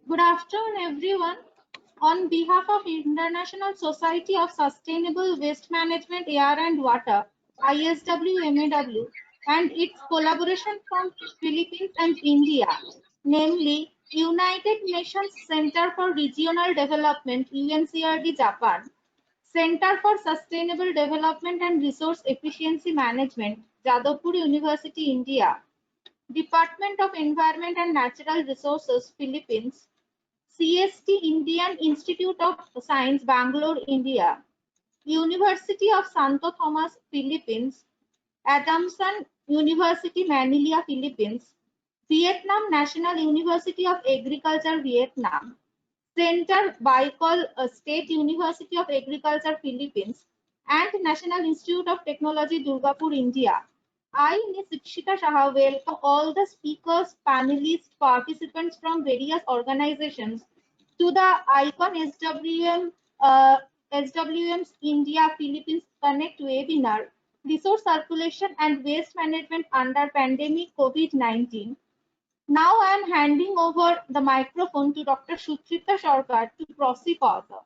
Good afternoon, everyone. On behalf of International Society of Sustainable Waste Management, Air and Water, ISWMAW, and its collaboration from Philippines and India, namely United Nations Center for Regional Development, UNCRD Japan, Center for Sustainable Development and Resource Efficiency Management, Jadavpur University, India, Department of Environment and Natural Resources, Philippines, CST Indian Institute of Science, Bangalore, India, University of Santo Tomas, Philippines, Adamson University, Manila, Philippines, Vietnam National University of Agriculture, Vietnam, Center Baikal State University of Agriculture, Philippines, and National Institute of Technology, Durgapur, India. I, Ms. Ikshita Shah, welcome all the speakers, panelists, participants from various organizations to the ICON SWM's India Philippines Connect webinar, Resource Circulation and Waste Management under Pandemic COVID-19. Now I am handing over the microphone to Dr. Sutripta Sarkar to proceed further.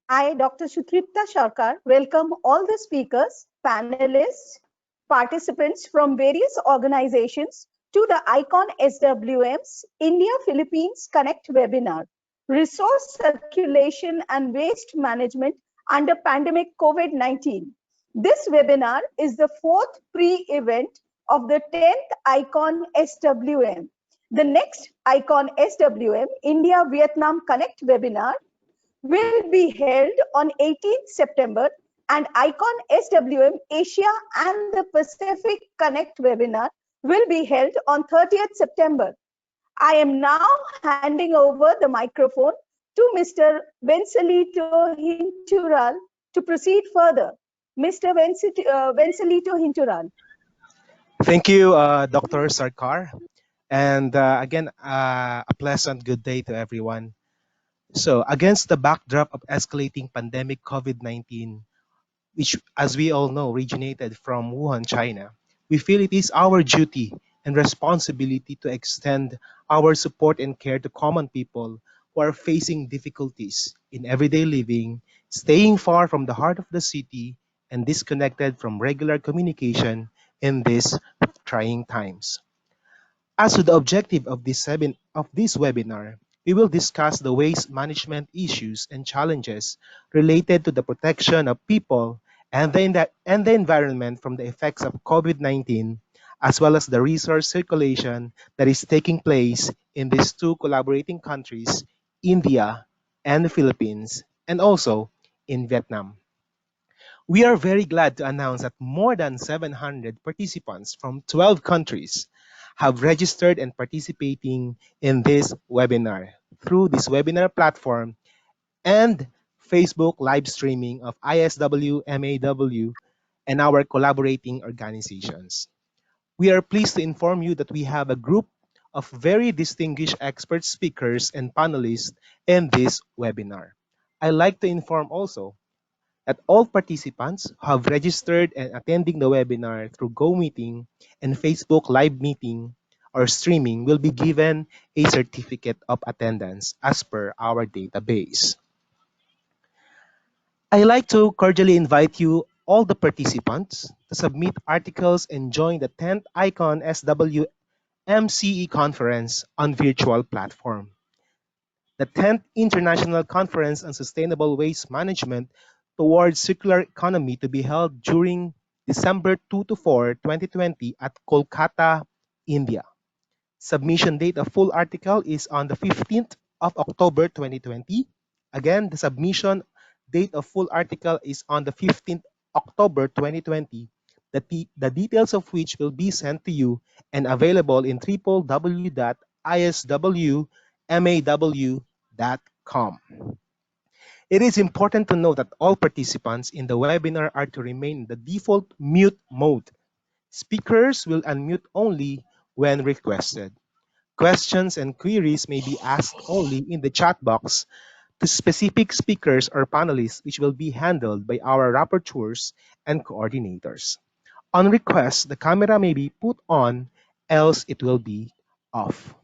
I, Dr. Sutripta Sarkar, welcome all the speakers, panelists, participants from various organizations to the ICON SWM's India-Philippines Connect webinar, Resource Circulation and Waste Management under Pandemic COVID-19. This webinar is the fourth pre-event of the 10th ICON SWM. The next ICON SWM India-Vietnam Connect webinar will be held on 18th September, and ICON SWM Asia and the Pacific Connect webinar will be held on 30th September. I am now handing over the microphone to Mr. Vencelito Hintural to proceed further. Mr. Vencelito Hintural. Thank you, Dr. Sarkar. And again, a pleasant good day to everyone. So against the backdrop of escalating pandemic COVID-19, which, as we all know, originated from Wuhan, China, we feel it is our duty and responsibility to extend our support and care to common people who are facing difficulties in everyday living, staying far from the heart of the city, and disconnected from regular communication in these trying times. As to the objective of this webinar, we will discuss the waste management issues and challenges related to the protection of people and the environment from the effects of COVID-19, as well as the resource circulation that is taking place in these two collaborating countries, India and the Philippines, and also in Vietnam. We are very glad to announce that more than 700 participants from 12 countries have registered and participating in this webinar through this webinar platform and Facebook live streaming of ISWMAW and our collaborating organizations. We are pleased to inform you that we have a group of very distinguished expert speakers and panelists in this webinar. I'd like to inform also that all participants who have registered and attending the webinar through GoMeeting and Facebook Live Meeting or streaming will be given a certificate of attendance as per our database. I'd like to cordially invite you, all the participants, to submit articles and join the 10th ICON SWM-CE conference on virtual platform. The 10th International Conference on Sustainable Waste Management towards Circular Economy to be held during December 2 to 4, 2020 at Kolkata, India. Submission date of full article is on the 15th of October 2020. Again, the submission date of full article is on the 15th October 2020, the details of which will be sent to you and available in www.iswmaw.com. It is important to note that all participants in the webinar are to remain in the default mute mode. Speakers will unmute only when requested. Questions and queries may be asked only in the chat box to specific speakers or panelists, which will be handled by our rapporteurs and coordinators. On request, the camera may be put on, else it will be off.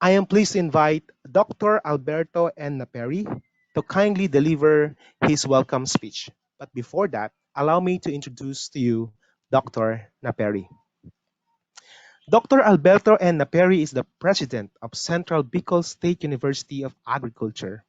I am pleased to invite Dr. Alberto N. Naperi to kindly deliver his welcome speech. But before that, allow me to introduce to you Dr. Naperi. Dr. Alberto N. Naperi is the president of Central Bicol State University of Agriculture,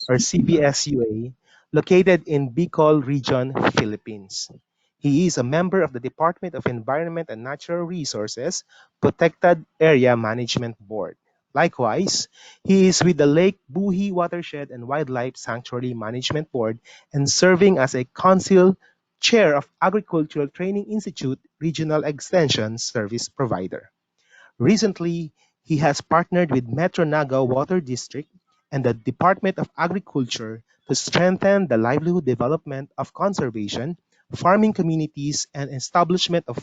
or CBSUA, located in Bicol Region, Philippines. He is a member of the Department of Environment and Natural Resources Protected Area Management Board. Likewise, he is with the Lake Buhi Watershed and Wildlife Sanctuary Management Board and serving as a council chair of Agricultural Training Institute Regional Extension Service Provider. Recently, he has partnered with Metro Naga Water District and the Department of Agriculture to strengthen the livelihood development of conservation, farming communities, and establishment of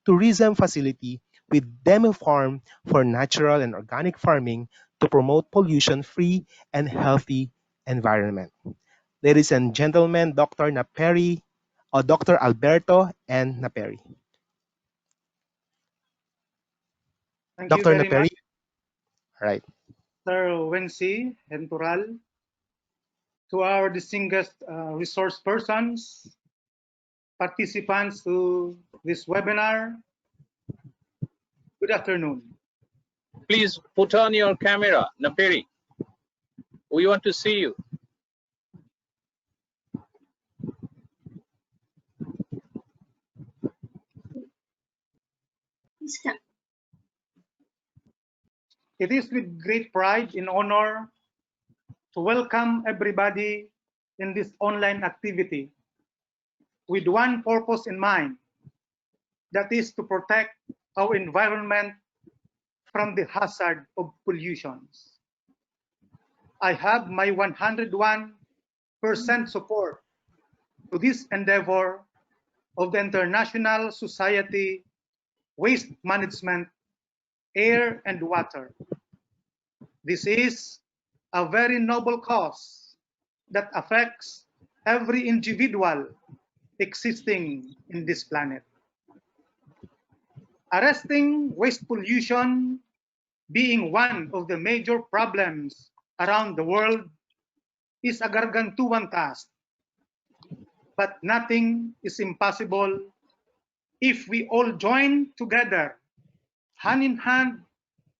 tourism facility with demo farm for natural and organic farming to promote pollution-free and healthy environment. Ladies and gentlemen, Dr. Naperi, or Dr. Alberto N. Naperi. Thank you Dr. very Naperi, much, all right. Sir Wensi Hentural, to our distinguished resource persons, participants to this webinar. Good afternoon. Please put on your camera, Naperi. We want to see you. It is with great pride and honor to welcome everybody in this online activity with one purpose in mind, that is to protect our environment from the hazard of pollutions. I have my 101% support to this endeavor of the International Society Waste Management, Air and Water. This is a very noble cause that affects every individual existing in this planet. Arresting waste pollution being one of the major problems around the world is a gargantuan task, but nothing is impossible if we all join together, hand in hand,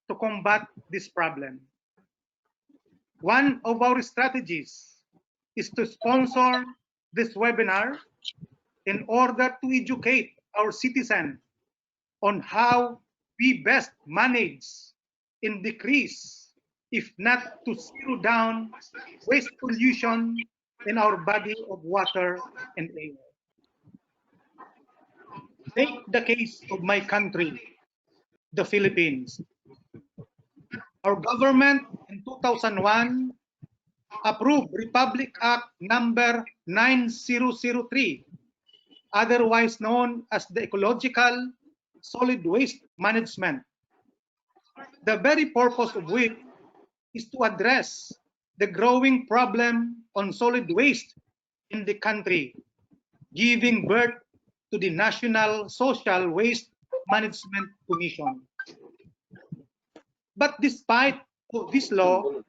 to combat this problem. One of our strategies is to sponsor this webinar in order to educate our citizens on how we best manage and decrease, if not to zero down, waste pollution in our body of water and air. Take the case of my country, the Philippines. Our government in 2001 approved Republic Act number 9003, otherwise known as the Ecological Solid Waste Management, the very purpose of which is to address the growing problem on solid waste in the country, giving birth to the National Social Waste Management Commission. But despite this law,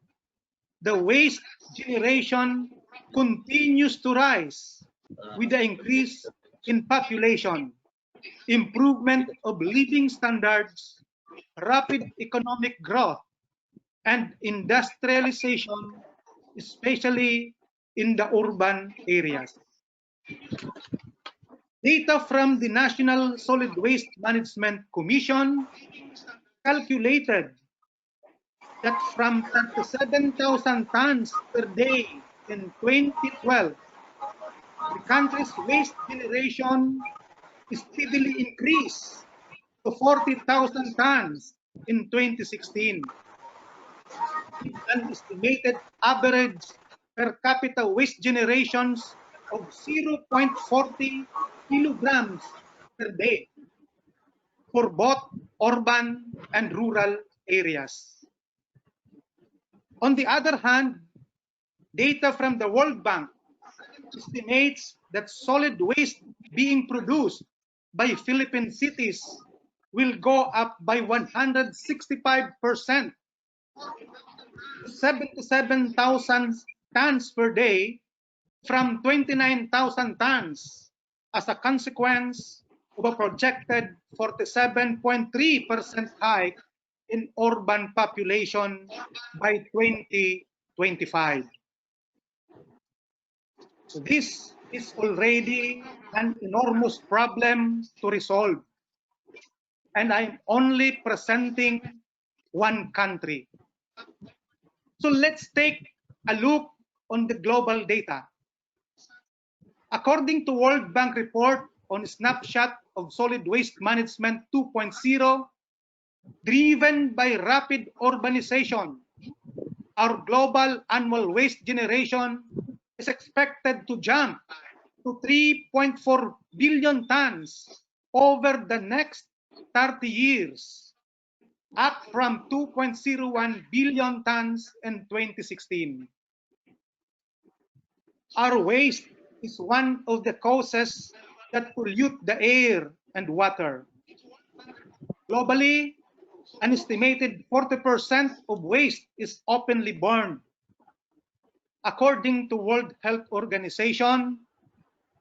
the waste generation continues to rise with the increase in population, improvement of living standards, rapid economic growth, and industrialization, especially in the urban areas. Data from the National Solid Waste Management Commission calculated that from 37,000 tons per day in 2012, the country's waste generation steadily increased to 40,000 tons in 2016. An estimated average per capita waste generations of 0.40 kilograms per day for both urban and rural areas. On the other hand, data from the World Bank estimates that solid waste being produced by Philippine cities will go up by 165% to 77,000 tons per day from 29,000 tons as a consequence of a projected 47.3% hike in urban population by 2025. So this is already an enormous problem to resolve. And I'm only presenting one country. So let's take a look on the global data. According to World Bank report on Snapshot of Solid Waste Management 2.0, driven by rapid urbanization, our global annual waste generation is expected to jump to 3.4 billion tons over the next 30 years, up from 2.01 billion tons in 2016. Our waste is one of the causes that pollute the air and water. Globally, an estimated 40% of waste is openly burned. According to World Health Organization,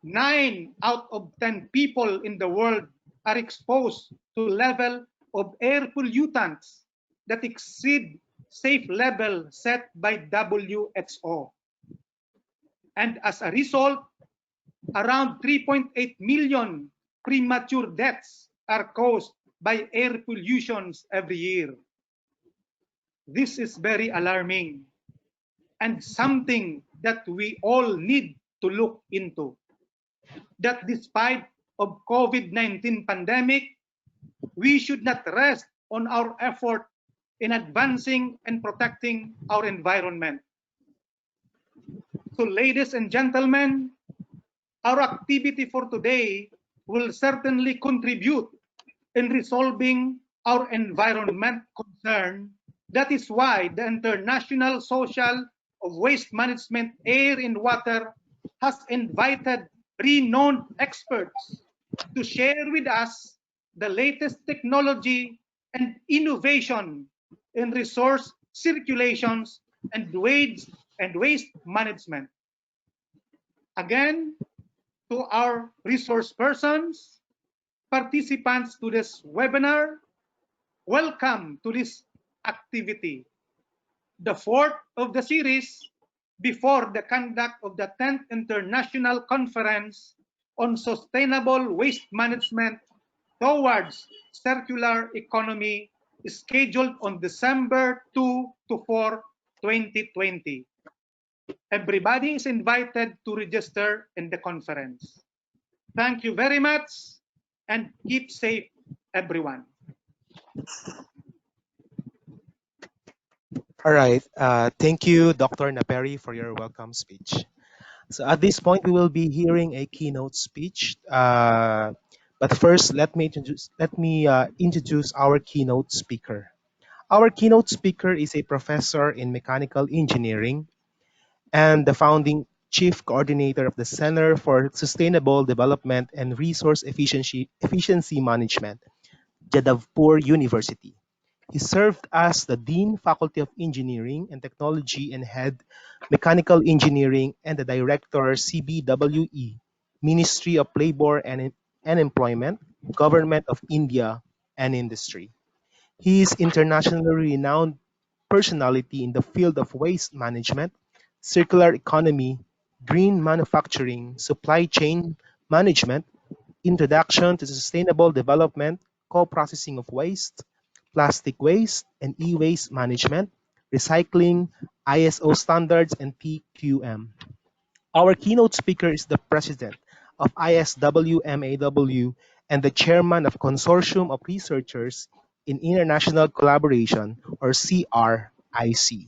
9 out of 10 people in the world are exposed to level of air pollutants that exceed safe level set by WHO. And as a result, around 3.8 million premature deaths are caused by air pollutions every year. This is very alarming and something that we all need to look into. That despite of COVID-19 pandemic, we should not rest on our effort in advancing and protecting our environment. So ladies and gentlemen, our activity for today will certainly contribute in resolving our environment concern. That is why the International Social of Waste Management, Air and Water has invited renowned experts to share with us the latest technology and innovation in resource circulations and waste management. Again, to our resource persons, participants to this webinar, welcome to this activity, the fourth of the series before the conduct of the 10th International Conference on Sustainable Waste Management towards Circular Economy, scheduled on December 2 to 4, 2020. Everybody is invited to register in the conference. Thank you very much and keep safe, everyone. All right. Thank you, Dr. Naperi, for your welcome speech. So at this point, we will be hearing a keynote speech. But first, let me introduce our keynote speaker. Our keynote speaker is a professor in mechanical engineering and the founding chief coordinator of the Center for Sustainable Development and Resource Efficiency Management, Jadavpur University. He served as the Dean, Faculty of Engineering and Technology and Head, Mechanical Engineering, and the Director, CBWE, Ministry of Labor and Employment, Government of India, and Industry. He is internationally renowned personality in the field of waste management, circular economy, green manufacturing, supply chain management, introduction to sustainable development, co-processing of waste, plastic waste and e-waste management, recycling, ISO standards, and PQM. Our keynote speaker is the president of ISWMAW and the chairman of Consortium of Researchers in International Collaboration, or CRIC.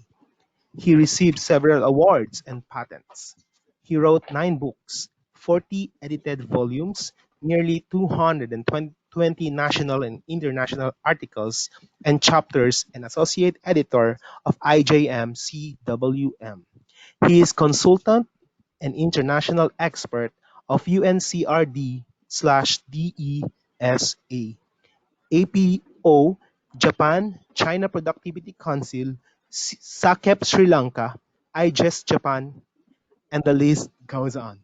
He received several awards and patents. He wrote 9 books, 40 edited volumes, nearly 220 national and international articles and chapters, and associate editor of IJM-CWM. He is consultant and international expert of UNCRD APO, APO, Japan, China Productivity Council, SACEP Sri Lanka, IGES Japan, and the list goes on.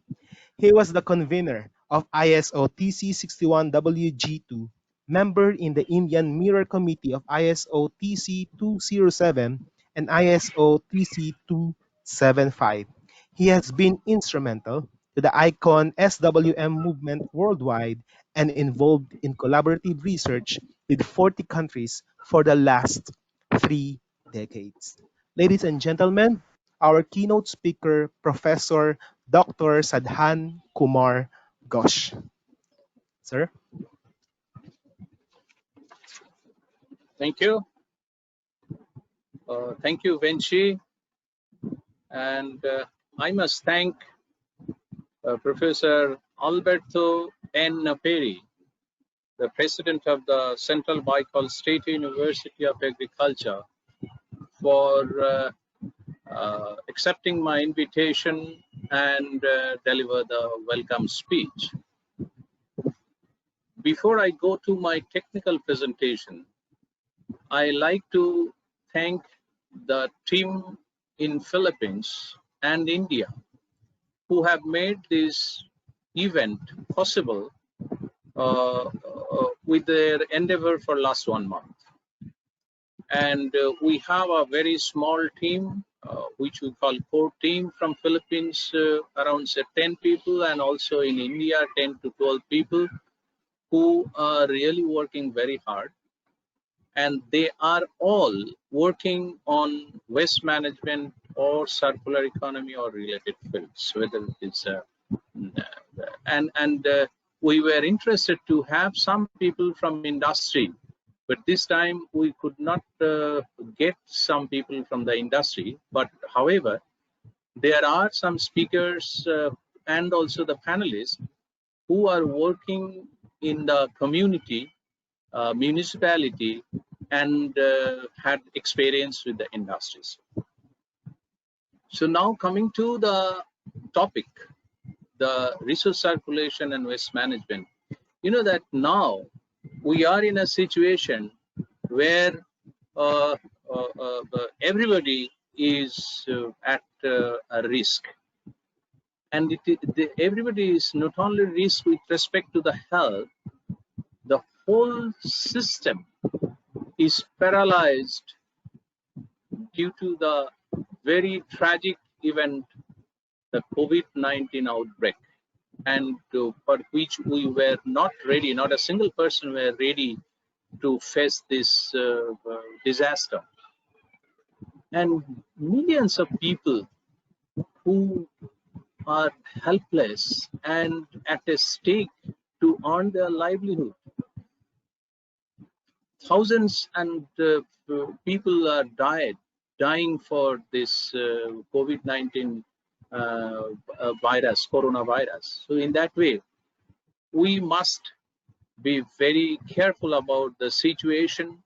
He was the convener of ISO TC61WG2, member in the Indian Mirror Committee of ISO TC207 and ISO TC275. He has been instrumental to the ICON SWM movement worldwide and involved in collaborative research with 40 countries for the last 3 decades. Ladies and gentlemen, our keynote speaker, Professor Dr. Sadhan Kumar Ghosh. Sir? Thank you. Thank you, Venchi. And I must thank Professor Alberto N. Naperi, the president of the Central Baikal State University of Agriculture, for accepting my invitation and deliver the welcome speech. Before I go to my technical presentation, I like to thank the team in Philippines and India who have made this event possible with their endeavor for last 1 month. And we have a very small team, which we call core team from Philippines, around say 10 people, and also in India 10 to 12 people who are really working very hard. And they are all working on waste management or circular economy or related fields, whether it's we were interested to have some people from industry, but this time we could not get some people from the industry. But however, there are some speakers and also the panelists who are working in the community, municipality, and had experience with the industries. So now coming to the topic, the resource circulation and waste management. You know that now we are in a situation where everybody is at a risk, and everybody is not only risk with respect to the health, the whole system is paralyzed due to the very tragic event, the COVID-19 outbreak, and for which we were not ready, not a single person were ready to face this disaster. And millions of people who are helpless and at a stake to earn their livelihood. Thousands and people are dying for this COVID-19 coronavirus. So in that way, we must be very careful about the situation.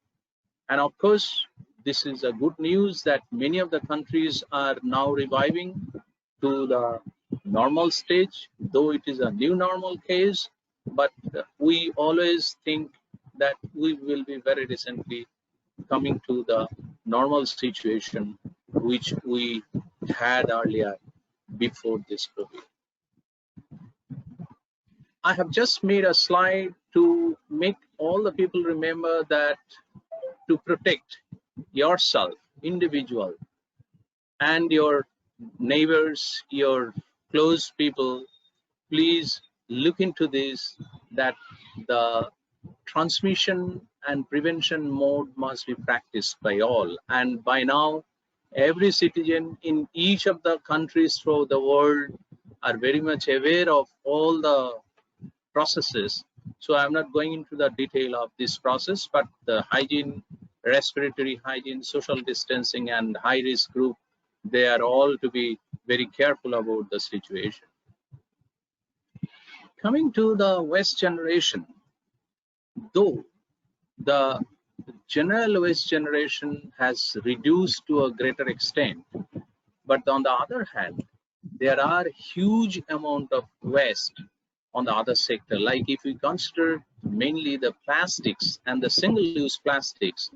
And of course, this is a good news that many of the countries are now reviving to the normal stage, though it is a new normal case, but we always think that we will be very recently coming to the normal situation which we had earlier before this COVID. I have just made a slide to make all the people remember that to protect yourself, individual, and your neighbors, your close people, please look into this, that the transmission and prevention mode must be practiced by all. And by now, every citizen in each of the countries throughout the world are very much aware of all the processes. So I'm not going into the detail of this process, but the hygiene, respiratory hygiene, social distancing, and high-risk group, they are all to be very careful about the situation. Coming to the waste generation, though the general waste generation has reduced to a greater extent, but on the other hand, there are huge amount of waste on the other sector. Like if we consider mainly the plastics and the single-use plastics,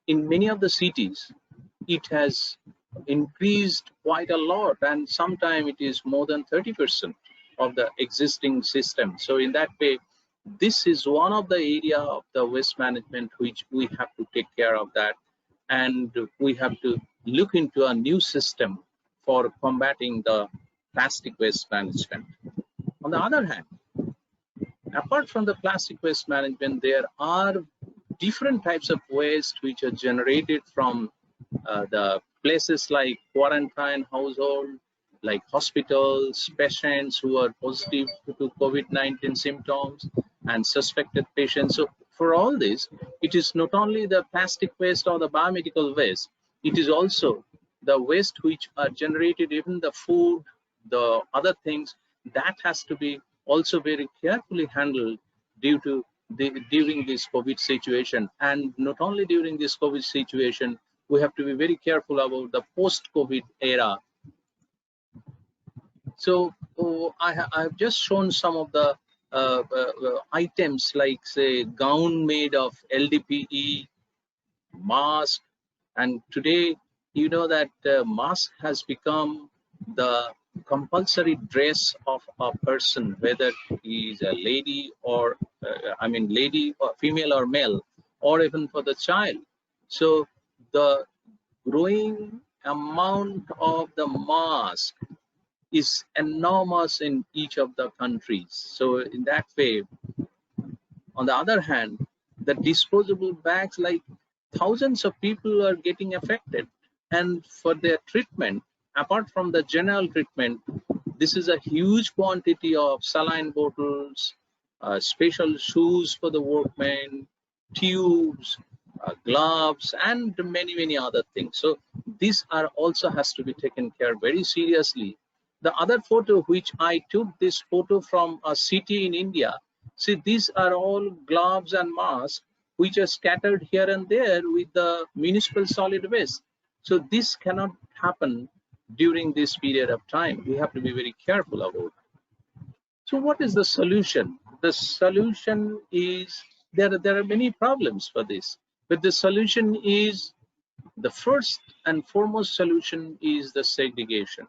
in many of the cities, it has increased quite a lot, and sometimes it is more than 30% of the existing system. So in that way, this is one of the area of the waste management which we have to take care of that, and we have to look into a new system for combating the plastic waste management. On the other hand, apart from the plastic waste management, there are different types of waste which are generated from the places like quarantine household, like hospitals, patients who are positive to COVID-19 symptoms, and suspected patients. So for all this, it is not only the plastic waste or the biomedical waste, it is also the waste which are generated, even the food, the other things, that has to be also very carefully handled during this COVID situation. And not only during this COVID situation, we have to be very careful about the post-COVID era. So I have just shown some of the items, like say gown made of LDPE, mask, and today you know that mask has become the compulsory dress of a person, whether he is a lady or lady or female or male, or even for the child. So the growing amount of the mask is enormous in each of the countries. So in that way, on the other hand, the disposable bags, like thousands of people are getting affected, and for their treatment, apart from the general treatment, this is a huge quantity of saline bottles, special shoes for the workmen, tubes, gloves, and many other things. So these are also has to be taken care very seriously. The other photo which I took, this photo from a city in India. See, these are all gloves and masks which are scattered here and there with the municipal solid waste. So this cannot happen during this period of time. We have to be very careful about it. So what is the solution? The solution is, there are many problems for this, but the solution is, the first and foremost solution is the segregation.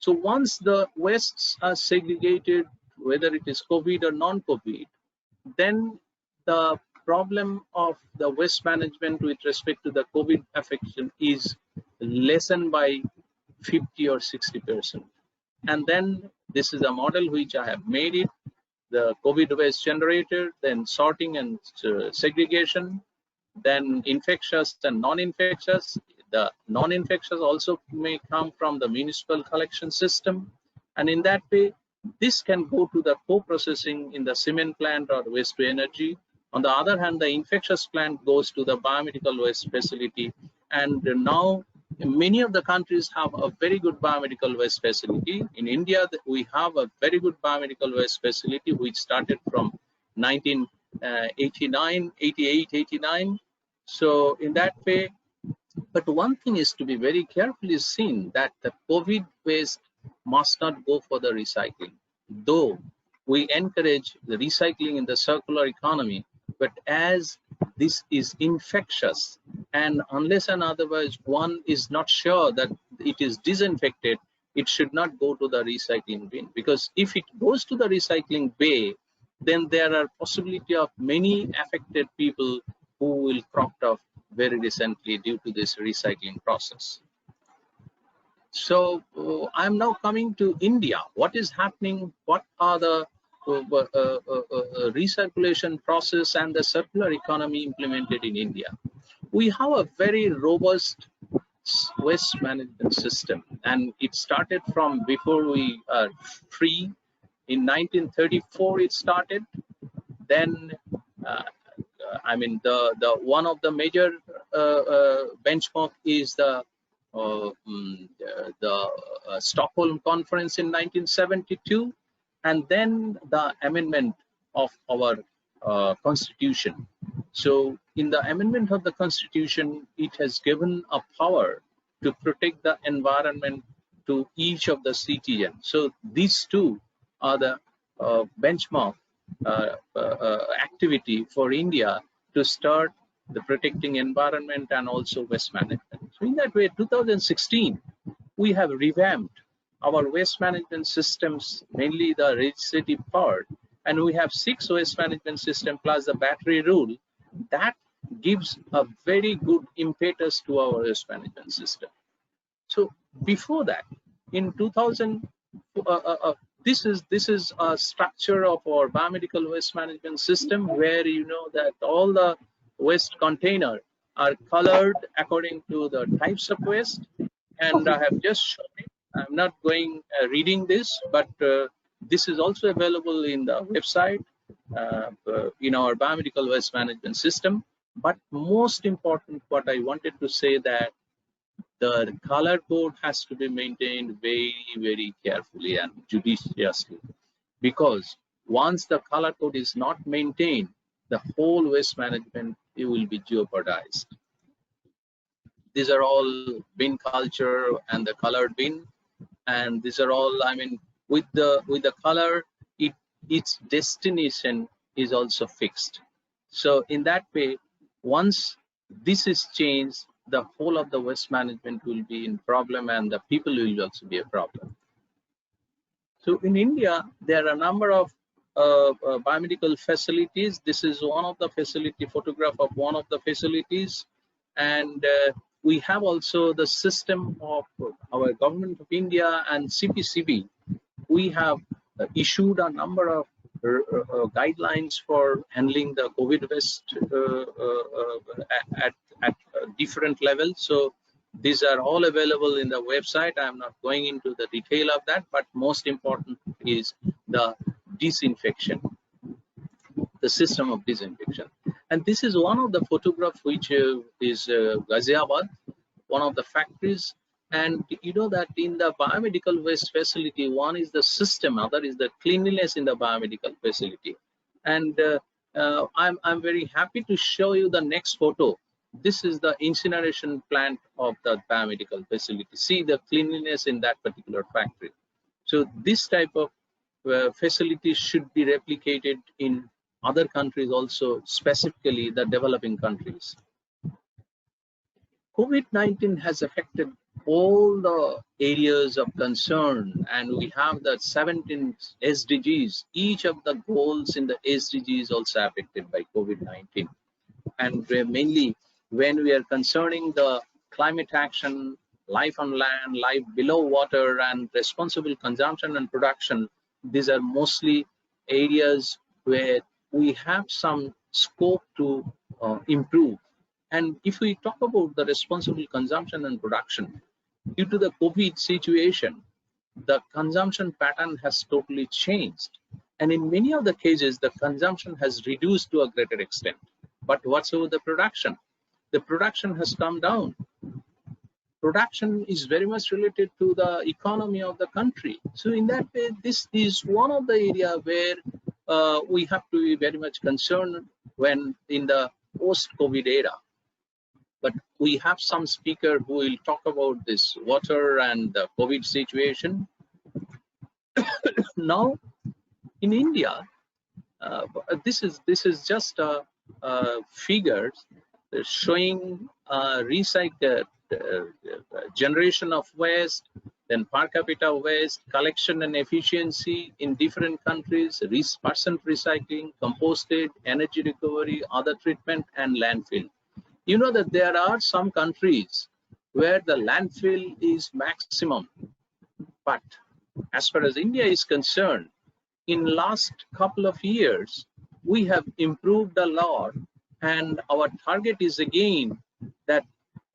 So once the wastes are segregated, whether it is COVID or non-COVID, then the problem of the waste management with respect to the COVID affection is lessened by 50 or 60%. And then this is a model which I have made it, the COVID waste generator, then sorting and segregation, then infectious and non-infectious. The non-infectious also may come from the municipal collection system, and in that way this can go to the co-processing in the cement plant or waste to energy. On the other hand, the infectious plant goes to the biomedical waste facility, and now many of the countries have a very good biomedical waste facility. In India, we have a very good biomedical waste facility which started from 1989, 88, 89. So in that way, but one thing is to be very carefully seen, that the COVID waste must not go for the recycling. Though we encourage the recycling in the circular economy, but as this is infectious, and unless and otherwise one is not sure that it is disinfected, it should not go to the recycling bin. Because if it goes to the recycling bay, then there are possibility of many affected people who will cropped off very recently due to this recycling process. So I'm now coming to India. What is happening? What are the recirculation process and the circular economy implemented in India? We have a very robust waste management system, and it started from before we are free. In 1934 it started. Then the one of the major benchmark is the Stockholm Conference in 1972, and then the amendment of our constitution. So in the amendment of the constitution, it has given a power to protect the environment to each of the citizens. So these two are the benchmark activity for India to start the protecting environment and also waste management. So in that way, 2016, we have revamped our waste management systems, mainly the legislative part, and we have 6 waste management systems plus the battery rule. That gives a very good impetus to our waste management system. So before that, in 2000, this is a structure of our biomedical waste management system, where you know that all the waste container are colored according to the types of waste, and I have just shown it. I'm not going reading this, but this is also available in the website in our biomedical waste management system. But most important, what I wanted to say, that the color code has to be maintained very, very carefully and judiciously, because once the color code is not maintained, the whole waste management, it will be jeopardized. These are all bin culture and the colored bin, and these are all, I mean, with the color, its destination is also fixed. So in that way, once this is changed, the whole of the waste management will be in problem, and the people will also be a problem. So in India, there are a number of biomedical facilities. This is one of the facility, photograph of one of the facilities, and we have also the system of our government of India and CPCB. We have issued a number of guidelines for handling the COVID waste at different levels. So these are all available in the website. I'm not going into the detail of that, but most important is the disinfection, the system of disinfection. And this is one of the photographs, which is Ghaziabad, one of the factories. And you know that in the biomedical waste facility, one is the system, other is the cleanliness in the biomedical facility. And I'm very happy to show you the next photo. This is the incineration plant of the biomedical facility. See the cleanliness in that particular factory. So this type of facilities should be replicated in other countries also, specifically the developing countries. COVID-19 has affected all the areas of concern, and we have the 17 SDGs. Each of the goals in the SDGs also affected by COVID-19. And mainly when we are concerning the climate action, life on land, life below water, and responsible consumption and production, these are mostly areas where we have some scope to improve. And if we talk about the responsible consumption and production, due to the COVID situation, the consumption pattern has totally changed. And in many of the cases, the consumption has reduced to a greater extent. But whatsoever the production has come down. Production is very much related to the economy of the country. So in that way, this is one of the areas where we have to be very much concerned when in the post-COVID era. But we have some speaker who will talk about this water and the COVID situation. Now, in India, this is just a figure showing recycle generation of waste, then per capita waste, collection and efficiency in different countries, percent recycling, composted, energy recovery, other treatment, and landfill. You know that there are some countries where the landfill is maximum, but as far as India is concerned, in last couple of years, we have improved a lot, and our target is again that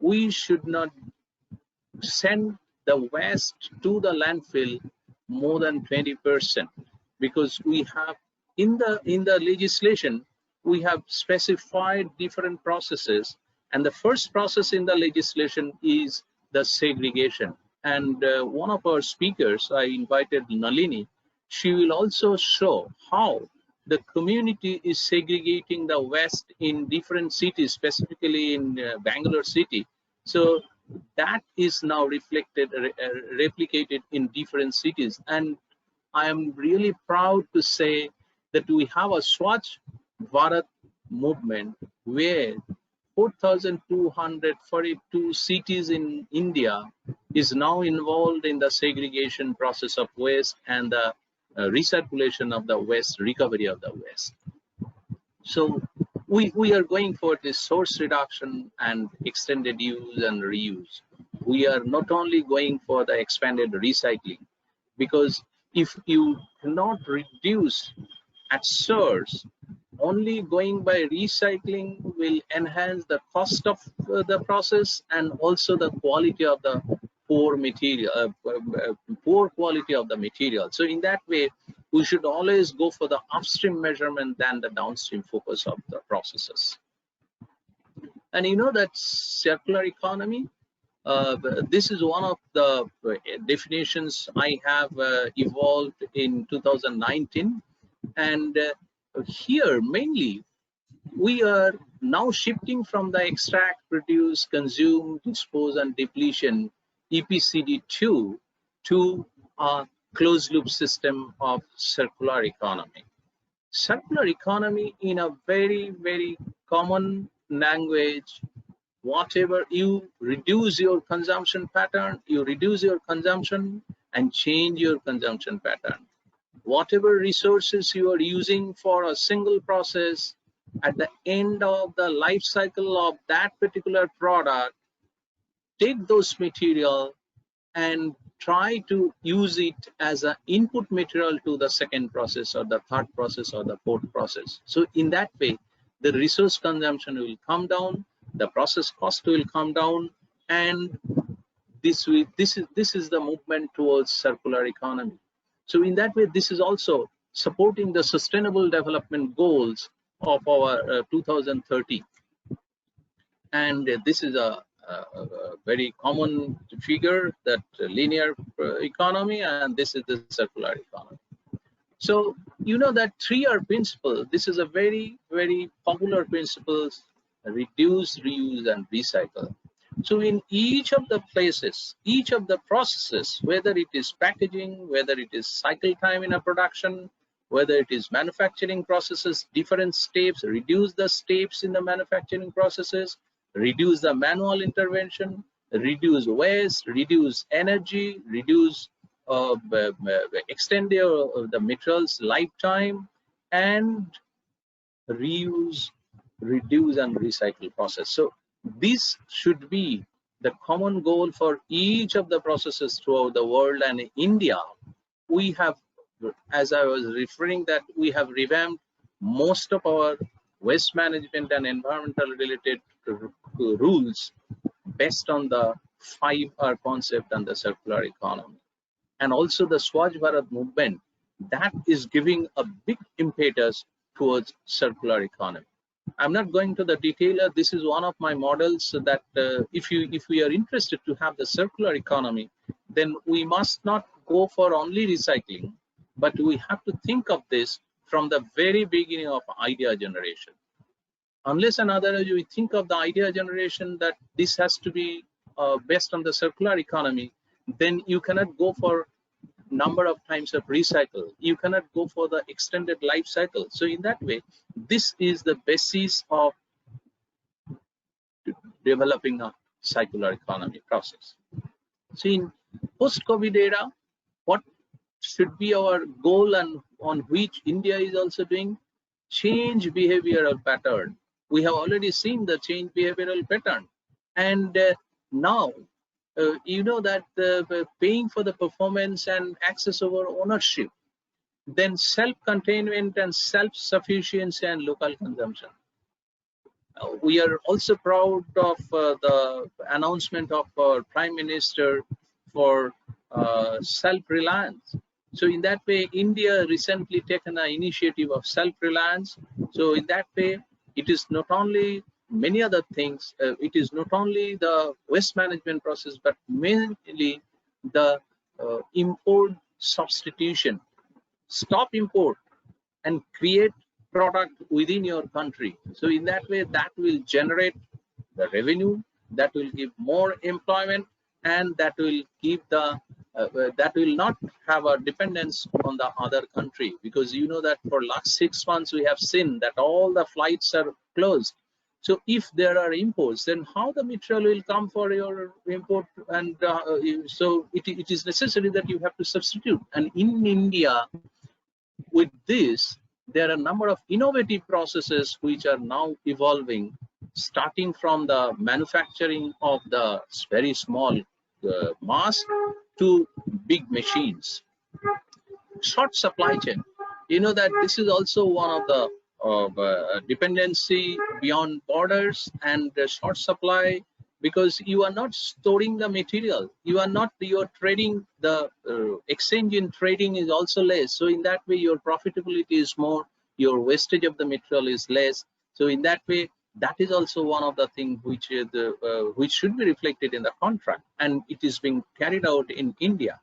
we should not send the waste to the landfill more than 20%, because we have in the legislation, we have specified different processes, and the first process in the legislation is the segregation. And one of our speakers, I invited Nalini, she will also show how the community is segregating the waste in different cities, specifically in Bangalore city. So that is now replicated in different cities. And I am really proud to say that we have a Swachh Bharat movement where 4,242 cities in India is now involved in the segregation process of waste and the recirculation of the waste, recovery of the waste. So we are going for this source reduction and extended use and reuse. We are not only going for the expanded recycling, because if you cannot reduce at source, only going by recycling will enhance the cost of the process and also the quality of the poor material, poor quality of the material. So in that way, we should always go for the upstream measurement than the downstream focus of the processes. And you know that circular economy, this is one of the definitions I have evolved in 2019. And here mainly we are now shifting from the extract, produce, consume, dispose and depletion EPCD2 to a closed loop system of circular economy. Circular economy in a very, very common language, whatever you reduce your consumption pattern, you reduce your consumption and change your consumption pattern. Whatever resources you are using for a single process, at the end of the life cycle of that particular product, take those material and try to use it as an input material to the second process or the third process or the fourth process. So in that way, the resource consumption will come down, the process cost will come down, and this is the movement towards circular economy. So in that way, this is also supporting the sustainable development goals of our 2030. And this is a very common figure, that linear economy, and this is the circular economy. So you know that 3R principle, this is a very, very popular principle: reduce, reuse and recycle. So in each of the places, each of the processes, whether it is packaging, whether it is cycle time in a production, whether it is manufacturing processes, different steps, reduce the steps in the manufacturing processes, reduce the manual intervention, reduce waste, reduce energy, reduce extend the materials lifetime, and reuse, reduce and recycle process. So this should be the common goal for each of the processes throughout the world. And in India, we have, as I was referring, that we have revamped most of our waste management and environmental related rules based on the 5R concept and the circular economy. And also the Swachh Bharat movement, that is giving a big impetus towards circular economy. I'm not going to the detailer. This is one of my models, so that if we are interested to have the circular economy, then we must not go for only recycling, but we have to think of this from the very beginning of idea generation. Unless and otherwise we think of the idea generation that this has to be based on the circular economy, then you cannot go for number of times of recycle, you cannot go for the extended life cycle. So in that way, this is the basis of developing a circular economy process. So in post-COVID era, what should be our goal, and on which India is also doing? Change behavioral pattern. We have already seen the change behavioral pattern, and now you know that paying for the performance and access over ownership, then self-containment and self-sufficiency and local consumption. We are also proud of the announcement of our Prime Minister for self-reliance. So in that way, India recently taken an initiative of self-reliance. So in that way, it is not only many other things, it is not only the waste management process, but mainly the import substitution. Stop import and create product within your country. So in that way, that will generate the revenue, that will give more employment, and that will give the that will not have a dependence on the other country, because you know that for last 6 months we have seen that all the flights are closed. So if there are imports, then how the material will come for your import? And so it is necessary that you have to substitute. And in India, with this, there are a number of innovative processes which are now evolving, starting from the manufacturing of the very small mass to big machines. Short supply chain. You know that this is also one of the dependency beyond borders and short supply, because you are not storing the material, you are trading, the exchange in trading is also less. So in that way your profitability is more, your wastage of the material is less. So in that way, that is also one of the things which which should be reflected in the contract, and it is being carried out in India.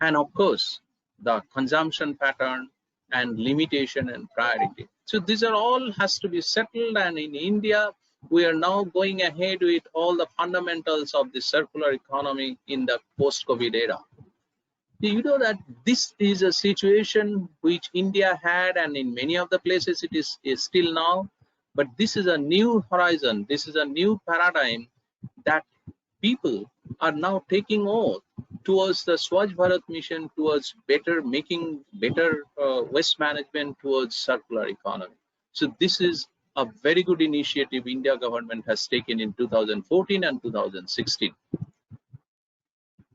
And of course, the consumption pattern and limitation and priority. So these are all has to be settled, and in India, we are now going ahead with all the fundamentals of the circular economy in the post-COVID era. You know that this is a situation which India had, and in many of the places it is still now, but this is a new horizon, this is a new paradigm that people are now taking oath towards the Swachh Bharat mission, towards making better waste management, towards circular economy. So this is a very good initiative India government has taken in 2014 and 2016.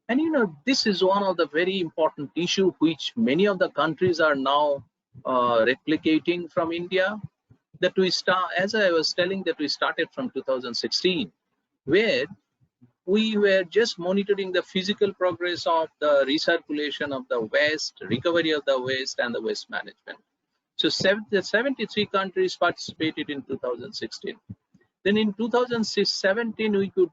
And you know, this is one of the very important issue which many of the countries are now replicating from India, that we start, as I was telling, that we started from 2016, where we were just monitoring the physical progress of the recirculation of the waste, recovery of the waste, and the waste management. So 73 countries participated in 2016. Then in 2017, we could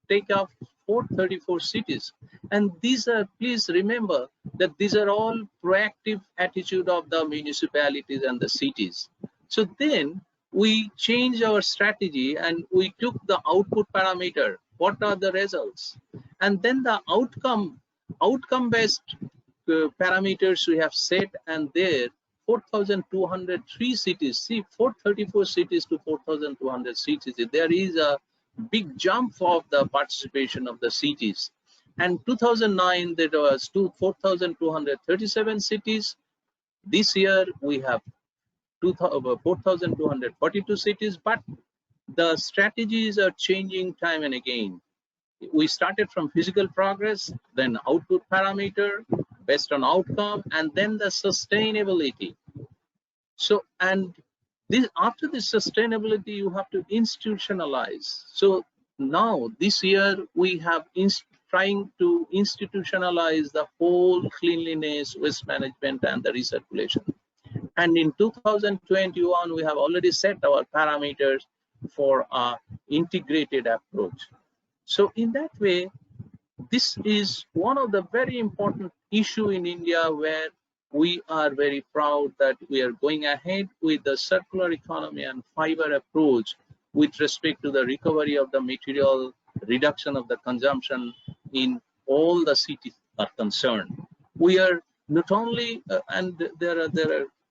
take up 434 cities. And these are, please remember that these are all proactive attitude of the municipalities and the cities. So then we changed our strategy and we took the output parameter. What are the results? And then the outcome-based parameters we have set, and there 4,203 cities, see 434 cities to 4,200 cities. There is a big jump of the participation of the cities. And 2009, there was 4,237 cities. This year we have 4,242 cities, but the strategies are changing time and again. We started from physical progress, then output parameter based on outcome, and then the sustainability. So, and this, after the sustainability, you have to institutionalize. So now this year we have trying to institutionalize the whole cleanliness, waste management, and the recirculation. And in 2021, we have already set our parameters for an integrated approach. So in that way, this is one of the very important issue in India, where we are very proud that we are going ahead with the circular economy and fiber approach with respect to the recovery of the material, reduction of the consumption in all the cities are concerned. We are not only, and there are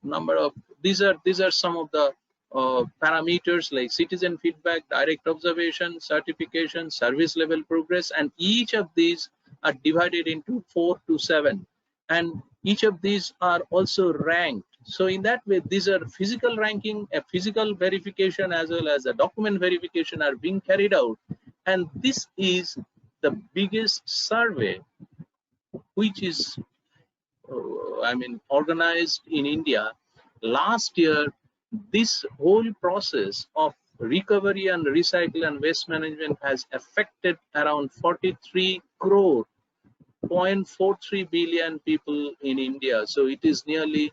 number of, these are some of the parameters like citizen feedback, direct observation, certification, service level progress, and each of these are divided into 4 to 7, and each of these are also ranked. So in that way, these are physical ranking, a physical verification as well as a document verification are being carried out, and this is the biggest survey which is organized in India. Last year, this whole process of recovery and recycle and waste management has affected around 43 crore, 0.43 billion people in India. So it is nearly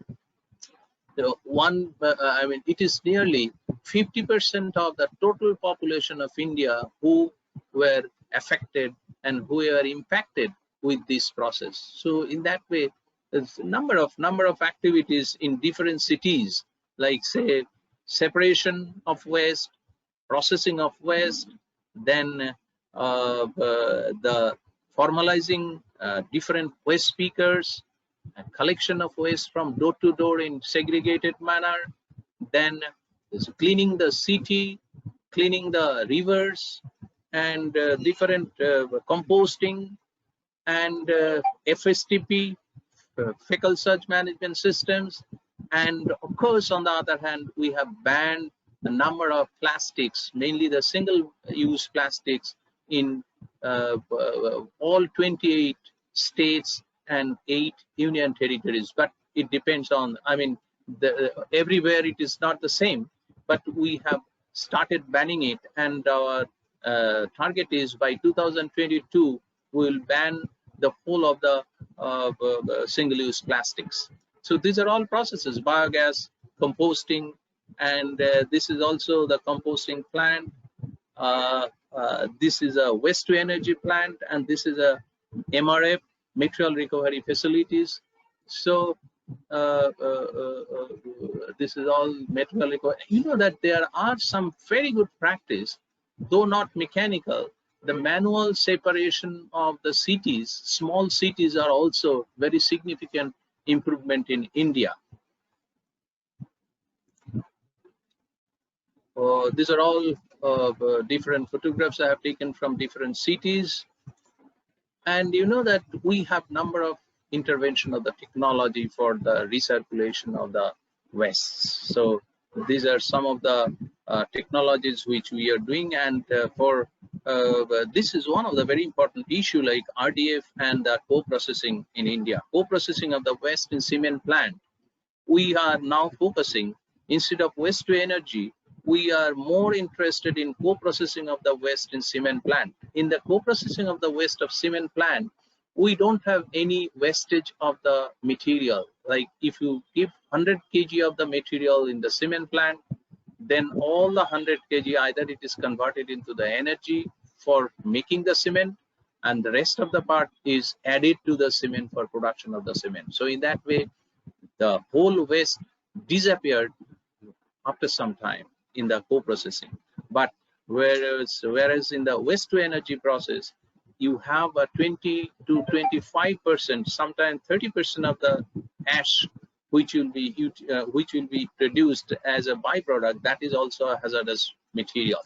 it is nearly 50% of the total population of India who were affected and who were impacted with this process. So in that way, there's a number of activities in different cities, like say separation of waste, processing of waste, then the formalizing different waste speakers, a collection of waste from door to door in segregated manner, then there's cleaning the city, cleaning the rivers, and different composting and FSTP, fecal sludge management systems. And of course, on the other hand, we have banned a number of plastics, mainly the single-use plastics, in all 28 states and 8 union territories. But it depends on, I mean, everywhere it is not the same, but we have started banning it, and our target is by 2022 we will ban the whole of the single-use plastics. So these are all processes: biogas, composting, and this is also the composting plant. This is a waste to energy plant, and this is a MRF, material recovery facilities. So this is all material recovery. You know that there are some very good practice, though not mechanical. The manual separation of the cities, small cities, are also very significant improvement in India. These are all different photographs I have taken from different cities. And you know that we have number of intervention of the technology for the recirculation of the waste. So these are some of the technologies which we are doing, and this is one of the very important issue, like RDF and the co-processing in India. Co-processing of the waste in cement plant. We are now focusing, instead of waste to energy, we are more interested in co-processing of the waste in cement plant. In the co-processing of the waste of cement plant, we don't have any wastage of the material. Like if you give 100 kg of the material in the cement plant, then all the 100 kg, either it is converted into the energy for making the cement, and the rest of the part is added to the cement for production of the cement. So in that way, the whole waste disappeared after some time in the co-processing. But whereas in the waste to energy process, you have a 20 to 25%, sometimes 30% of the ash which will be produced as a byproduct. That is also a hazardous material.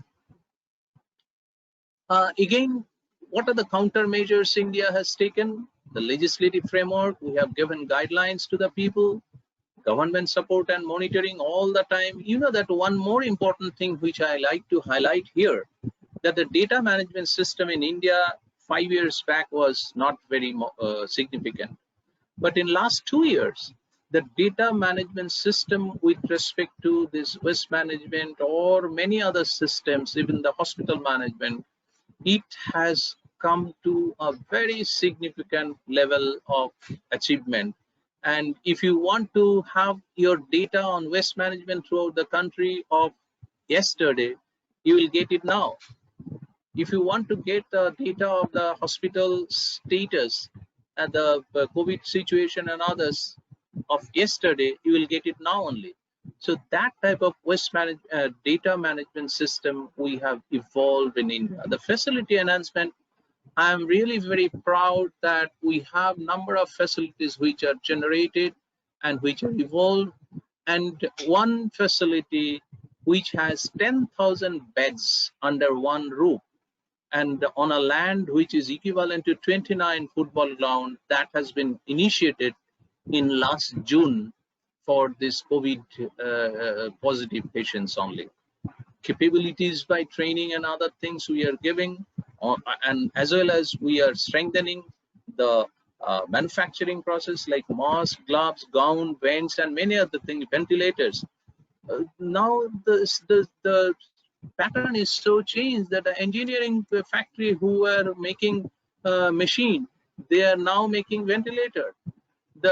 Again, what are the countermeasures India has taken? The legislative framework, we have given guidelines to the people, government support and monitoring all the time. You know that one more important thing which I like to highlight here, that the data management system in India 5 years back was not very significant. But in last 2 years, the data management system with respect to this waste management or many other systems, even the hospital management, it has come to a very significant level of achievement. And if you want to have your data on waste management throughout the country of yesterday, you will get it now. If you want to get the data of the hospital status and the COVID situation and others of yesterday, you will get it now only. So that type of waste data management system we have evolved in India. The facility enhancement, I am really very proud that we have number of facilities which are generated and which are evolved, and one facility which has 10,000 beds under one roof and on a land which is equivalent to 29 football ground, that has been initiated in last June for this COVID positive patients only. Capabilities by training and other things we are giving, and as well as we are strengthening the manufacturing process, like masks, gloves, gown, vents, and many other things, ventilators. Now the pattern is so changed that the engineering factory who were making machine, they are now making ventilator.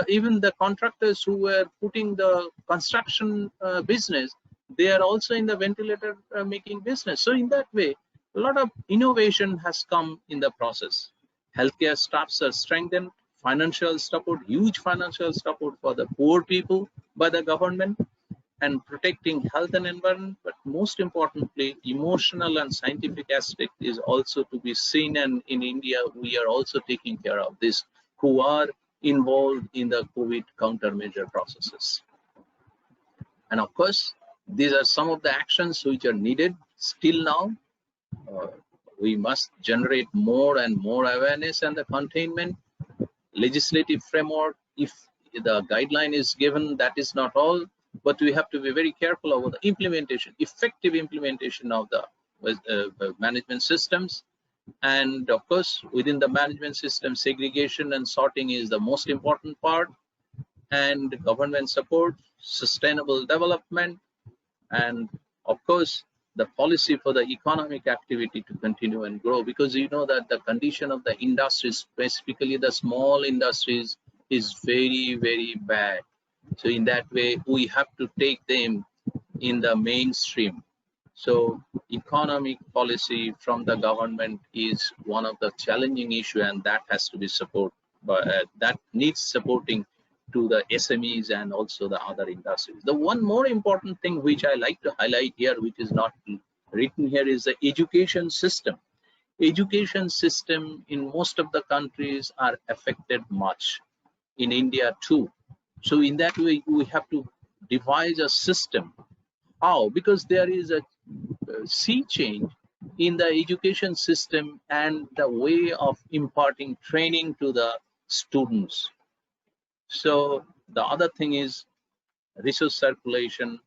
Even the contractors who were putting the construction business, they are also in the ventilator making business. So in that way, a lot of innovation has come in the process. Healthcare staffs are strengthened, financial support, huge financial support for the poor people by the government. and protecting health and environment, but most importantly, emotional and scientific aspect is also to be seen. And in India, we are also taking care of this, who are involved in the COVID countermeasure processes. And of course, these are some of the actions which are needed still now. We must generate more and more awareness and the containment legislative framework. If the guideline is given, that is not all, but we have to be very careful about the implementation, effective implementation of the management systems. And of course, within the management system, segregation and sorting is the most important part, and government support, sustainable development, and of course the policy for the economic activity to continue and grow, because you know that the condition of the industries, specifically the small industries, is very, very bad. So in that way, we have to take them in the mainstream. So economic policy from the government is one of the challenging issue, and that has to be support, but that needs supporting to the SMEs and also the other industries. The one more important thing which I like to highlight here, which is not written here, is the education system. Education system in most of the countries are affected much, in India too. So in that way, we have to devise a system. How? Because there is a sea change in the education system and the way of imparting training to the students. So the other thing is resource circulation,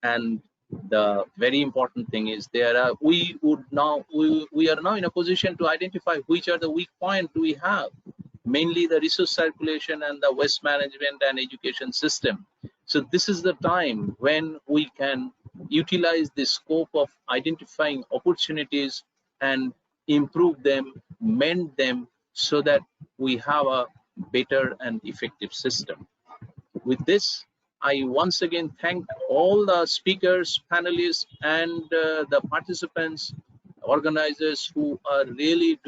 and the very important thing is we are now in a position to identify which are the weak points we have, mainly the resource circulation and the waste management and education system. So this is the time when we can utilize the scope of identifying opportunities and improve them, mend them, so that we have a better and effective system. With this, I once again thank all the speakers, panelists, and the participants, organizers who are really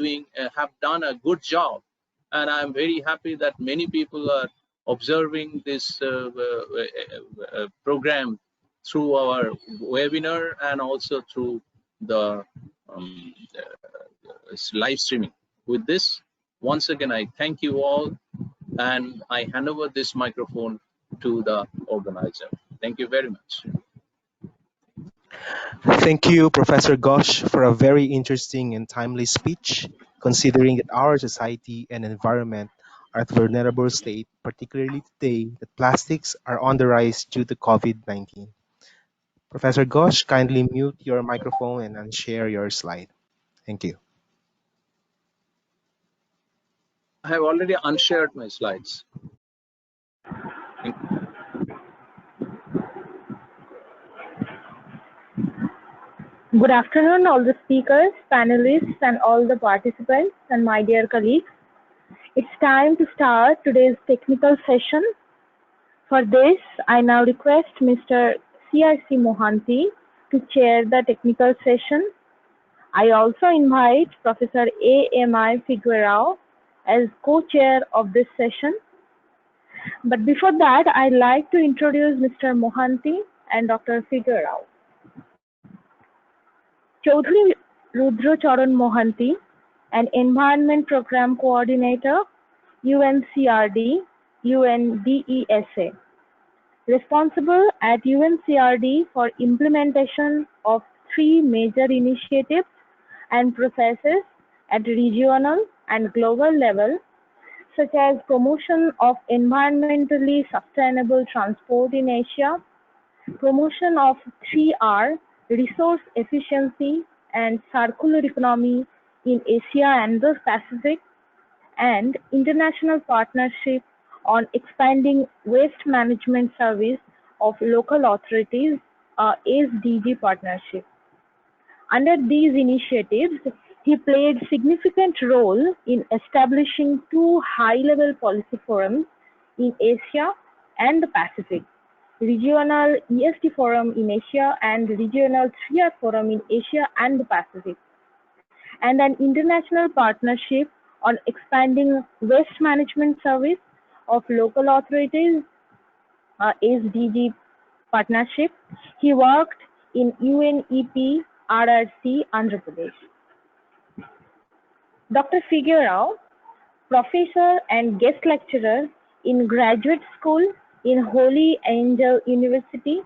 have done a good job. And I'm very happy that many people are observing this program through our webinar and also through the live streaming. With this, once again, I thank you all, and I hand over this microphone to the organizer. Thank you very much. Thank you, Professor Ghosh, for a very interesting and timely speech, considering that our society and environment are at a vulnerable state, particularly today that plastics are on the rise due to COVID-19. Professor Ghosh, kindly mute your microphone and unshare your slide. Thank you. I have already unshared my slides. Thank you. Good afternoon, all the speakers, panelists, and all the participants, and my dear colleagues. It's time to start today's technical session. For this, I now request Mr. C.I.C. Mohanty to chair the technical session. I also invite Professor A.M.I. Figueroa as co-chair of this session. But before that, I'd like to introduce Mr. Mohanty and Dr. Figueroa. Chaudhary Rudra Charan Mohanty, an Environment Program Coordinator, UNCRD, UNDESA, responsible at UNCRD for implementation of 3 major initiatives and processes at regional and global level, such as promotion of environmentally sustainable transport in Asia, promotion of 3R, resource efficiency and circular economy in Asia and the Pacific, and international partnership on expanding waste management service of local authorities, SDG partnership. Under these initiatives, he played significant role in establishing 2 high-level policy forums in Asia and the Pacific, Regional ESD Forum in Asia and Regional 3R Forum in Asia and the Pacific, and an international partnership on expanding waste management service of local authorities, SDG Partnership. He worked in UNEP RRC, Andhra Pradesh. Dr. Behavioural, professor and guest lecturer in graduate school in Holy Angel University,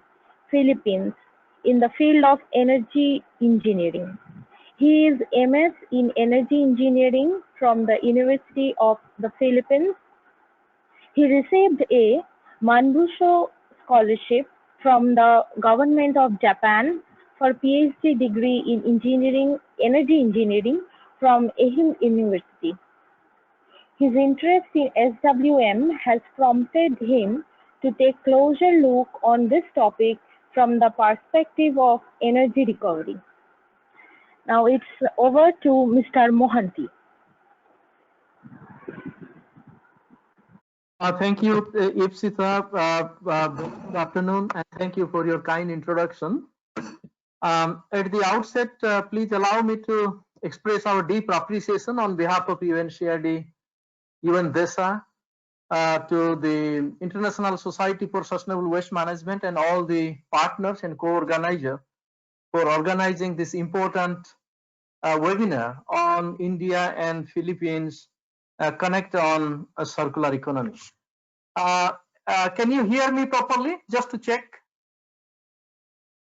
Philippines, in the field of energy engineering. He is MS in energy engineering from the University of the Philippines. He received a Manbusho scholarship from the government of Japan for PhD degree in engineering, energy engineering from Ehime University. His interest in SWM has prompted him to take closer look on this topic from the perspective of energy recovery. Now it's over to Mr. Mohanty. Thank you, Ipsita. Good afternoon, and thank you for your kind introduction. At the outset, please allow me to express our deep appreciation on behalf of UNCRD, UNDESA, to the International Society for Sustainable Waste Management and all the partners and co-organizers for organizing this important webinar on India and Philippines connect on a circular economy. Can you hear me properly? Just to check.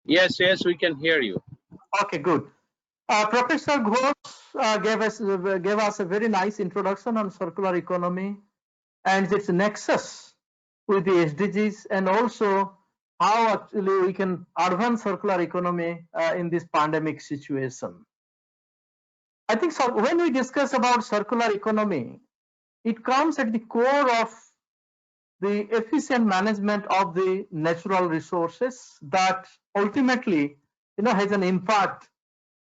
Yes, yes, we can hear you. Okay, good. Professor Ghosh gave us a very nice introduction on circular economy and its nexus with the SDGs, and also how actually we can advance circular economy in this pandemic situation. I think so. When we discuss about circular economy, it comes at the core of the efficient management of the natural resources that ultimately, has an impact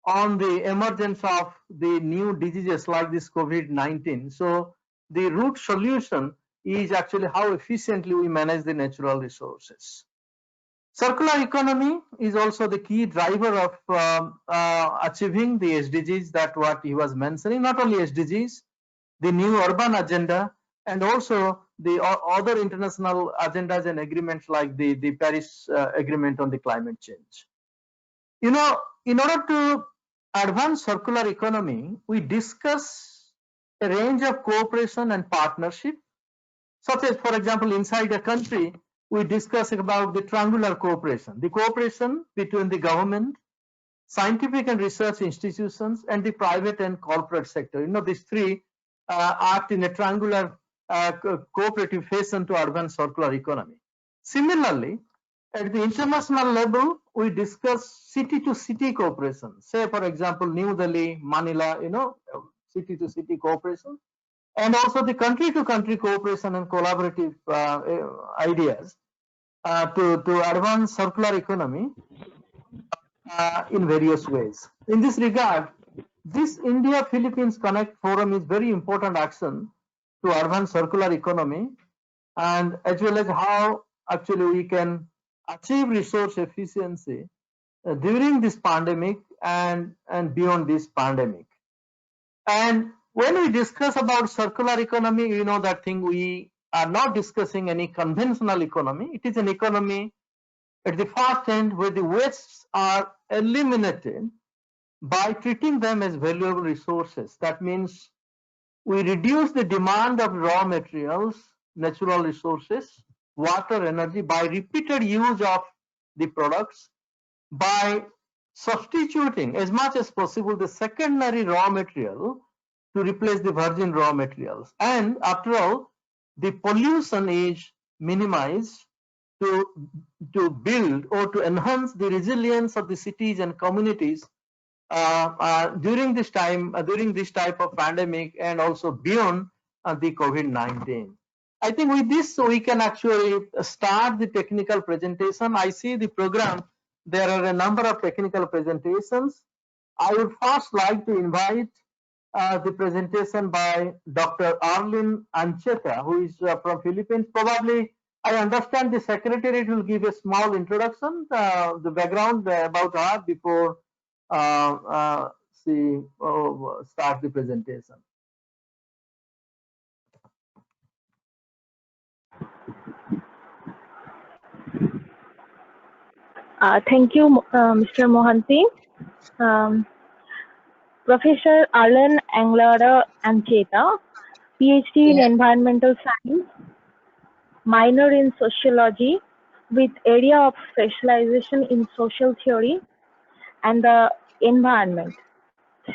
on the emergence of the new diseases like this COVID-19. So the root solution is actually how efficiently we manage the natural resources. Circular economy is also the key driver of achieving the SDGs, that what he was mentioning, not only SDGs, the new urban agenda, and also the other international agendas and agreements like the Paris Agreement on the climate change. In order to advance circular economy, we discuss a range of cooperation and partnership, such as, for example, inside a country, we discuss about the triangular cooperation, the cooperation between the government, scientific and research institutions, and the private and corporate sector. These three act in a triangular cooperative fashion to advance circular economy. Similarly, at the international level, we discuss city-to-city cooperation. Say, for example, New Delhi, Manila, city-to-city cooperation, and also the country-to-country cooperation and collaborative ideas to advance circular economy in various ways. In this regard, this India-Philippines Connect Forum is very important action to advance circular economy, and as well as how actually we can achieve resource efficiency during this pandemic and beyond this pandemic. And when we discuss about circular economy, that thing, we are not discussing any conventional economy. It is an economy at the first end where the wastes are eliminated by treating them as valuable resources. That means we reduce the demand of raw materials, natural resources, water, energy by repeated use of the products, by substituting as much as possible the secondary raw material to replace the virgin raw materials. And after all, the pollution is minimized to build or to enhance the resilience of the cities and communities during this time, during this type of pandemic, and also beyond the COVID-19. I think with this, so we can actually start the technical presentation. I see the program. There are a number of technical presentations. I would first like to invite the presentation by Dr. Arlene Ancheta, who is from Philippines. Probably, I understand the Secretariat will give a small introduction, the background about her before she start the presentation. Thank you, Mr. Mohanty. Professor Alan Anglada Ancheta, PhD in Yes. Environmental Science, minor in Sociology, with area of specialization in Social Theory and the Environment.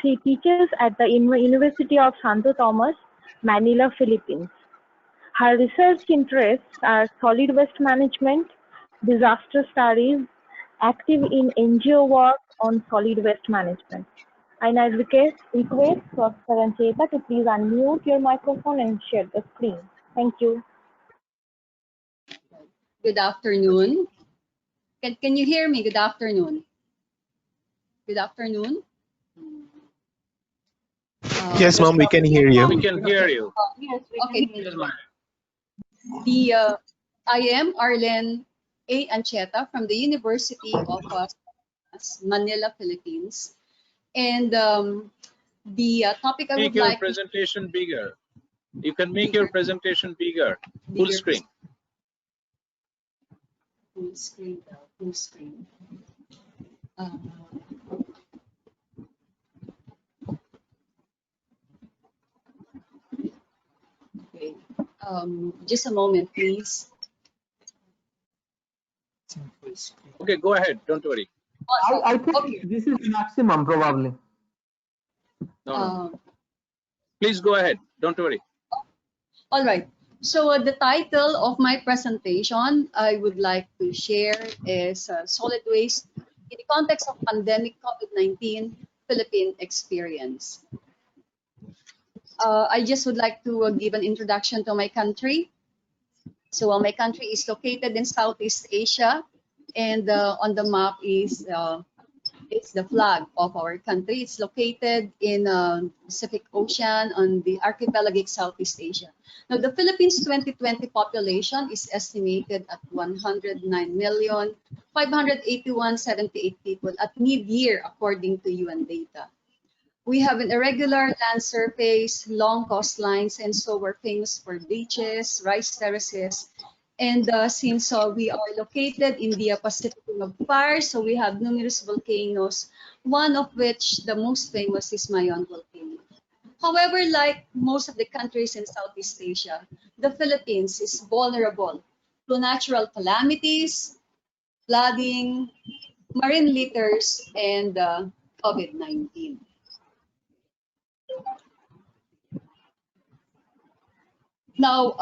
She teaches at the University of Santo Tomas, Manila, Philippines. Her research interests are solid waste management, disaster studies, active in NGO work on solid waste management. I now request Professor Ancheta to please unmute your microphone and share the screen. Thank you. Good afternoon. Can you hear me? Good afternoon. Good afternoon. Yes, Mom, we can hear you. We can hear you. Yes, we Okay. can hear you. I am Arlen A. Ancheta from the University of Manila, Philippines. And the topic I Make would your like presentation bigger. You can make your presentation bigger. Full screen. Full screen. Full screen. Okay. Just a moment, please. Okay, go ahead. Don't worry. I think this is maximum probably. No. Please go ahead. Don't worry. All right. So the title of my presentation I would like to share is Solid Waste in the Context of Pandemic COVID-19 Philippine Experience. I just would like to give an introduction to my country. So my country is located in Southeast Asia, and on the map is it's the flag of our country. It's located in Pacific Ocean on the archipelagic Southeast Asia. Now, the Philippines 2020 population is estimated at 109,581,78 people at mid-year, according to UN data. We have an irregular land surface, long coastlines, and so we're famous for beaches, rice terraces. And since we are located in the Pacific Ring of Fire, so we have numerous volcanoes, one of which the most famous is Mayon volcano. However, like most of the countries in Southeast Asia, the Philippines is vulnerable to natural calamities, flooding, marine litters, and COVID-19. Now,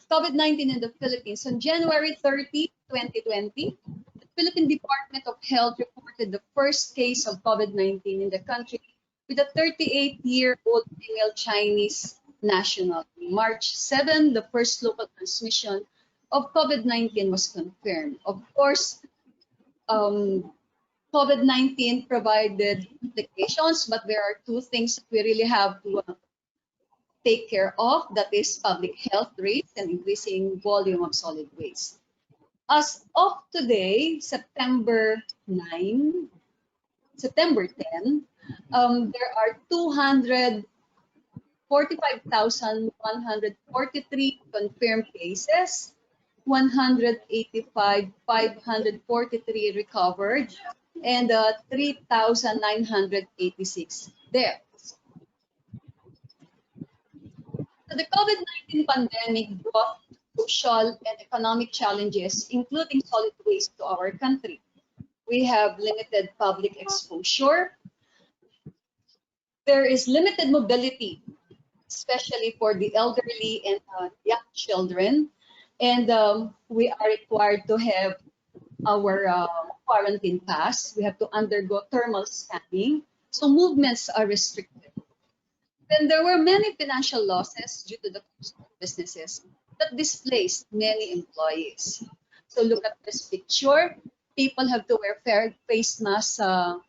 COVID-19 in the Philippines. On January 30, 2020, the Philippine Department of Health reported the first case of COVID-19 in the country with a 38-year-old female Chinese national. On March 7, the first local transmission of COVID-19 was confirmed. Of course, COVID-19 provided implications, but there are two things that we really have to take care of, that is public health risks and increasing volume of solid waste. As of today, September 10, there are 245,143 confirmed cases, 185,543 recovered, and 3,986 deaths. So the COVID-19 pandemic brought social and economic challenges, including solid waste, to our country. We have limited public exposure. There is limited mobility, especially for the elderly and young children. And we are required to have our quarantine pass. We have to undergo thermal scanning. So movements are restricted. Then there were many financial losses due to the businesses that displaced many employees. So look at this picture. People have to wear face masks in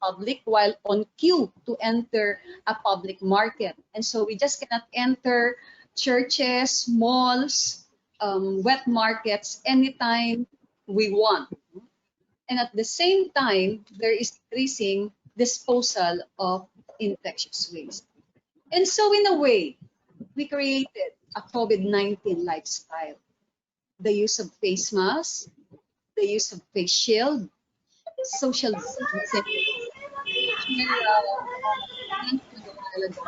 public while on queue to enter a public market. And so we just cannot enter churches, malls, wet markets anytime we want. And at the same time, there is increasing disposal of infectious waste. And so in a way, we created a COVID-19 lifestyle. The use of face masks, the use of face shield, social distancing, which I mentioned a while ago,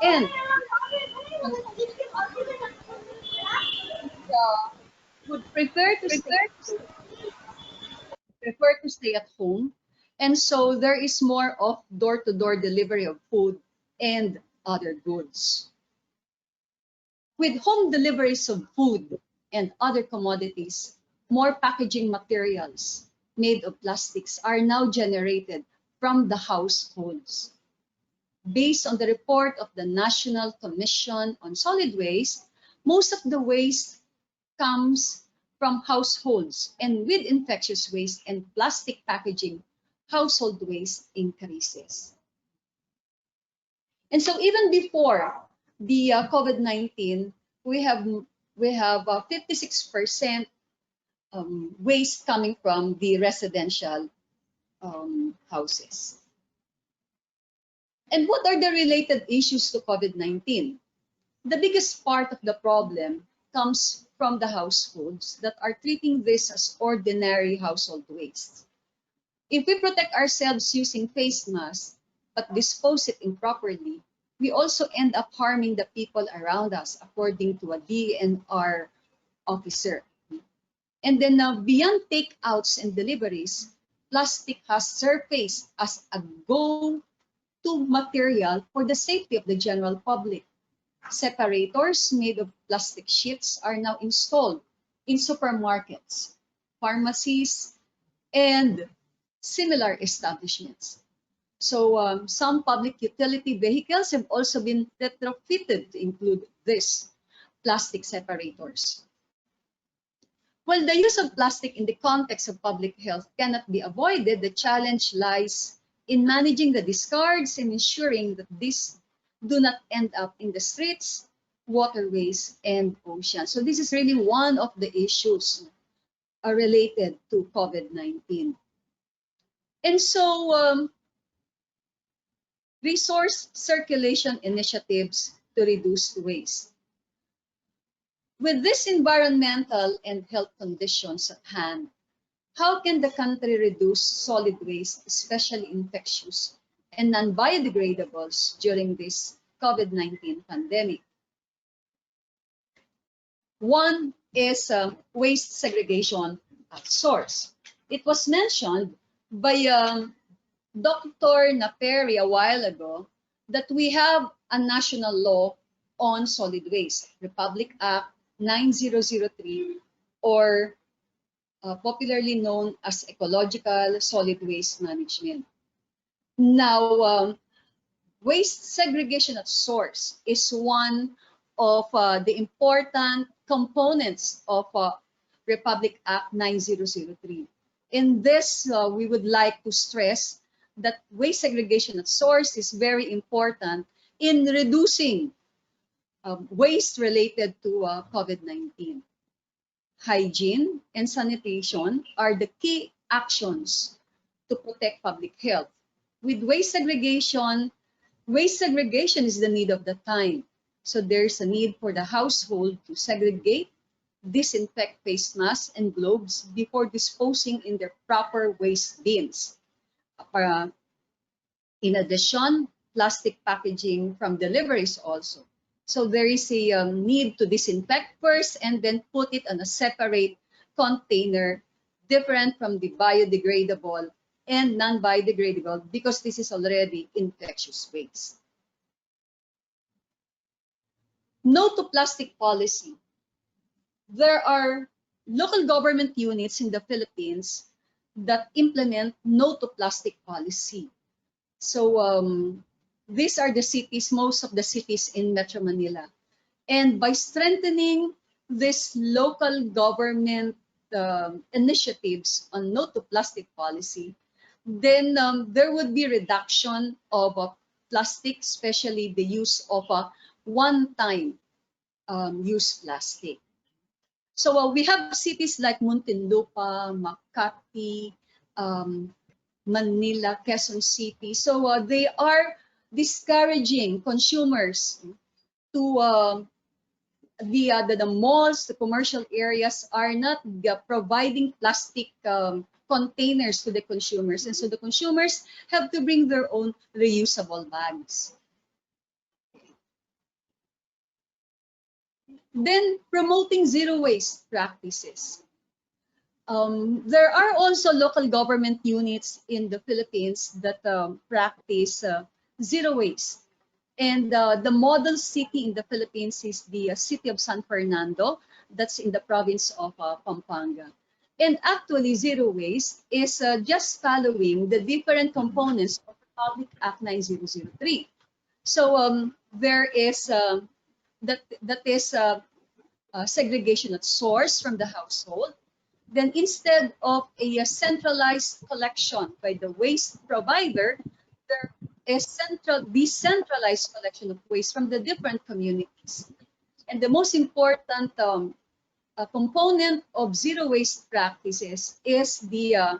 and consumption habits. Would prefer to stay at home, and so there is more of door-to-door delivery of food and other goods. With home deliveries of food and other commodities, more packaging materials made of plastics are now generated from the households. Based on the report of the National Commission on Solid Waste, most of the waste comes from households, and with infectious waste and plastic packaging, household waste increases. And so even before the COVID-19, we have 56% waste coming from the residential houses. And what are the related issues to COVID-19? The biggest part of the problem comes from the households that are treating this as ordinary household waste. If we protect ourselves using face masks but dispose it improperly, we also end up harming the people around us, according to a DNR officer. And then beyond takeouts and deliveries, plastic has surfaced as a go-to material for the safety of the general public. Separators made of plastic sheets are now installed in supermarkets, pharmacies, and similar establishments. So some public utility vehicles have also been retrofitted to include these plastic separators. While the use of plastic in the context of public health cannot be avoided, the challenge lies in managing the discards and ensuring that these do not end up in the streets, waterways, and oceans. So this is really one of the issues related to COVID-19. And so resource circulation initiatives to reduce waste. With these environmental and health conditions at hand, how can the country reduce solid waste, especially infectious and non-biodegradables, during this COVID-19 pandemic? One is waste segregation at source. It was mentioned by Dr. Naperi a while ago that we have a national law on solid waste, Republic Act 9003, or popularly known as Ecological Solid Waste Management. Now, waste segregation at source is one of the important components of Republic Act 9003. In this, we would like to stress that waste segregation at source is very important in reducing waste related to COVID-19. Hygiene and sanitation are the key actions to protect public health. With waste segregation is the need of the time. So there's a need for the household to segregate, disinfect face masks and gloves before disposing in their proper waste bins. In addition, plastic packaging from deliveries also. So there is a need to disinfect first and then put it on a separate container, different from the biodegradable and non-biodegradable, because this is already infectious waste. No to plastic policy. There are local government units in the Philippines that implement no to plastic policy. So these are the cities, most of the cities in Metro Manila. And by strengthening this local government initiatives on no to plastic policy, then there would be reduction of plastic, especially the use of one-time use plastic. So we have cities like Muntinlupa, Makati, Manila, Quezon City. So they are discouraging consumers to the malls, the commercial areas are not providing plastic containers to the consumers, and so the consumers have to bring their own reusable bags. Then promoting zero waste practices. There are also local government units in the Philippines that practice zero waste. And the model city in the Philippines is the city of San Fernando, that's in the province of Pampanga. And actually, zero waste is just following the different components of Republic Act 9003. So there is that is segregation at source from the household. Then instead of a centralized collection by the waste provider, there is decentralized collection of waste from the different communities. And the most important component of zero waste practices is the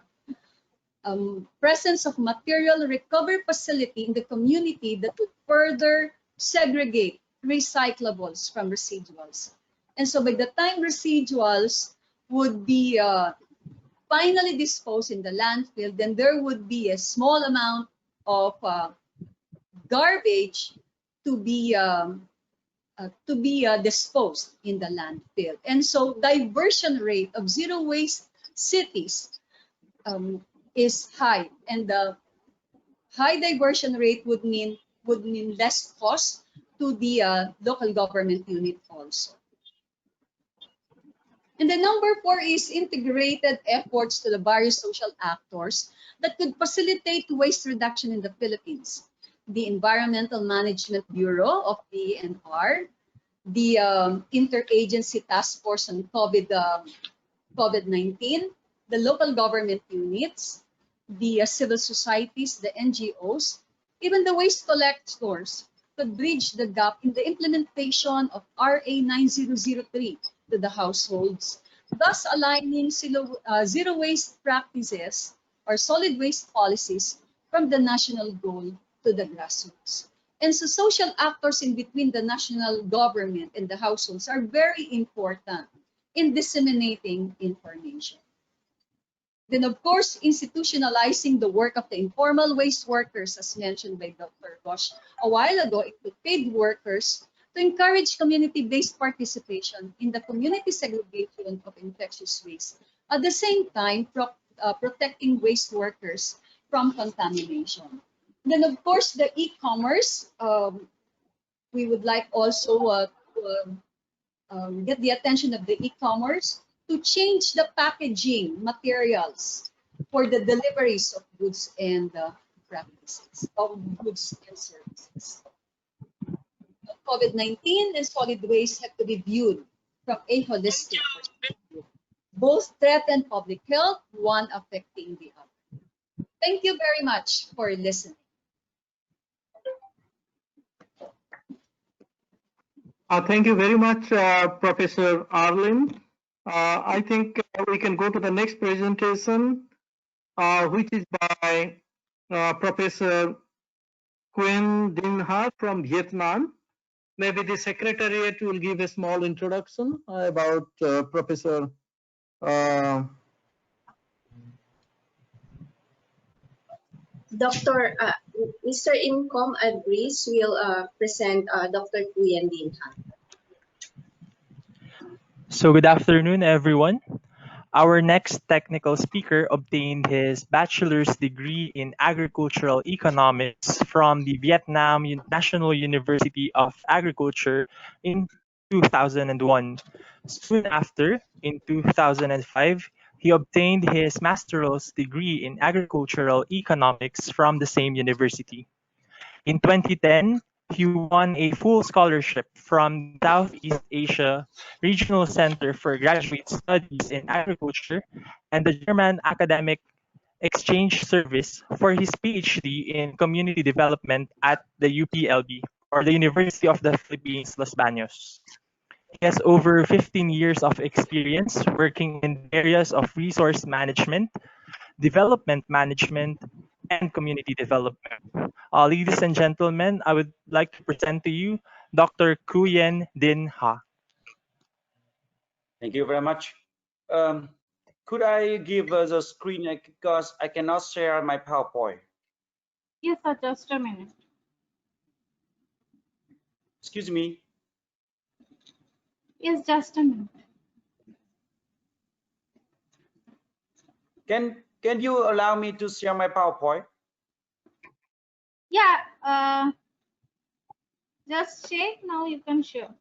presence of material recovery facility in the community that would further segregate recyclables from residuals. And so by the time residuals would be finally disposed in the landfill, then there would be a small amount of garbage to be disposed in the landfill. And so diversion rate of zero waste cities is high, and the high diversion rate would mean less cost to the local government unit also. And then number 4 is integrated efforts to the various social actors that could facilitate waste reduction in the Philippines. The Environmental Management Bureau of DENR, the Interagency Task Force on COVID-19, the local government units, the civil societies, the NGOs, even the waste collectors could bridge the gap in the implementation of RA 9003 to the households, thus aligning zero waste practices or solid waste policies from the national goal to the grassroots. And so social actors in between the national government and the households are very important in disseminating information. Then, of course, institutionalizing the work of the informal waste workers, as mentioned by Dr. Ghosh a while ago, include paid workers to encourage community-based participation in the community segregation of infectious waste. At the same time, protecting waste workers from contamination. Then, of course, the e-commerce, we would like also to get the attention of the e-commerce to change the packaging materials for the deliveries of goods and practices, of goods and services. COVID-19 and solid waste have to be viewed from a holistic perspective. Both threaten public health, one affecting the other. Thank you very much for listening. Thank you very much, Professor Arlene. I think we can go to the next presentation, which is by Professor Nguyen Dinh Ha from Vietnam. Maybe the Secretariat will give a small introduction about Professor Dr. Mr. Incom agrees. Will present Dr. Nguyen Dinh Ha. So good afternoon, everyone. Our next technical speaker obtained his bachelor's degree in agricultural economics from the Vietnam National University of Agriculture in 2001. Soon after, in 2005, he obtained his master's degree in agricultural economics from the same university. In 2010, he won a full scholarship from Southeast Asia Regional Center for Graduate Studies in Agriculture and the German Academic Exchange Service for his PhD in Community Development at the UPLB, or the University of the Philippines, Los Baños. He has over 15 years of experience working in areas of resource management, development management, and community development. Ladies and gentlemen, I would like to present to you Dr. Nguyen Dinh Ha. Thank you very much. Could I give the screen because I cannot share my PowerPoint? Yes, sir, just a minute. Excuse me. Yes, just a minute. Can you allow me to share my PowerPoint? Yeah, just check now. You can share.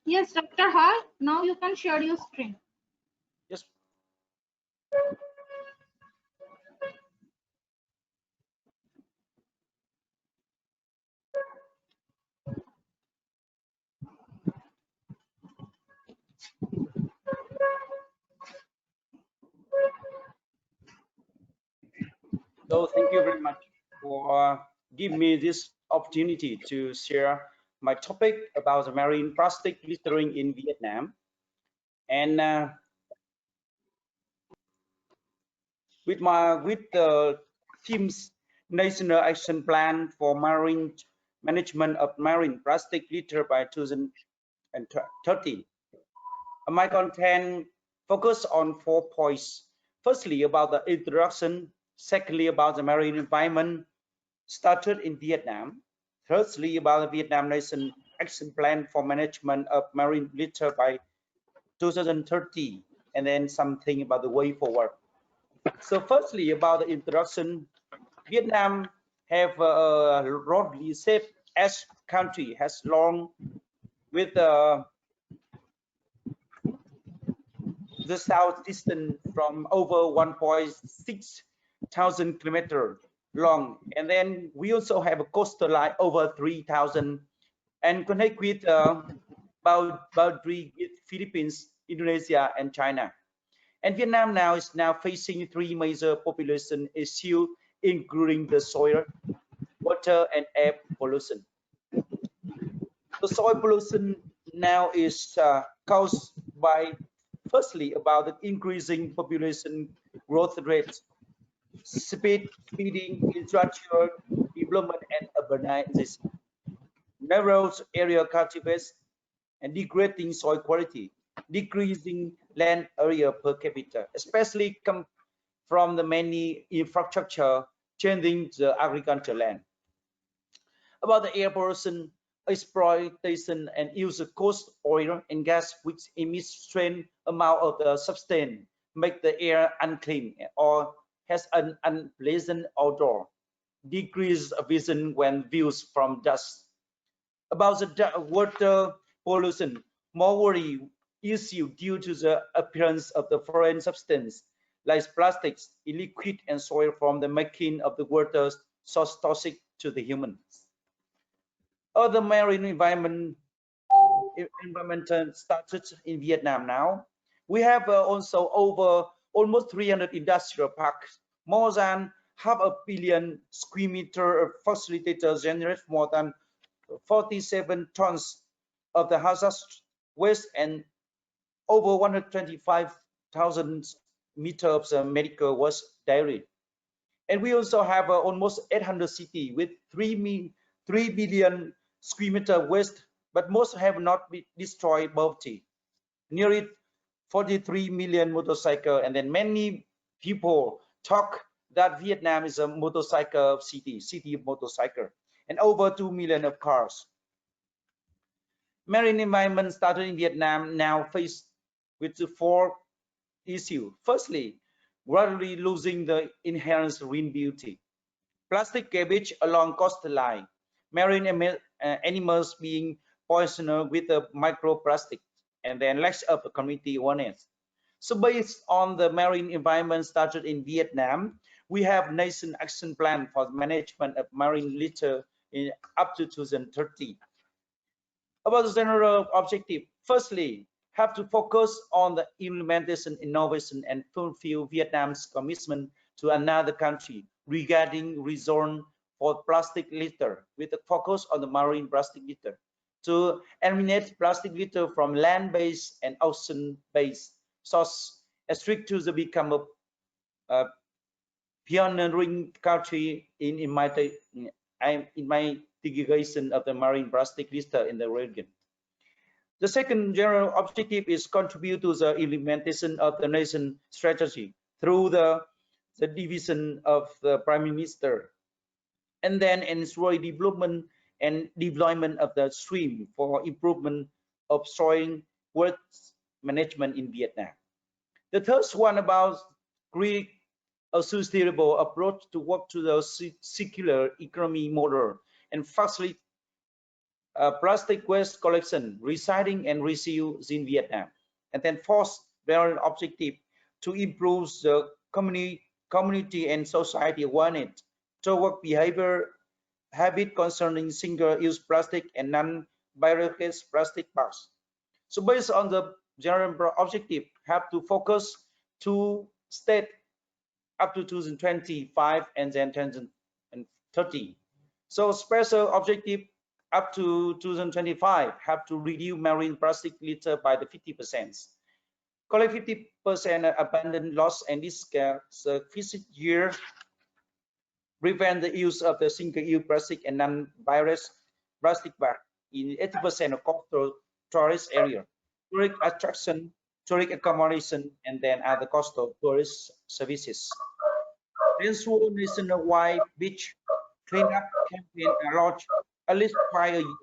Yes, Dr. Hall, now you can share your screen. Yes. So thank you very much for giving me this opportunity to share my topic about the marine plastic littering in Vietnam. And with the themes National Action Plan for Marine Management of Marine Plastic Litter by 2030. My content focus on 4 points. Firstly, about the introduction. Secondly, about the marine environment started in Vietnam. Thirdly, about the Vietnam Nation Action Plan for Management of Marine Litter by 2030, and then something about the way forward. So firstly, about the introduction, Vietnam have a broadly safe as country has long with the south distance from over 1.6 thousand kilometers long, and then we also have a coastal line over 3,000 and connect with boundary with Philippines, Indonesia, and China. And Vietnam now is facing 3 major population issues, including the soil, water, and air pollution. The soil pollution now is caused by, firstly, about the increasing population growth rates, speeding infrastructure development and urbanization, narrow area cultivation, and degrading soil quality, decreasing land area per capita, especially come from the many infrastructure changing the agricultural land. About the air pollution, exploitation and use of coast oil and gas which emits strange amount of the substance, make the air unclean or has an unpleasant odor, decrease vision when views from dust. About the water pollution, more worry issue due to the appearance of the foreign substance like plastics in liquid and soil from the making of the water source toxic to the humans. Other marine environment started in Vietnam now. We have also over almost 300 industrial parks, more than 500 million square meters of facilitators generate more than 47 tons of the hazardous waste and over 125,000 meters of medical waste daily. And we also have almost 800 cities with 3 billion square meter waste, but most have not been destroyed poverty. Nearly 43 million motorcycles, and then many people talk that Vietnam is a motorcycle city of motorcycle, and over 2 million of cars. Marine environment started in Vietnam now faced with the 4 issues. Firstly, gradually losing the inherent marine beauty. Plastic garbage along coastline, marine animals being poisoned with the microplastic, and then lack of community awareness. So based on the marine environment started in Vietnam, we have Nation Action Plan for the Management of Marine Litter in up to 2030. About the general objective, firstly, have to focus on the implementation, innovation, and fulfill Vietnam's commitment to another country regarding return for plastic litter, with a focus on the marine plastic litter, to eliminate plastic litter from land-based and ocean-based source, strict to the become a pioneering country in in my degradation of the marine plastic litter in the region. The second general objective is contribute to the implementation of the nation strategy through the division of the Prime Minister, and then ensure development and deployment of the stream for improvement of soil waste management in Vietnam. The third one about create a sustainable approach to work to the circular economy model and facilitate plastic waste collection, recycling, and reuse in Vietnam. And then fourth general objective to improve the community and society awareness toward behavior habit concerning single-use plastic and non-biodegradable plastic bags. So based on the general objective, have to focus to state up to 2025 and then 2030. So special objective up to 2025 have to reduce marine plastic litter by the 50%. Collect 50% abandoned loss and discard the fiscal year. Prevent the use of the single-use plastic and non-biodegradable plastic bag in 80% of coastal tourist area. Tourist attraction, tourist accommodation, and then other coastal tourist services. Ensure nationwide beach cleanup campaign launch at least twice a year,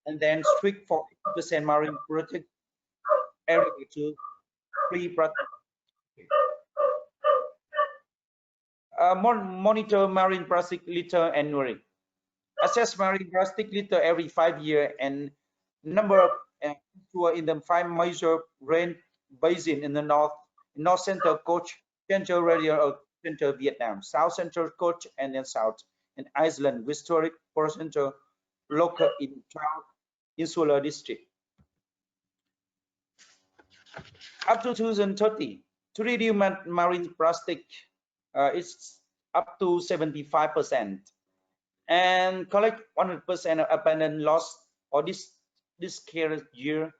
and then strict for 80% marine protected area to free protect. Monitor marine plastic litter annually. Assess marine plastic litter every 5 years and number of in the 5 major rain basin in the north central Coast, central region, central Vietnam, south central Coast, and then south and Iceland, historic percentile local in Trout Insular District. Up to 2030, to reduce marine plastic, it's up to 75%, and collect 100% of abandoned loss or this current year.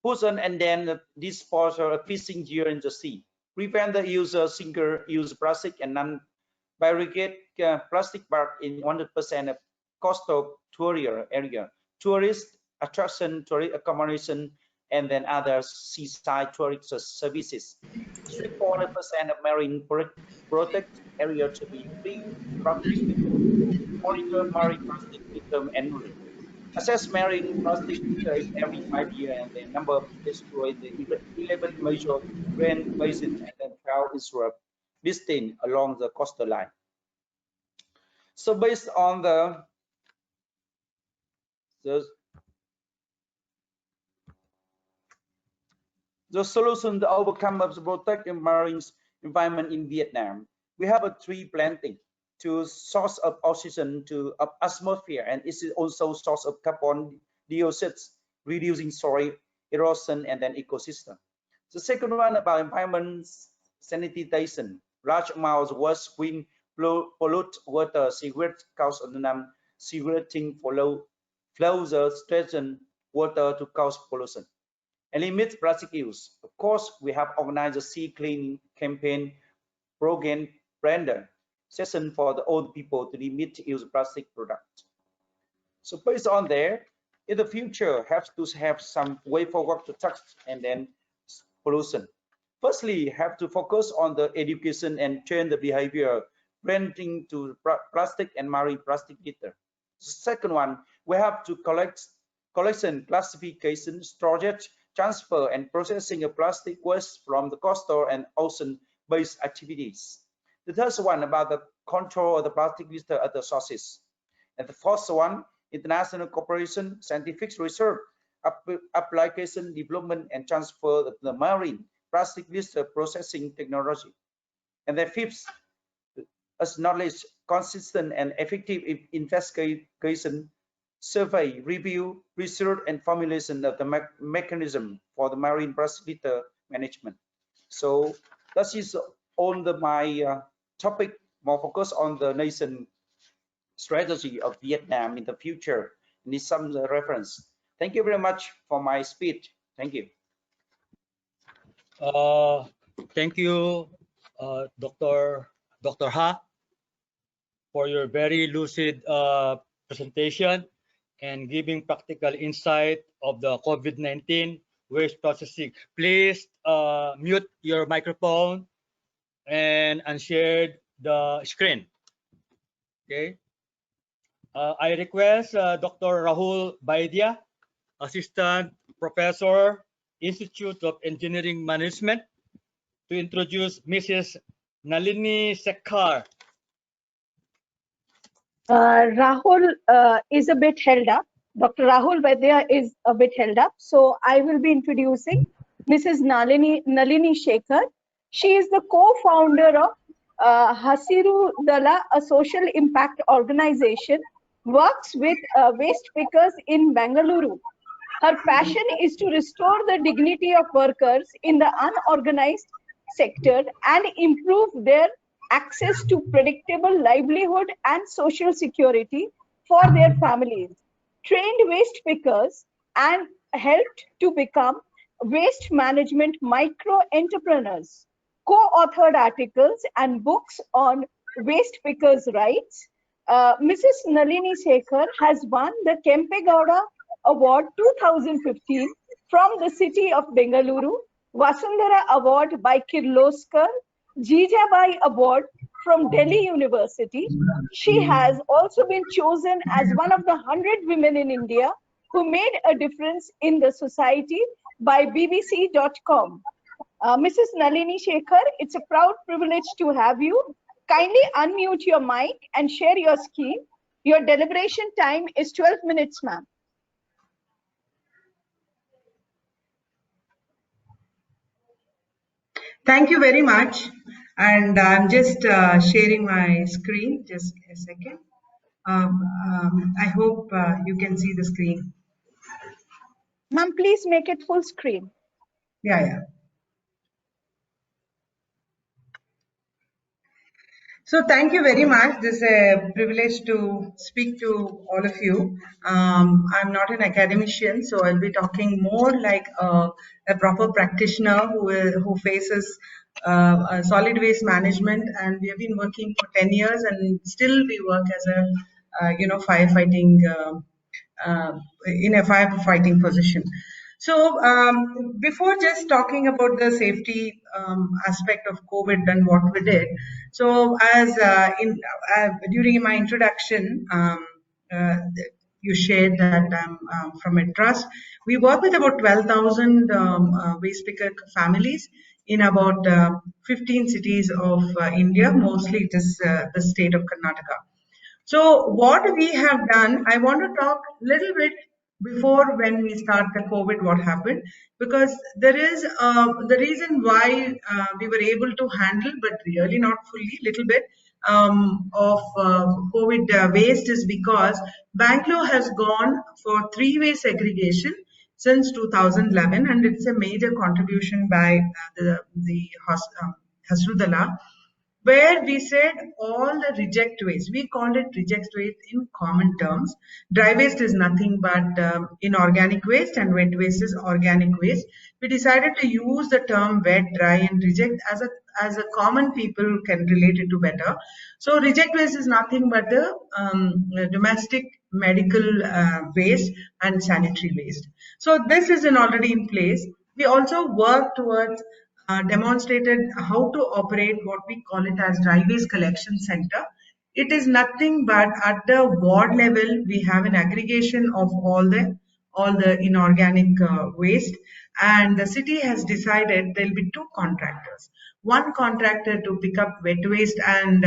Put on and then dispose of fishing gear in the sea. Prevent the use of single-use plastic and non-biodegradable plastic bag in 100% of coastal tourist area, tourist attraction, tourist accommodation, and then other seaside tourist services. 400% of marine protected area to be free from plastic. Monitor marine plastic litter annually. Assess marine plastic litter every 5 years, and the number of destroyed the 11 major rain basins and then 12 Israel listed along the coastal line. So based on the solution to overcome the protect the marine environment in Vietnam, we have a tree planting to source of oxygen to atmosphere, and it is also source of carbon dioxide, reducing soil erosion and then ecosystem. The second one about environment sanitation. Large amounts of waste, wind, pollute water, cigarette cause cigaretting flow the straighten water to cause pollution. And limit plastic use. Of course, we have organized a sea cleaning campaign program branded session for the old people to limit use of plastic products. So based on there, in the future, have to have some way forward to tax and then pollution. Firstly, have to focus on the education and train the behavior preventing to plastic and marine plastic litter. Second one, we have to collection, classification, storage, transfer, and processing of plastic waste from the coastal and ocean-based activities. The third one about the control of the plastic litter at the sources. And the fourth one, international cooperation, scientific research, application, development, and transfer of the marine plastic litter processing technology. And the fifth, as knowledge, consistent and effective investigation, survey, review, research, and formulation of the mechanism for the marine plastic litter management. So that is on my topic, more focus on the nation strategy of Vietnam in the future. Need some reference. Thank you very much for my speech. Thank you. Thank you, Dr. Ha. for your very lucid presentation and giving practical insight of the COVID-19 waste processing. Please mute your microphone and unshare the screen. Okay. I request Dr. Rahul Baidia, Assistant Professor, Institute of Engineering Management, to introduce Mrs. Nalini Sekhar. Rahul is a bit held up. Dr. Rahul Vaidya is a bit held up. So I will be introducing Mrs. Nalini Sekhar. She is the co-founder of Hasiru Dala, a social impact organization, works with waste pickers in Bengaluru. Her passion is to restore the dignity of workers in the unorganized sector and improve their access to predictable livelihood and social security for their families. Trained waste pickers and helped to become waste management micro entrepreneurs. Co-authored articles and books on waste pickers' rights. Mrs. Nalini Sekhar has won the Kempe Gowda Award 2015 from the city of Bengaluru, Vasundhara Award by Kirloskar, Jijabai Award from Delhi University. She has also been chosen as one of the 100 women in India who made a difference in the society by BBC.com. Mrs. Nalini Sekhar, it's a proud privilege to have you. Kindly unmute your mic and share your scheme. Your deliberation time is 12 minutes, ma'am. Thank you very much. And I'm just sharing my screen. Just a second. I hope you can see the screen. Ma'am, please make it full screen. Yeah. So thank you very much. This is a privilege to speak to all of you. I'm not an academician, so I'll be talking more like a proper practitioner who faces solid waste management, and we have been working for 10 years, and still we work as a firefighting in a firefighting position. So before just talking about the safety aspect of COVID and what we did, so as during my introduction, you shared that I'm from a trust. We work with about 12,000 waste picker families in about 15 cities of India, mostly it is the state of Karnataka. So what we have done, I want to talk a little bit before when we start the COVID, what happened, because there is the reason why we were able to handle, but really not fully, little bit of COVID waste is because Bangalore has gone for three-way segregation since 2011, and it's a major contribution by the Hasrudala, where we said all the reject waste, we called it reject waste in common terms. Dry waste is nothing but inorganic waste, and wet waste is organic waste. We decided to use the term wet, dry and reject as a common people can relate it to better. So reject waste is nothing but the domestic medical waste and sanitary waste. So this is already in place. We also work towards demonstrated how to operate what we call it as dry waste collection center. It is nothing but at the ward level we have an aggregation of all the inorganic waste, and the city has decided there will be two contractors. One contractor to pick up wet waste and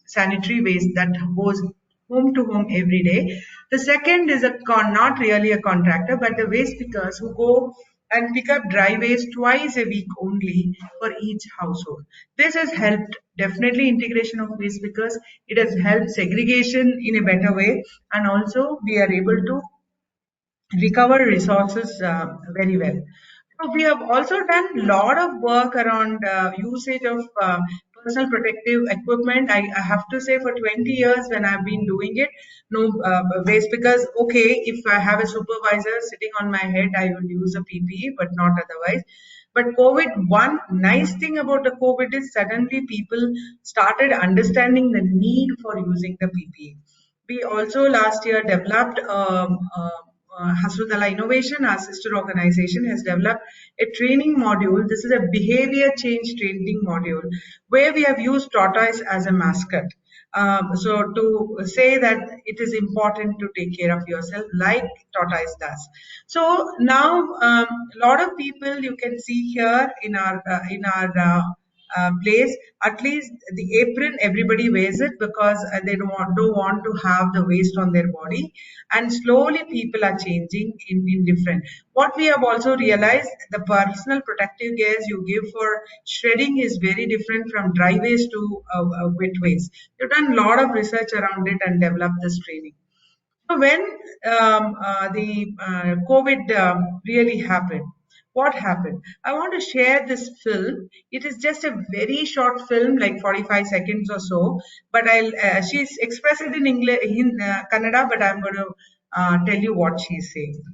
sanitary waste that goes home to home every day. The second is not really a contractor, but the waste pickers who go and pick up dry waste twice a week only for each household. This has helped definitely integration of waste pickers. It has helped segregation in a better way, and also we are able to recover resources very well. So we have also done a lot of work around usage of personal protective equipment. I have to say for 20 years when I've been doing it, no waste, because okay, if I have a supervisor sitting on my head, I would use a PPE, but not otherwise. But one nice thing about the COVID is suddenly people started understanding the need for using the PPE. We also last year developed Hasrudala Innovation, our sister organization, has developed a training module. This is a behavior change training module where we have used tortoise as a mascot. So to say that it is important to take care of yourself like tortoise does. So now a lot of people you can see here in our place, at least the apron everybody wears it because they don't want to have the waste on their body, and slowly people are changing in different. What we have also realized, the personal protective gears you give for shredding is very different from dry waste to wet waste. We've done a lot of research around it and developed this training. So when the COVID really happened, what happened? I want to share this film. It is just a very short film, like 45 seconds or so. But she's expressed it in English, in Kannada, but I'm going to tell you what she's saying.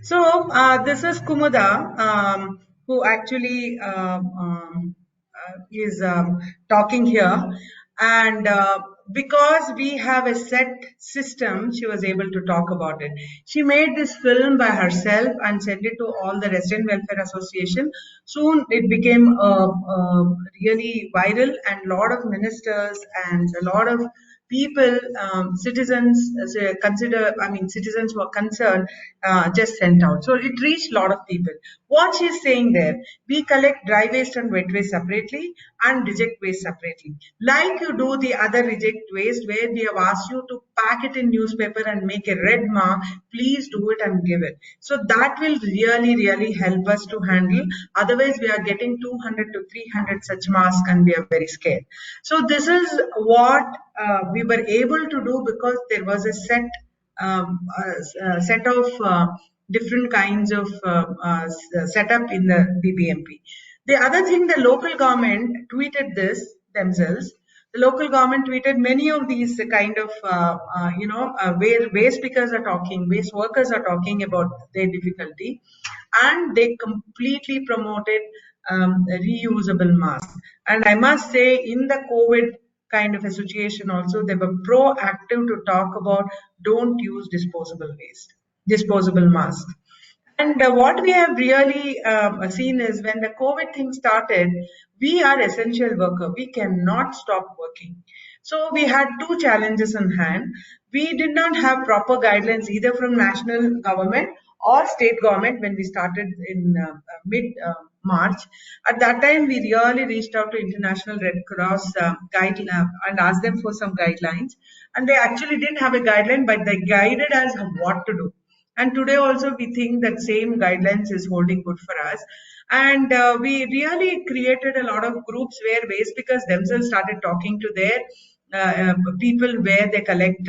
So this is Kumuda, who actually is talking here. And because we have a set system, she was able to talk about it. She made this film by herself and sent it to all the Resident Welfare Association. Soon it became really viral, and a lot of ministers and a lot of people, citizens citizens who are concerned, just sent out. So it reached a lot of people. What she's saying there, we collect dry waste and wet waste separately and reject waste separately. Like you do the other reject waste, where we have asked you to pack it in newspaper and make a red mark, please do it and give it. So that will really, really help us to handle. Otherwise, we are getting 200 to 300 such masks and we are very scared. So this is what we were able to do because there was a set of different kinds of setup in the BBMP. The other thing, the local government tweeted this themselves. The local government tweeted many of these kind of, where waste pickers are talking, waste workers are talking about their difficulty, and they completely promoted reusable masks. And I must say, in the COVID kind of a situation also, they were proactive to talk about don't use disposable masks. And what we have really seen is when the COVID thing started, we are essential worker. We cannot stop working. So we had two challenges in hand. We did not have proper guidelines either from national government or state government when we started in mid-March. At that time, we really reached out to International Red Cross guideline and asked them for some guidelines. And they actually didn't have a guideline, but they guided us what to do. And today also we think that same guidelines is holding good for us. And we really created a lot of groups where waste pickers themselves started talking to their people where they collect,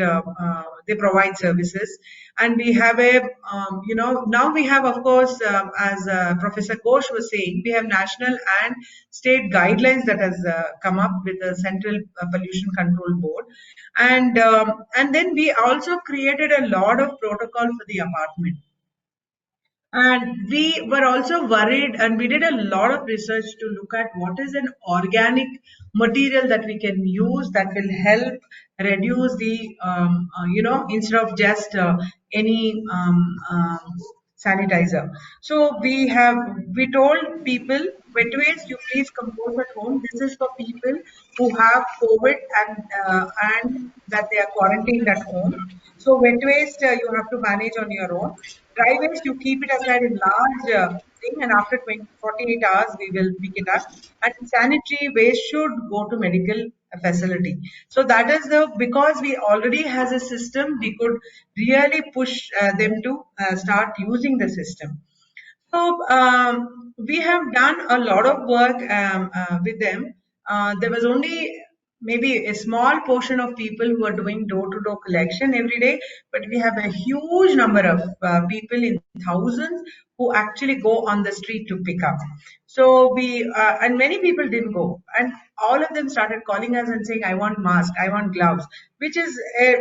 they provide services. And we have now we have, of course, as Professor Ghosh was saying, we have national and state guidelines that has come up with the Central Pollution Control Board. And then we also created a lot of protocol for the apartment. And we were also worried, and we did a lot of research to look at what is an organic material that we can use that will help reduce the, instead of just any sanitizer. So we told people, wet waste, you please compose at home. This is for people who have COVID and that they are quarantined at home. So wet waste, you have to manage on your own. Dry waste, you keep it aside in large thing, and after 48 hours we will pick it up. And sanitary waste should go to medical facility. So that is because we already has a system, we could really push them to start using the system. So we have done a lot of work with them. There was only maybe a small portion of people who are doing door-to-door collection every day, but we have a huge number of people in thousands who actually go on the street to pick up. So and many people didn't go, and all of them started calling us and saying, "I want mask, I want gloves," which is a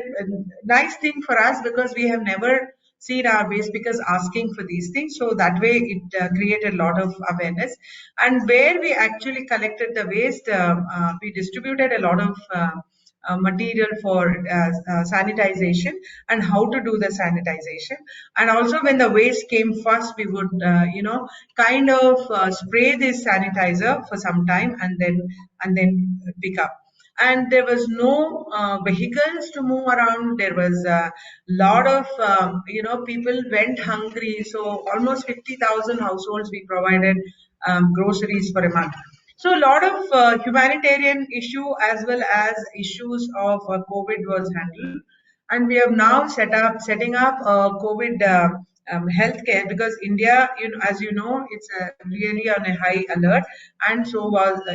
nice thing for us because we have never seen our waste because asking for these things. So that way it created a lot of awareness. And where we actually collected the waste, we distributed a lot of material for sanitization and how to do the sanitization. And also when the waste came first, we would kind of spray this sanitizer for some time and then pick up. And there was no vehicles to move around. There was a lot of people went hungry, so almost 50,000 households we provided groceries for a month. So a lot of humanitarian issue as well as issues of COVID was handled, and we have now setting up COVID healthcare, because India, as you know, it's really on a high alert, and so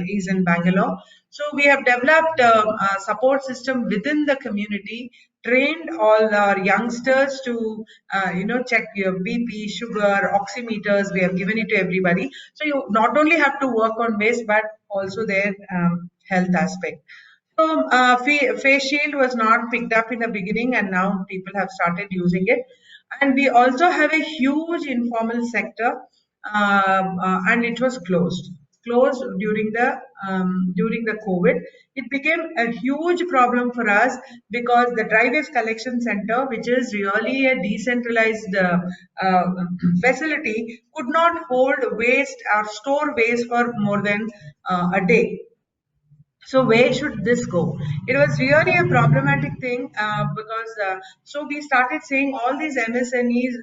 is in Bangalore. So we have developed a support system within the community, trained all our youngsters to check your BP, sugar, oximeters. We have given it to everybody. So you not only have to work on waste, but also their health aspect. So face shield was not picked up in the beginning, and now people have started using it. And we also have a huge informal sector, and it was closed during the COVID. It became a huge problem for us because the dry waste collection center, which is really a decentralized facility, could not hold waste or store waste for more than a day. So where should this go? It was really a problematic thing because so we started saying all these MSMEs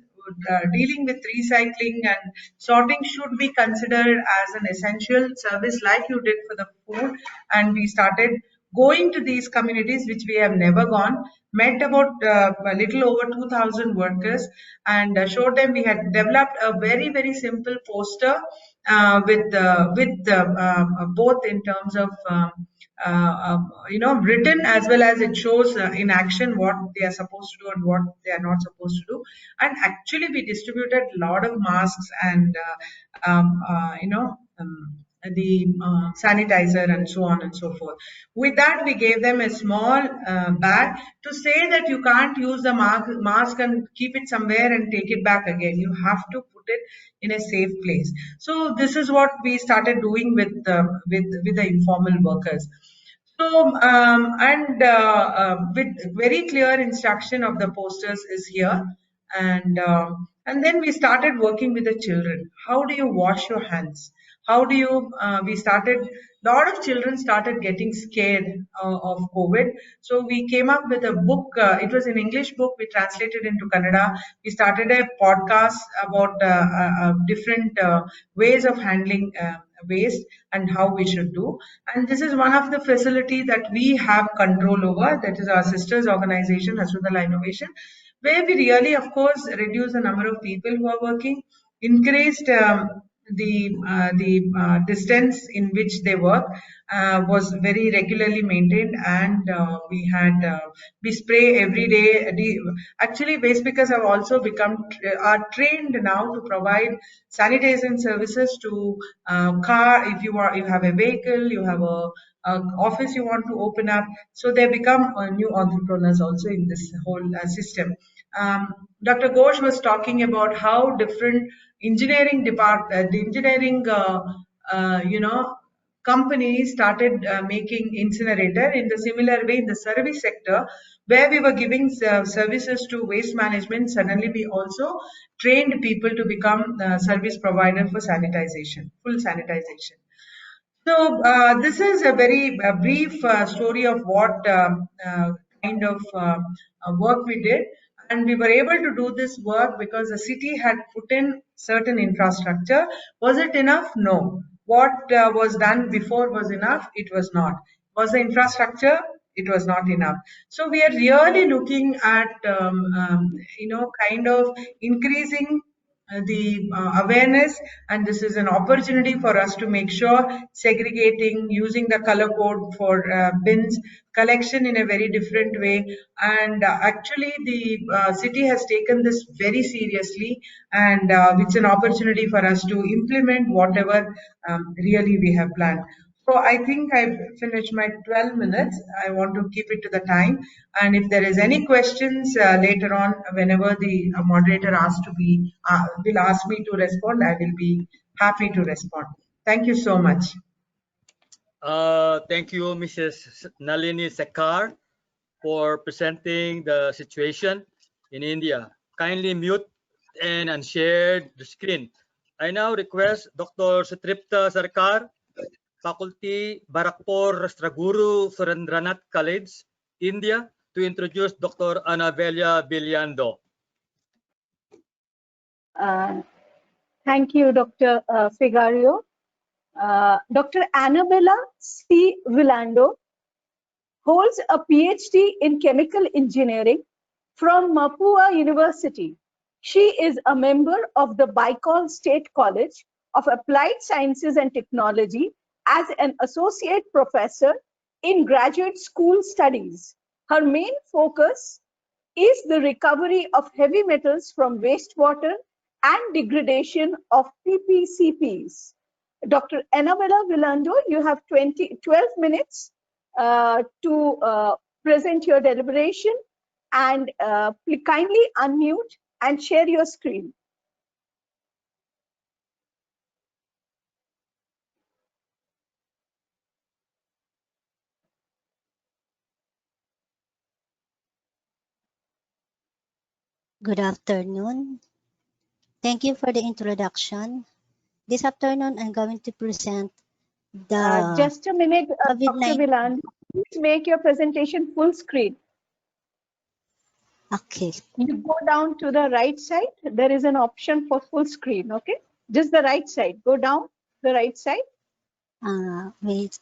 dealing with recycling and sorting should be considered as an essential service like you did for the food. And we started going to these communities which we have never gone, met about a little over 2,000 workers, and showed them. We had developed a very, very simple poster with both in terms of written as well as it shows in action what they are supposed to do and what they are not supposed to do. And actually we distributed a lot of masks and the sanitizer and so on and so forth. With that, we gave them a small bag to say that you can't use the mask and keep it somewhere and take it back again. You have to put it in a safe place. So this is what we started doing with the informal workers. So with very clear instruction of the posters is here, and then we started working with the children. How do you wash your hands? How do you? We started. A lot of children started getting scared of COVID. So we came up with a book. It was an English book. We translated into Kannada. We started a podcast about different ways of handling waste and how we should do. And this is one of the facility that we have control over. That is our sisters organization, Hasudala Innovation, where we really, of course, reduce the number of people who are working, increased the distance in which they work was very regularly maintained, and we spray every day. Actually, waste pickers have also are trained now to provide sanitation services to car. If you have a vehicle, you have a office you want to open up, so they become new entrepreneurs also in this whole system. Dr. Ghosh was talking about how different engineering companies started making incinerator in the similar way in the service sector, where we were giving services to waste management. Suddenly we also trained people to become service provider for sanitization, full sanitization. So this is a very brief story of what kind of work we did. And we were able to do this work because the city had put in certain infrastructure. Was it enough? No. What was done before was enough? It was not. Was the infrastructure? It was not enough. So we are really looking at, kind of increasing the awareness, and this is an opportunity for us to make sure segregating, using the color code for bins, collection in a very different way. And actually the city has taken this very seriously, and it's an opportunity for us to implement whatever really we have planned. So I think I've finished my 12 minutes. I want to keep it to the time. And if there is any questions later on, whenever the moderator asks to be, will ask me to respond, I will be happy to respond. Thank you so much. Thank you, Mrs. Nalini Sekar, for presenting the situation in India. Kindly mute and unshare the screen. I now request Dr. Sutripta Sarkar, Faculty, Barakpur Rastraguru Surendranath College, India, to introduce Dr. Anavelia Biliando. Thank you, Dr. Figario. Dr. Annabella C. Villando holds a PhD in chemical engineering from Mapua University. She is a member of the Bicol State College of Applied Sciences and Technology as an associate professor in graduate school studies. Her main focus is the recovery of heavy metals from wastewater and degradation of PPCPs. Dr. Annabella Villando, you have 12 minutes to present your deliberation, and kindly unmute and share your screen. Good afternoon. Thank you for the introduction. This afternoon, I'm going to present the just a minute, Dr. Villando. Please make your presentation full screen. Okay. You go down to the right side. There is an option for full screen. Okay, just the right side. Go down the right side. Wait,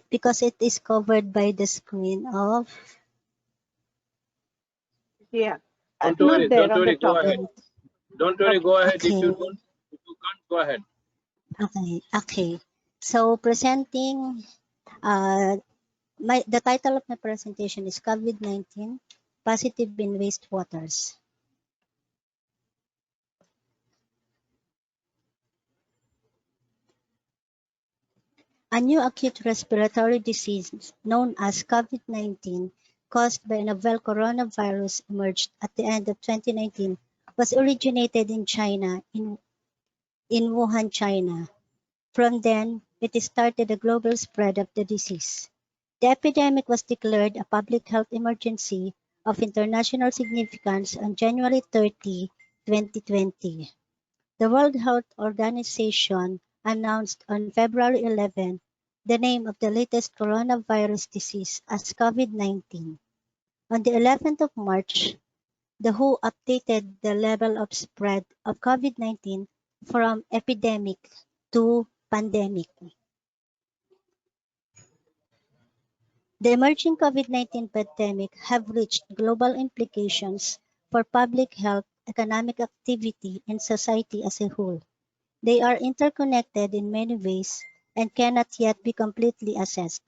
because it is covered by the screen of. Yeah. Don't worry. Don't worry. Go ahead. Don't worry. Okay. Go ahead. Okay. If you can't, go ahead. Okay. Okay. So presenting, the title of my presentation is COVID-19 Positive in Wastewaters. A new acute respiratory disease known as COVID-19, caused by a novel coronavirus, emerged at the end of 2019, was originated in China, in Wuhan, China. From then, it started the global spread of the disease. The epidemic was declared a public health emergency of international significance on January 30, 2020. The World Health Organization announced on February 11 the name of the latest coronavirus disease as COVID-19. On the 11th of March, the WHO updated the level of spread of COVID-19 from epidemic to pandemic. The emerging COVID-19 pandemic have reached global implications for public health, economic activity, and society as a whole. They are interconnected in many ways and cannot yet be completely assessed.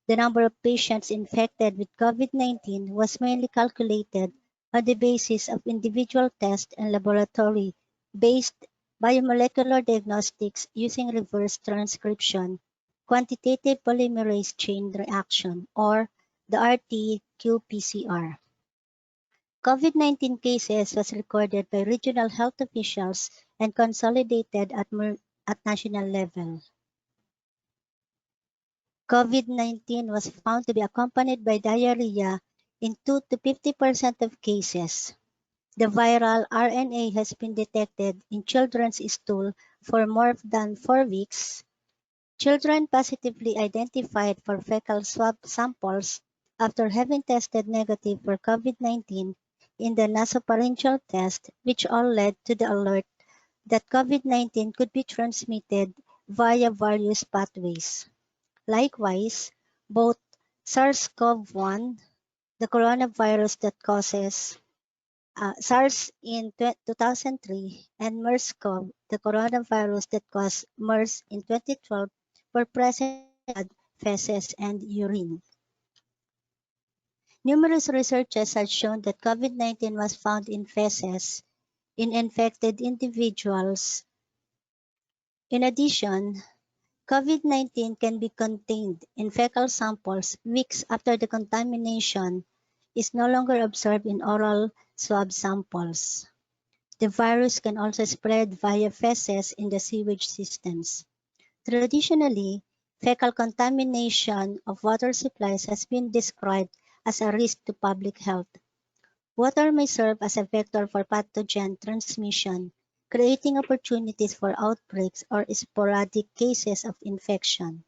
The number of patients infected with COVID-19 was mainly calculated on the basis of individual tests and laboratory-based biomolecular diagnostics using reverse transcription, quantitative polymerase chain reaction, or the RT-qPCR. COVID-19 cases was recorded by regional health officials and consolidated at national level. COVID-19 was found to be accompanied by diarrhea in 2 to 50% of cases. The viral RNA has been detected in children's stool for more than 4 weeks. Children positively identified for fecal swab samples after having tested negative for COVID-19 in the nasopharyngeal test, which all led to the alert that COVID-19 could be transmitted via various pathways. Likewise, both SARS-CoV-1, the coronavirus that causes SARS in 2003, and MERS-CoV, the coronavirus that caused MERS in 2012, were present in blood, feces, and urine. Numerous researches have shown that COVID-19 was found in feces in infected individuals. In addition, COVID-19 can be contained in fecal samples weeks after the contamination is no longer observed in oral swab samples. The virus can also spread via feces in the sewage systems. Traditionally, fecal contamination of water supplies has been described as a risk to public health. Water may serve as a vector for pathogen transmission, creating opportunities for outbreaks or sporadic cases of infection.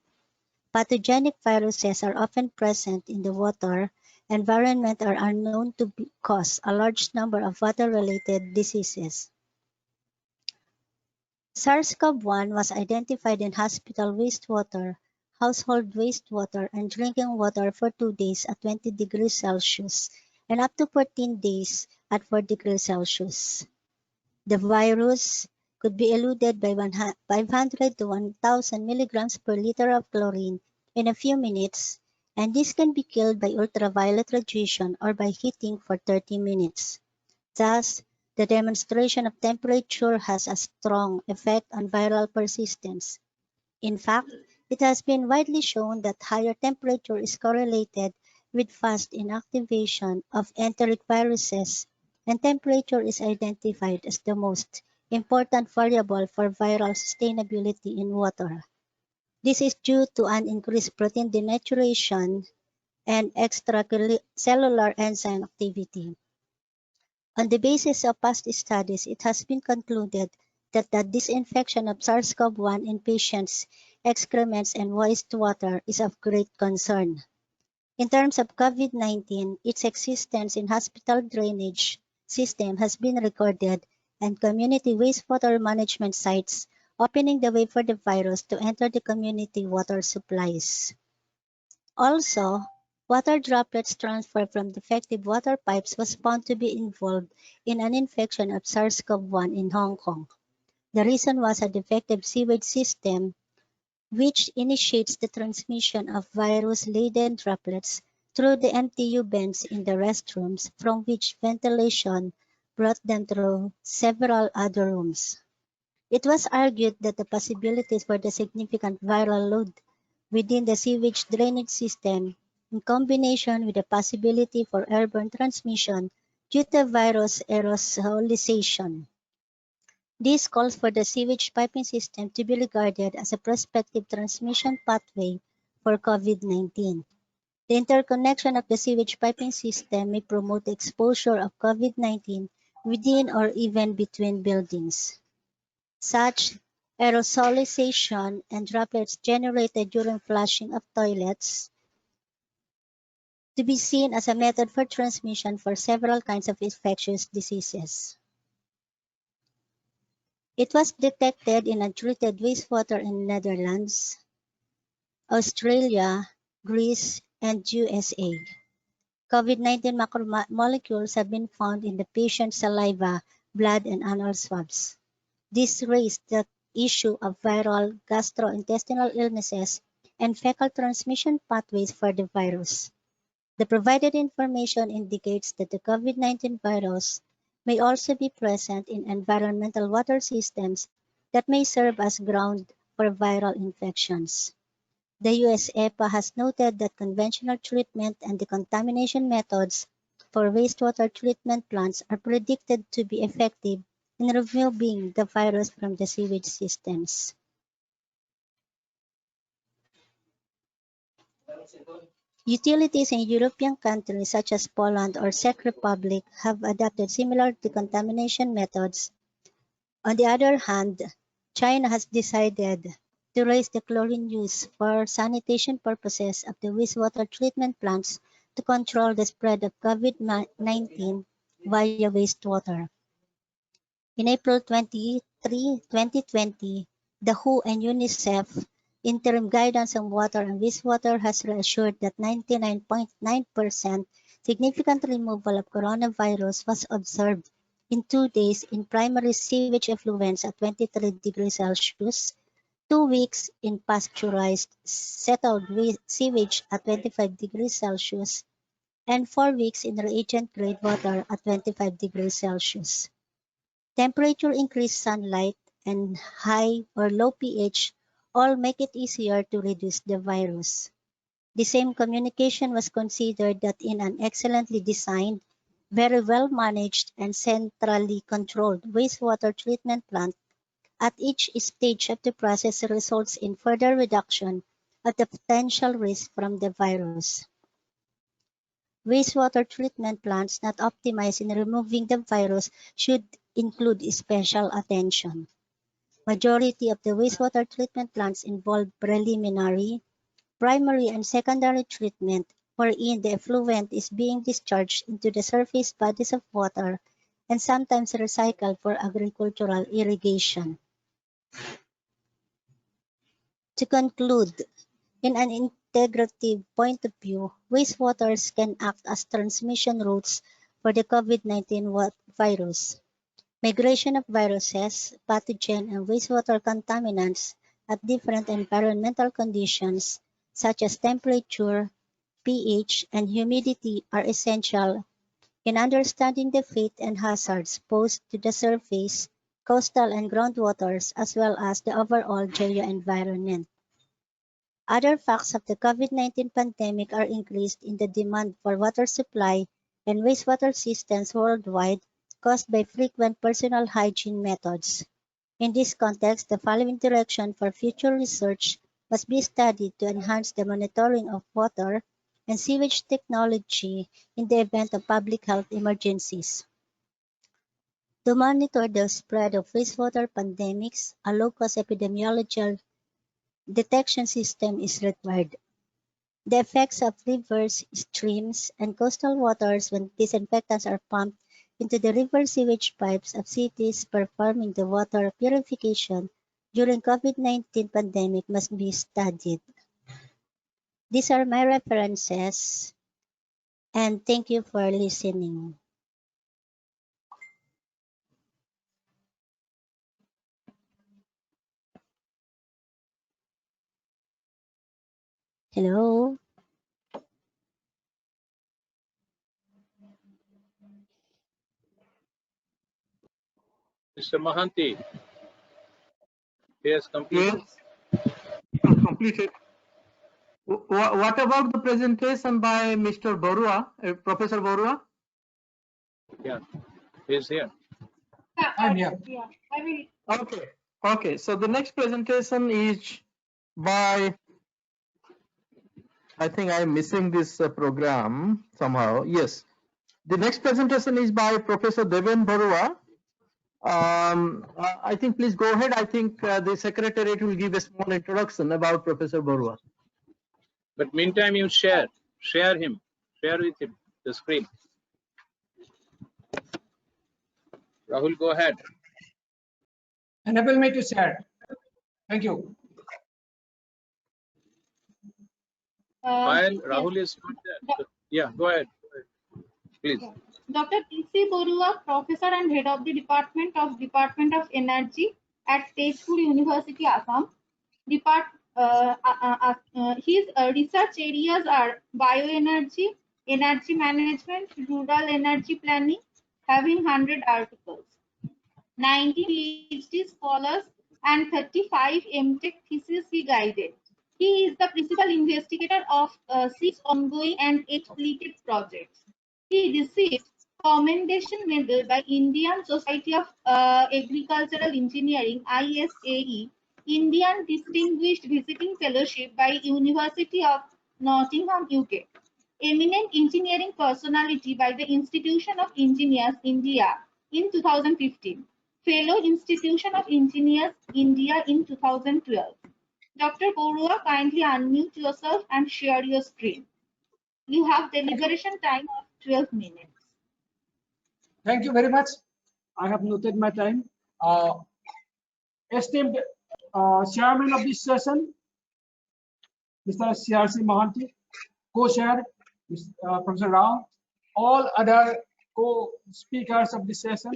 Pathogenic viruses are often present in the water environment and are known to cause a large number of water-related diseases. SARS-CoV-1 was identified in hospital wastewater, household wastewater, and drinking water for 2 days at 20 degrees Celsius and up to 14 days at 4 degrees Celsius. The virus could be eluted by 500 to 1,000 milligrams per liter of chlorine in a few minutes, and this can be killed by ultraviolet radiation or by heating for 30 minutes. Thus, the demonstration of temperature has a strong effect on viral persistence. In fact, it has been widely shown that higher temperature is correlated with fast inactivation of enteric viruses, and temperature is identified as the most important variable for viral sustainability in water. This is due to an increased protein denaturation and extracellular enzyme activity. On the basis of past studies, it has been concluded that the disinfection of SARS-CoV-1 in patients' excrements and wastewater is of great concern. In terms of COVID-19, its existence in hospital drainage system has been recorded, and community wastewater management sites, opening the way for the virus to enter the community water supplies. Also, water droplets transferred from defective water pipes was found to be involved in an infection of SARS-CoV-1 in Hong Kong. The reason was a defective sewage system, which initiates the transmission of virus-laden droplets through the MTU vents in the restrooms, from which ventilation brought them through several other rooms. It was argued that the possibilities for the significant viral load within the sewage drainage system, in combination with the possibility for airborne transmission due to virus aerosolization. This calls for the sewage piping system to be regarded as a prospective transmission pathway for COVID-19. The interconnection of the sewage piping system may promote the exposure of COVID-19 within or even between buildings. Such aerosolization and droplets generated during flushing of toilets to be seen as a method for transmission for several kinds of infectious diseases. It was detected in untreated wastewater in Netherlands, Australia, Greece, and USA. COVID-19 macromolecules have been found in the patient's saliva, blood, and anal swabs. This raised the issue of viral gastrointestinal illnesses and fecal transmission pathways for the virus. The provided information indicates that the COVID-19 virus may also be present in environmental water systems that may serve as ground for viral infections. The US EPA has noted that conventional treatment and decontamination methods for wastewater treatment plants are predicted to be effective in removing the virus from the sewage systems. Utilities in European countries such as Poland or Czech Republic have adopted similar decontamination methods. On the other hand, China has decided to raise the chlorine use for sanitation purposes of the wastewater treatment plants to control the spread of COVID-19 via wastewater. In April 23, 2020, the WHO and UNICEF interim guidance on water and wastewater has reassured that 99.9% significant removal of coronavirus was observed in 2 days in primary sewage effluents at 23 degrees Celsius, 2 weeks in pasteurized settled sewage at 25 degrees Celsius, and 4 weeks in reagent-grade water at 25 degrees Celsius. Temperature increase, sunlight, and high or low pH all make it easier to reduce the virus. The same communication was considered that in an excellently designed, very well managed, and centrally controlled wastewater treatment plant at each stage of the process results in further reduction of the potential risk from the virus. Wastewater treatment plants not optimized in removing the virus should include special attention. Majority of the wastewater treatment plants involve preliminary, primary, and secondary treatment wherein the effluent is being discharged into the surface bodies of water and sometimes recycled for agricultural irrigation. To conclude, in an integrative point of view, wastewaters can act as transmission routes for the COVID-19 virus. Migration of viruses, pathogen, and wastewater contaminants at different environmental conditions, such as temperature, pH, and humidity, are essential in understanding the fate and hazards posed to the surface, coastal, and groundwaters, as well as the overall geoenvironment. Other facts of the COVID-19 pandemic are increased in the demand for water supply and wastewater systems worldwide caused by frequent personal hygiene methods. In this context, the following direction for future research must be studied to enhance the monitoring of water and sewage technology in the event of public health emergencies. To monitor the spread of wastewater pandemics, a low-cost epidemiological detection system is required. The effects of rivers, streams, and coastal waters when disinfectants are pumped into the river sewage pipes of cities performing the water purification during COVID-19 pandemic must be studied. These are my references, and thank you for listening. Hello. Mr. Mahanti, he has completed. Yes, completed. What about the presentation by Mr. Barua, Professor Barua? Yeah, he is here. I'm here. Yeah, I will. Okay. Okay. So the next presentation is by, I think I'm missing this program somehow. Yes. The next presentation is by Professor Deven Barua. I think please go ahead. I think the Secretariat will give a small introduction about Professor Barua. But meantime, you share him, share with him the screen. Rahul, go ahead. Enable me to share. Thank you. While Yes. Rahul is not there. So, yeah, go ahead. Please. Dr. P.C. Borua, Professor and Head of the Department of Energy at Tezpur University, Assam. His research areas are bioenergy, energy management, rural energy planning, having 100 articles, 19 PhD scholars, and 35 MTech theses he guided. He is the principal investigator of 6 ongoing and 8 completed projects. He received Commendation Medal by Indian Society of Agricultural Engineering (ISAE), Indian Distinguished Visiting Fellowship by University of Nottingham, UK, Eminent Engineering Personality by the Institution of Engineers India in 2015, Fellow Institution of Engineers India in 2012. Dr. Borua, kindly unmute yourself and share your screen. You have deliberation time of 12 minutes. Thank you very much. I have noted my time. Esteemed chairman of this session, Mr. C.R.C. Mohanty, co-chair, Professor Rao, all other co-speakers of this session,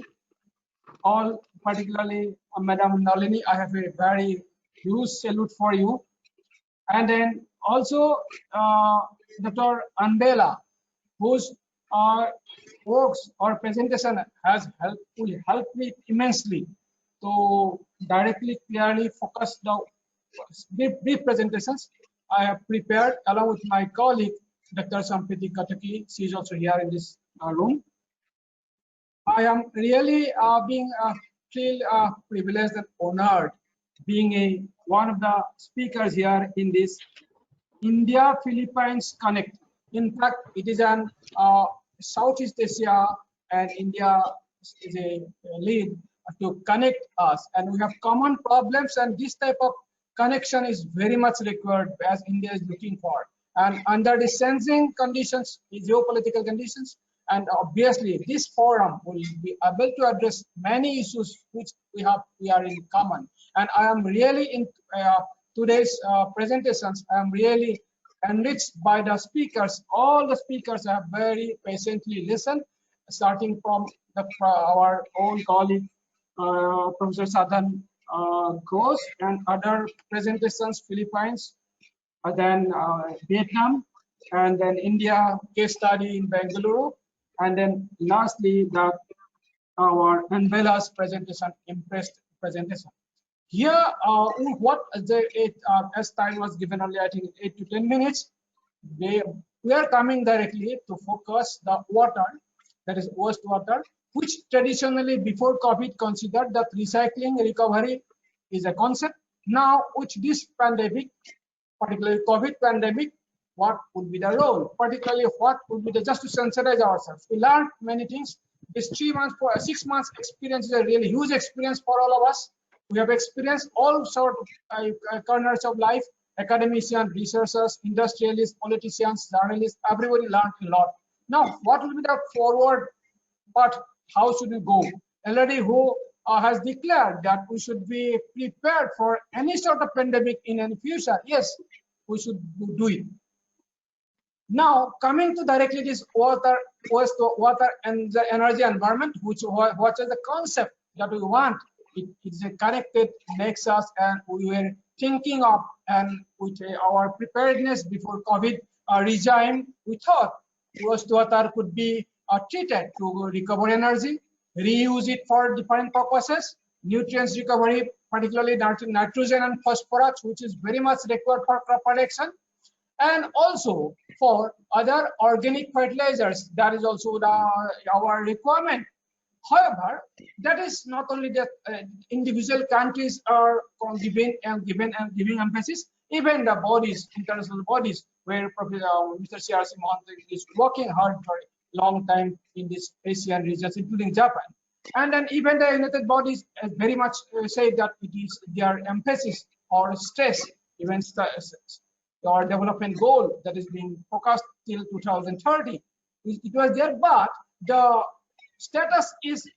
all particularly Madam Nalini, I have a very huge salute for you. And then also Dr. Andela, whose works or presentation will help me immensely to directly, clearly focus the brief presentations I have prepared along with my colleague, Dr. Sampiti Kataki. She is also here in this room. I am really feel privileged and honored being one of the speakers here in this India-Philippines Connect. In fact, it is an Southeast Asia and India is a lead to connect us, and we have common problems, and this type of connection is very much required as India is looking for. And under the sensing conditions, the geopolitical conditions, and obviously this forum will be able to address many issues which we are in common. And I am really in today's presentations, I am really enriched by the speakers. All the speakers have very patiently listened, starting from our own colleague, Professor Sadhan Ghosh, and other presentations, Philippines, then Vietnam, and then India case study in Bangalore, and then lastly our Anvela's presentation, impressed presentation. Here, what as time was given only, I think 8 to 10 minutes, we are coming directly to focus the water, that is wastewater, which traditionally before COVID considered that recycling recovery is a concept. Now, with this pandemic, particularly COVID pandemic, what would be the role? Particularly, what would be the, just to sensitize ourselves. We learned many things. This 6 months experience is a really huge experience for all of us. We have experienced all sorts of corners of life: academicians, researchers, industrialists, politicians, journalists. Everybody learned a lot. Now, what will be the forward part? How should we go? Already who has declared that we should be prepared for any sort of pandemic in any future. Yes, we should do it. Now, coming to directly this water and the energy environment, what is the concept that we want? It is a connected nexus, and we were thinking of, and with our preparedness before COVID regime, we thought wastewater could be treated to recover energy, reuse it for different purposes, nutrients recovery, particularly nitrogen and phosphorus, which is very much required for crop production, and also for other organic fertilizers. That is also our requirement. However, that is not only that individual countries are giving emphasis, even the bodies, international bodies, where Mr. C.R.C. Mohanty is working hard for a long time in this Asian regions, including Japan. And then even the United Bodies very much say that it is their emphasis or stress, even or development goal that is being focused till 2030. It was there, but the status is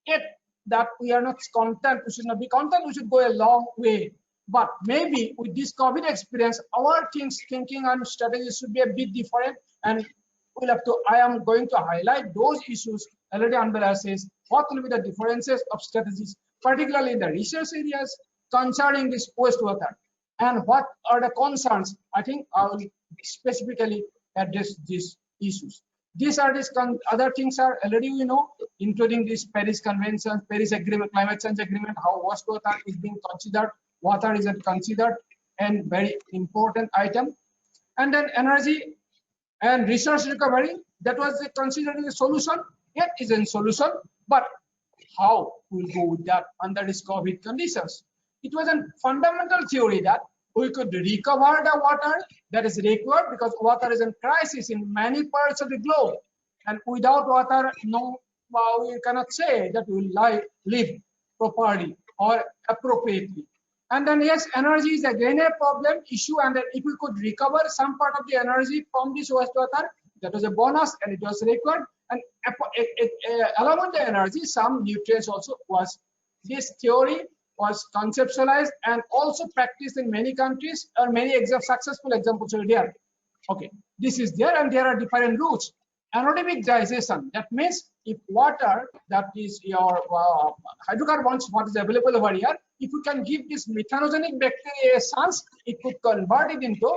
yet that we are not content. We should not be content. We should go a long way. But maybe with this COVID experience, our thinking and strategies should be a bit different. And we'll have to. I am going to highlight those issues. Already Anbela says what will be the differences of strategies, particularly in the research areas concerning this wastewater, and what are the concerns. I think I will specifically address these issues. These are other things are already we know, including this Paris Convention, Paris Agreement, Climate Change Agreement, how wastewater is being considered, water is considered, and very important item. And then energy and resource recovery, that was considered as a solution, yet is a solution, but how we'll go with that under this COVID conditions. It was a fundamental theory that we could recover the water that is required, because water is in crisis in many parts of the globe, and without water, we cannot say that we will live properly or appropriately. And then yes, energy is again a problem issue, and then if we could recover some part of the energy from this wastewater, that was a bonus and it was required. And along with the energy, some nutrients also was, this theory was conceptualized and also practiced in many countries, or many successful examples are there. Okay, this is there, and there are different routes. Anaerobic digestion, that means if water, that is your hydrocarbons, what is available over here, if you can give this methanogenic bacteria a chance, it could convert it into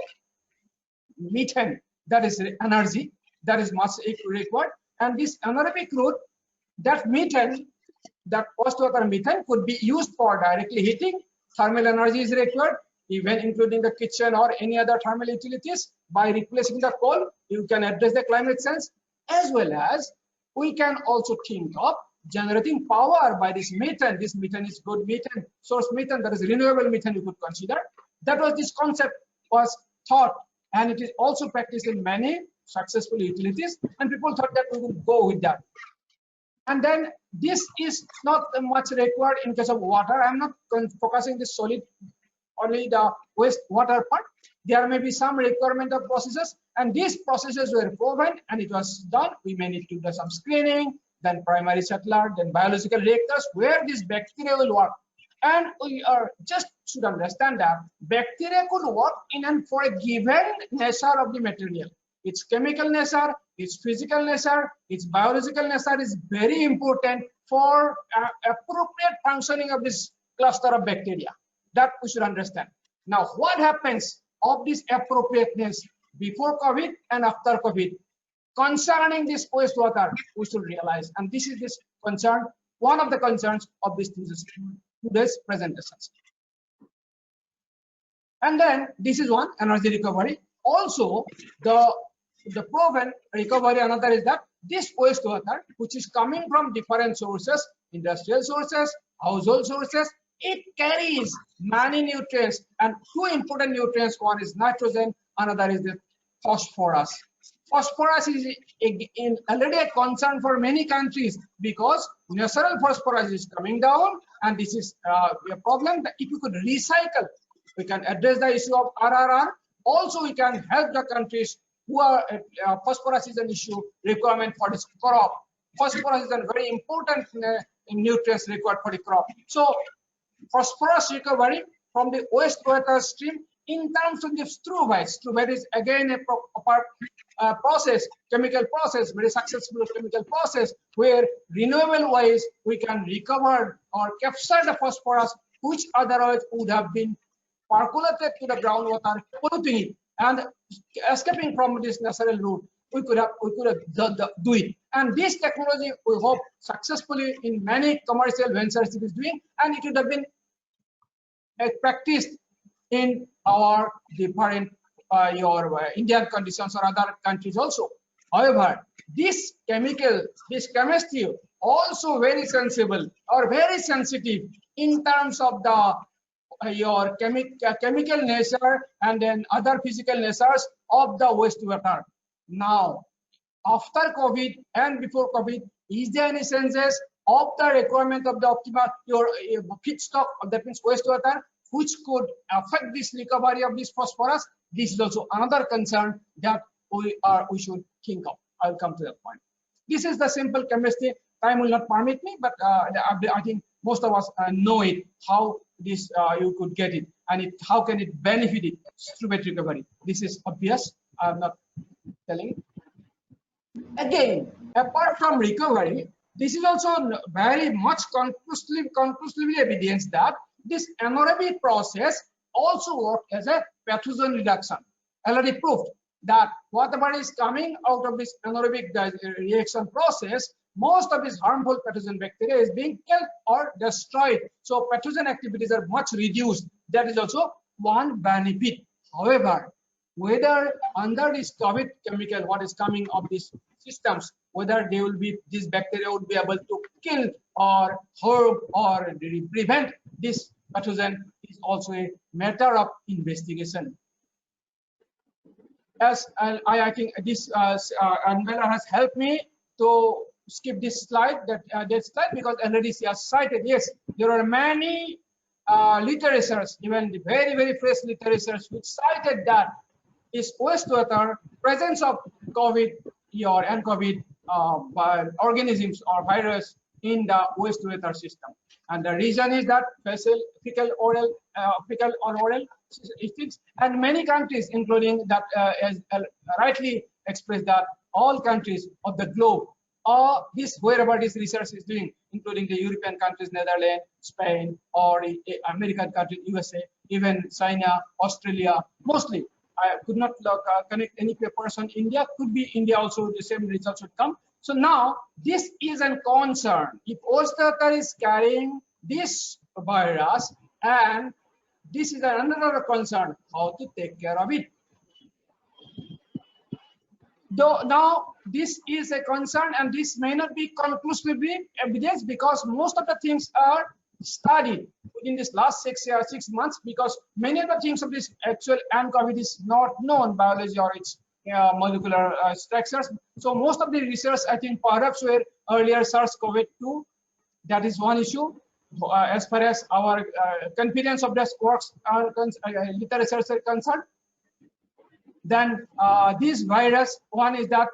methane. That is energy, that is much required. And this anaerobic route, that methane, that wastewater methane could be used for directly heating. Thermal energy is required, even including the kitchen or any other thermal utilities. By replacing the coal, you can address the climate change, as well as we can also think of generating power by this methane. This methane is good methane, source methane, that is renewable methane you could consider. That was, this concept was thought, and it is also practiced in many successful utilities, and people thought that we would go with that. And then this is not much required in case of water. I'm not focusing this solid only the wastewater part. There may be some requirement of processes, and these processes were proven and it was done. We may need to do some screening, then primary settler, then biological reactors where this bacteria will work. And we are just should understand that bacteria could work in and for a given nature of the material. Its chemical nature, its physical nature, its biological nature is very important for appropriate functioning of this cluster of bacteria. That we should understand. Now, what happens of this appropriateness before COVID and after COVID concerning this wastewater, we should realize, and this is this concern, one of the concerns of this today's presentations. And then this is one, energy recovery. Also, the proven recovery, another is that this wastewater, which is coming from different sources, industrial sources, household sources, it carries many nutrients, and two important nutrients. One is nitrogen, another is the phosphorus. Phosphorus is already a concern for many countries because natural phosphorus is coming down, and this is a problem. That if you could recycle, we can address the issue of RRR. Also, we can help the countries who are phosphorus is an issue requirement for this crop. Phosphorus is a very important nutrients required for the crop. So phosphorus recovery from the wastewater stream in terms of the struvite is again a proper process, chemical process, very successful chemical process where renewable ways we can recover or capture the phosphorus which otherwise would have been percolated to the groundwater, polluting it and escaping from this natural route. We could have do it, and this technology we hope successfully in many commercial ventures it is doing, and it would have been practiced in our different Indian conditions or other countries also. However, this chemistry also very sensible or very sensitive in terms of the your chemical nature and then other physical natures of the wastewater. Now, after COVID and before COVID, is there any senses of the requirement of the optimal your feedstock, that means wastewater, which could affect this recovery of this phosphorus? This is also another concern that we should think of. I'll come to that point. This is the simple chemistry. Time will not permit me, but I think most of us know it, how this you could get it, and how can it benefit it through recovery. This is obvious. I'm not telling it. Again, apart from recovery, this is also very much conclusively evidence that this anaerobic process also works as a pathogen reduction. Already proved that whatever is coming out of this anaerobic reaction process, most of this harmful pathogen bacteria is being killed or destroyed. So pathogen activities are much reduced. That is also one benefit. However, whether under this COVID chemical, what is coming of these systems, whether they will be, this bacteria would be able to kill or hurt or prevent this pathogen is also a matter of investigation. As I think this Anvela has helped me to skip this slide, that slide, because already she has cited, yes, there are many literatures, even the very fresh literatures, which cited that is wastewater presence of COVID or COVID organisms or virus in the wastewater system. And the reason is that fecal or oral things, and many countries, including that, as rightly expressed, that all countries of the globe, or this wherever this research is doing, including the European countries, Netherlands, Spain, or American country, USA, even China, Australia, mostly. I could not connect any papers on India. Could be India also, the same results would come. So now this is a concern. If wastewater is carrying this virus, and this is another concern, how to take care of it. Though now this is a concern, and this may not be conclusively evidence, because most of the things are studied within this last 6 months, because many of the things of this actual COVID is not known biology or its molecular structures. So most of the research, I think, perhaps were earlier SARS-CoV-2. That is one issue. As far as our confidence of this works literature are concerned, then this virus, one is that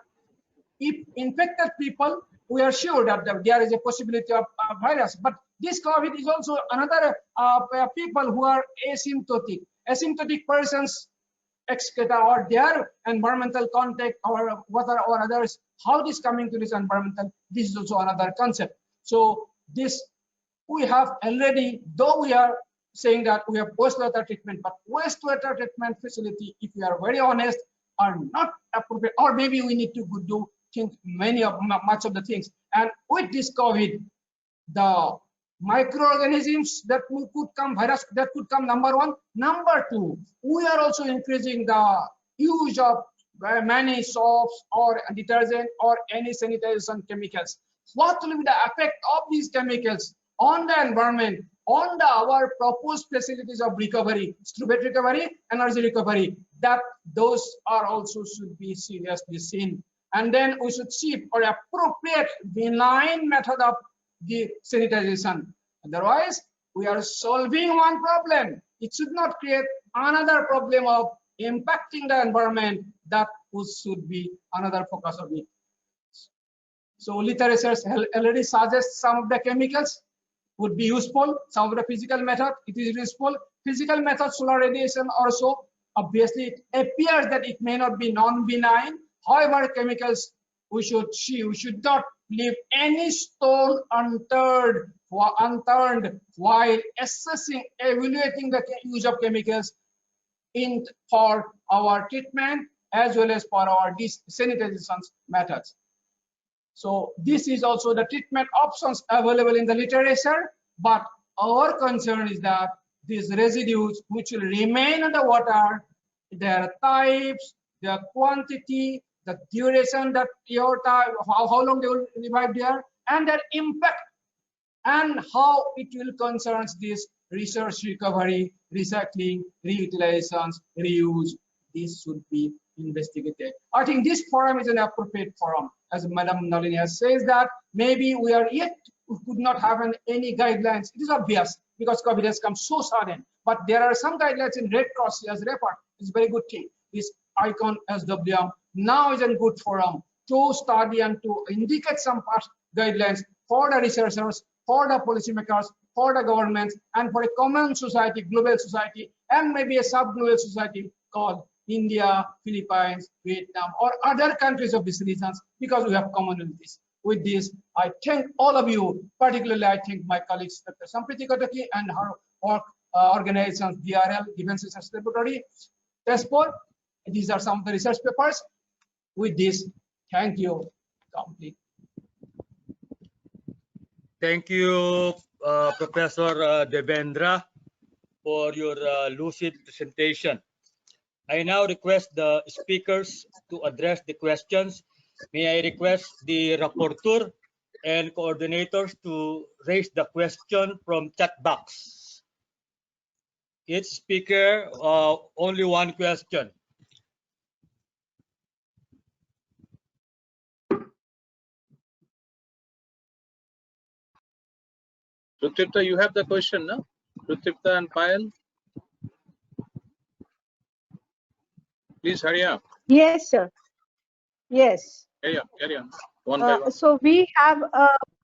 if infected people, we are sure that there is a possibility of virus. But this COVID is also another people who are asymptotic. Asymptotic persons, or their environmental contact or water or others, how this coming to this environmental, this is also another concept. So this we have already, though we are saying that we have wastewater treatment, but wastewater treatment facility, if we are very honest, are not appropriate, or maybe we need to do much of the things. And with this COVID, the microorganisms that could come, virus that could come, number one. Number two, we are also increasing the use of many soaps or detergent or any sanitation chemicals. What will be the effect of these chemicals on the environment, on our proposed facilities of recovery, strubate recovery, energy recovery? That those are also should be seriously seen. And then we should see or appropriate benign method of the sanitization. Otherwise, we are solving one problem. It should not create another problem of impacting the environment. That should be another focus of it. So literature already suggests some of the chemicals would be useful. Some of the physical method, it is useful. Physical method, solar radiation also, obviously it appears that it may not be non-benign. However, chemicals, we should see, we should not leave any stone unturned while assessing, evaluating the use of chemicals for our treatment as well as for our sanitization methods. So this is also the treatment options available in the literature, but our concern is that these residues which will remain in the water, their types, their quantity, the duration that your time, how long they will revive there, and their impact, and how it will concerns this research, recovery, recycling, reutilizations, reuse. This should be investigated. I think this forum is an appropriate forum, as Madam Nalini says, that maybe we could not have any guidelines. It is obvious because COVID has come so sudden, but there are some guidelines in Red Cross as referred. It's a very good thing. This ICON SWM now is a good forum to study and to indicate some past guidelines for the researchers, for the policymakers, for the governments, and for a common society, global society, and maybe a sub-global society called India, Philippines, Vietnam, or other countries of these regions, because we have commonalities. With this, I thank all of you. Particularly, I thank my colleagues, Dr. Sampriti Kotaki and her work organizations, DRL, Defense Research Laboratory, TESPOL. These are some of the research papers. With this, thank you. Complete. Thank you, Professor Devendra, for your lucid presentation. I now request the speakers to address the questions. May I request the rapporteur and coordinators to raise the question from chat box. Each speaker, only one question. Sutripta, you have the question, no? Rutripta and Payal, please hurry up. Yes, sir. Yes. Carry on. One by one. So we have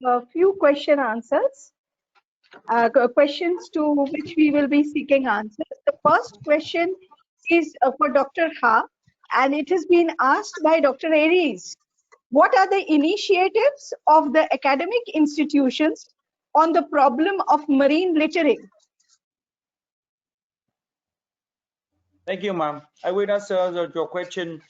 a few question answers, questions to which we will be seeking answers. The first question is for Dr. Ha, and it has been asked by Dr. Aries. What are the initiatives of the academic institutions on the problem of marine littering? Thank you, ma'am. I will answer your question.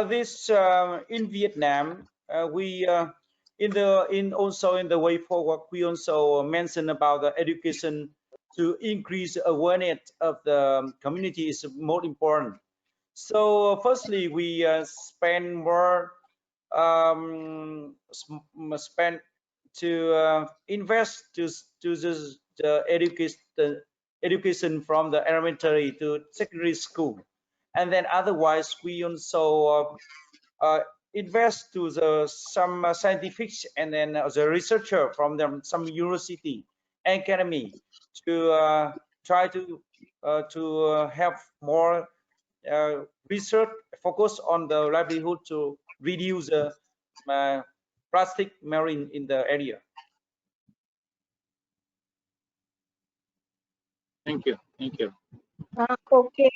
This in Vietnam, we also in the way forward, we also mentioned about the education to increase awareness of the community is more important. So firstly, we spend more spend to invest to the education from the elementary to secondary school, and then otherwise we also invest to some scientific and then the researcher from some university academy to try to have more research focus on the livelihood to reduce the plastic marine in the area. Thank you. Okay,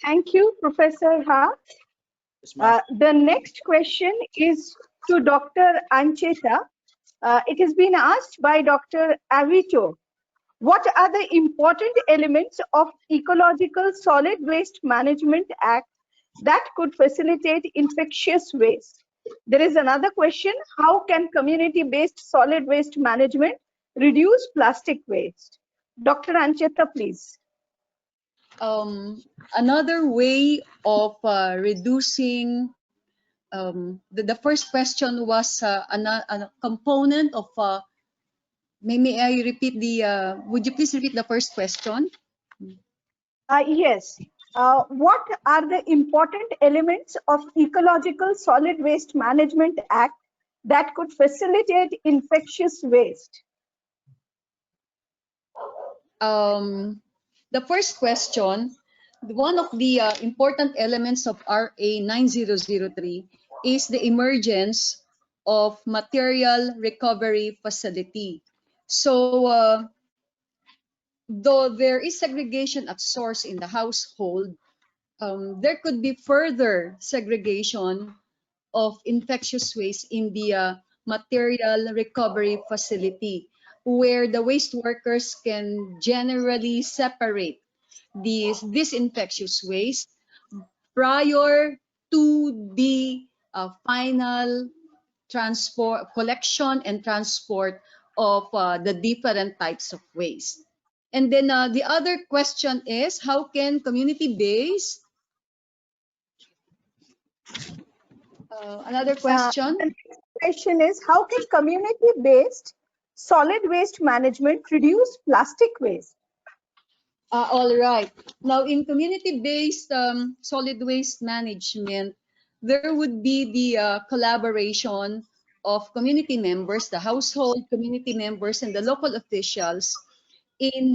thank you, Professor Ha. The next question is to Dr. Ancheta. It has been asked by Dr. Avito. What are the important elements of Ecological Solid Waste Management Act that could facilitate infectious waste? There is another question. How can community-based solid waste management reduce plastic waste? Dr. Ancheta, please. Another way of reducing the first question was a component of may I repeat the would you please repeat the first question? Yes. What are the important elements of Ecological Solid Waste Management Act that could facilitate infectious waste? The first question, one of the important elements of RA 9003 is the emergence of material recovery facility. So though there is segregation at source in the household, there could be further segregation of infectious waste in the material recovery facility, where the waste workers can generally separate this infectious waste prior to the final collection and transport of the different types of waste. And then the other question is, how can community-based another question? The next question is, how can community-based solid waste management reduce plastic waste? All right. Now, in community-based solid waste management, there would be the collaboration of community members, the household community members, and the local officials in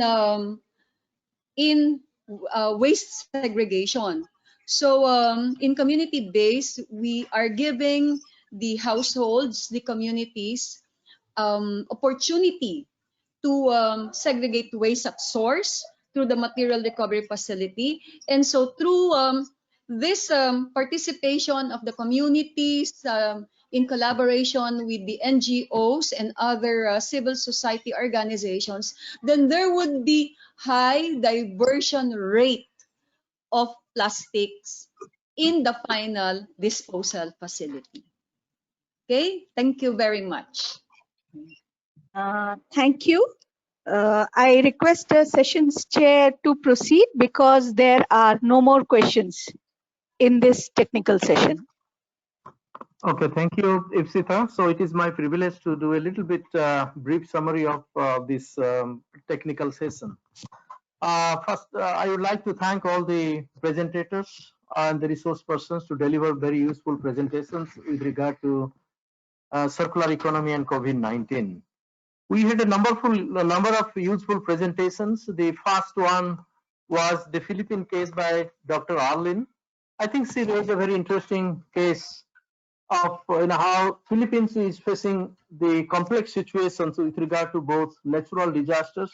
waste segregation. So in community-based, we are giving the households, the communities, opportunity to segregate waste at source through the material recovery facility. And so through this participation of the communities in collaboration with the NGOs and other civil society organizations, then there would be high diversion rate of plastics in the final disposal facility. Okay, thank you very much. Thank you. I request the session's chair to proceed because there are no more questions in this technical session. Okay, thank you, Ipsita. So it is my privilege to do a little bit brief summary of this technical session. First, I would like to thank all the presentators and the resource persons to deliver very useful presentations with regard to circular economy and COVID-19. We had a number of useful presentations. The first one was the Philippine case by Dr. Arlin. I think she raised a very interesting case of how Philippines is facing the complex situations with regard to both natural disasters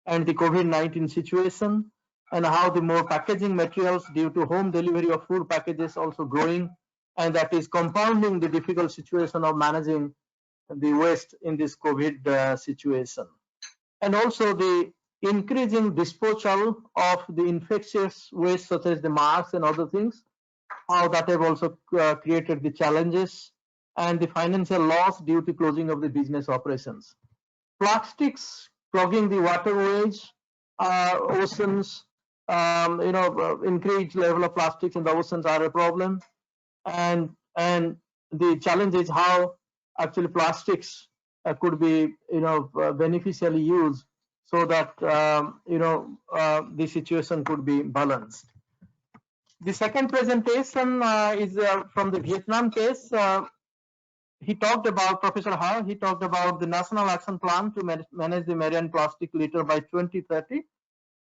and the COVID-19 situation, and how the more packaging materials due to home delivery of food packages also growing, and that is compounding the difficult situation of managing the waste in this COVID situation. And also the increasing disposal of the infectious waste such as the masks and other things, how that have also created the challenges and the financial loss due to closing of the business operations. Plastics clogging the waterways, oceans, increased level of plastics in the oceans are a problem, and the challenge is how actually plastics could be beneficially used so that the situation could be balanced. The second presentation is from the Vietnam case. He talked about, Professor Ha, he talked about the National Action Plan to manage the marine plastic litter by 2030.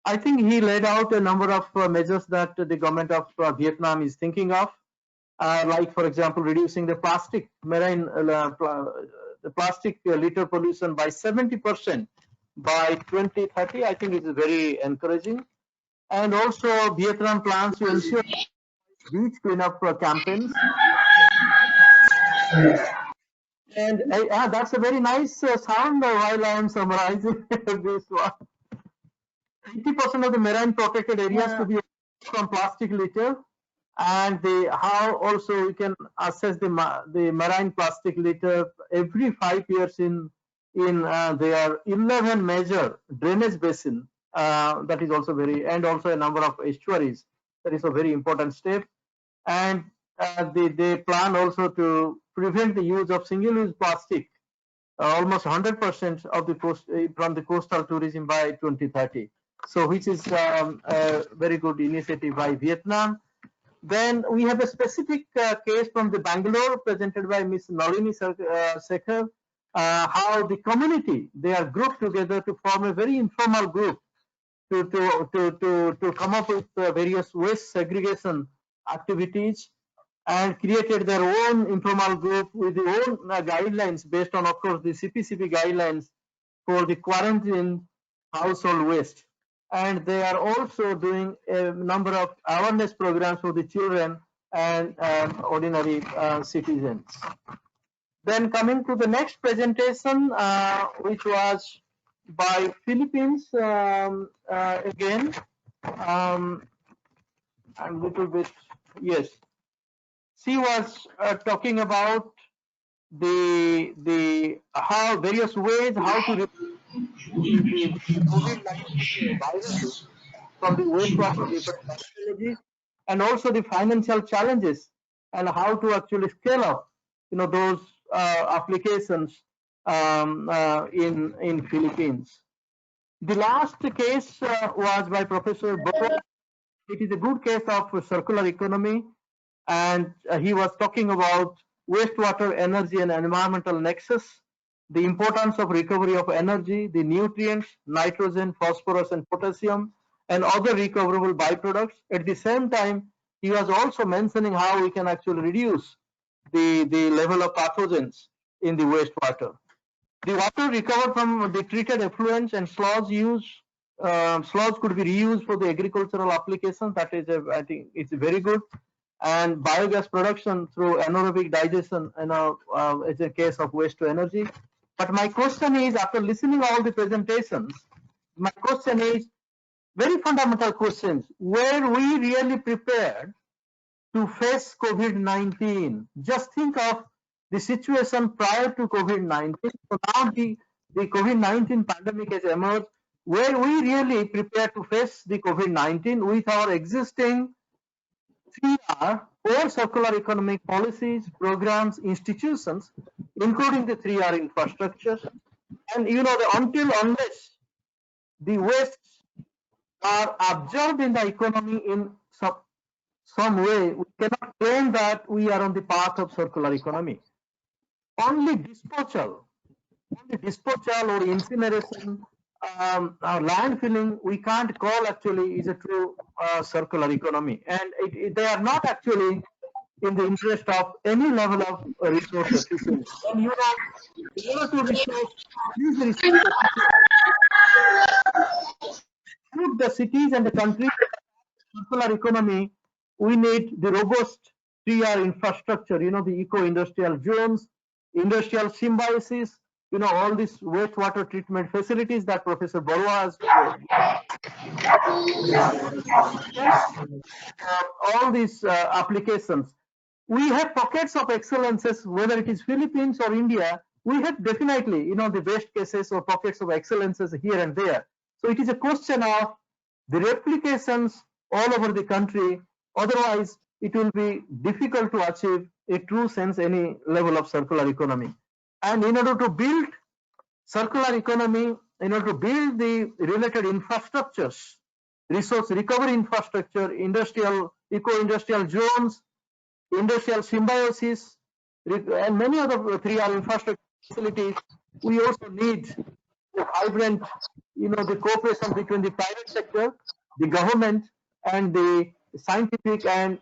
I think he laid out a number of measures that the government of Vietnam is thinking of, like, for example, reducing the plastic marine plastic litter pollution by 70% by 2030. I think it is very encouraging. And also Vietnam plans to ensure beach cleanup campaigns. And that's a very nice sound while I am summarizing this one. 80% of the marine protected areas to be from plastic litter, and how also we can assess the marine plastic litter every 5 years in their 11 major drainage basin. That is also very, and also a number of estuaries. That is a very important step. And they plan also to prevent the use of single-use plastic, almost 100% of the from the coastal tourism by 2030. So, which is a very good initiative by Vietnam. Then we have a specific case from the Bangalore presented by Ms. Nalini Sekhar, how the community, they are grouped together to form a very informal group to come up with various waste segregation activities, and created their own informal group with their own guidelines based on, of course, the CPCP guidelines for the quarantine household waste. And they are also doing a number of awareness programs for the children and ordinary citizens. Then coming to the next presentation, which was by Philippines again, a little bit, yes. She was talking about the how various ways how to the COVID-19 viruses from the wastewater technology, and also the financial challenges and how to actually scale up those applications in Philippines. The last case was by Professor Bo. It is a good case of circular economy, and he was talking about wastewater, energy, and environmental nexus, the importance of recovery of energy, the nutrients, nitrogen, phosphorus, and potassium, and other recoverable byproducts. At the same time, he was also mentioning how we can actually reduce the level of pathogens in the wastewater. The water recovered from the treated effluents and sludge sludge could be reused for the agricultural applications. That is, I think, it's very good. And biogas production through anaerobic digestion, is a case of waste to energy. But my question is, after listening to all the presentations, my question is very fundamental questions. Were we really prepared to face COVID-19? Just think of the situation prior to COVID-19. So now the COVID-19 pandemic has emerged. Were we really prepared to face the COVID-19 with our existing 3R or circular economic policies, programs, institutions, including the 3R infrastructure? And unless the wastes are absorbed in the economy in some way, we cannot claim that we are on the path of circular economy. Only disposal only disposal or incineration, landfilling, we can't call actually is a true circular economy. And they are not actually in the interest of any level of resource efficiency. And you know, in order to use the resource efficiency, the cities and the countries circular economy, we need the robust 3R infrastructure, you know, the eco-industrial zones, industrial symbiosis, you know, all these wastewater treatment facilities that Professor Barua has all these applications. We have pockets of excellences, whether it is Philippines or India, we have definitely, you know, the best cases or pockets of excellences here and there. So it is a question of the replications all over the country. Otherwise, it will be difficult to achieve a true sense any level of circular economy. And in order to build circular economy, in order to build the related infrastructures, resource recovery infrastructure, industrial, eco-industrial zones, industrial symbiosis, and many other 3R infrastructure facilities, we also need a vibrant, you know, the cooperation between the private sector, the government, and the scientific and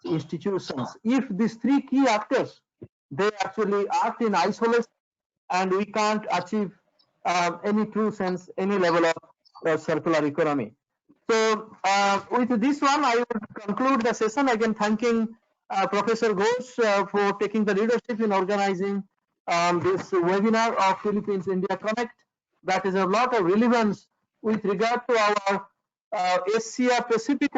institutions. If these three key actors, they actually act in isolation, and we can't achieve any true sense, any level of circular economy. So with this one, I would conclude the session again, thanking Professor Ghosh for taking the leadership in organizing this webinar of Philippines India Connect. That is a lot of relevance with regard to our Asia Pacific,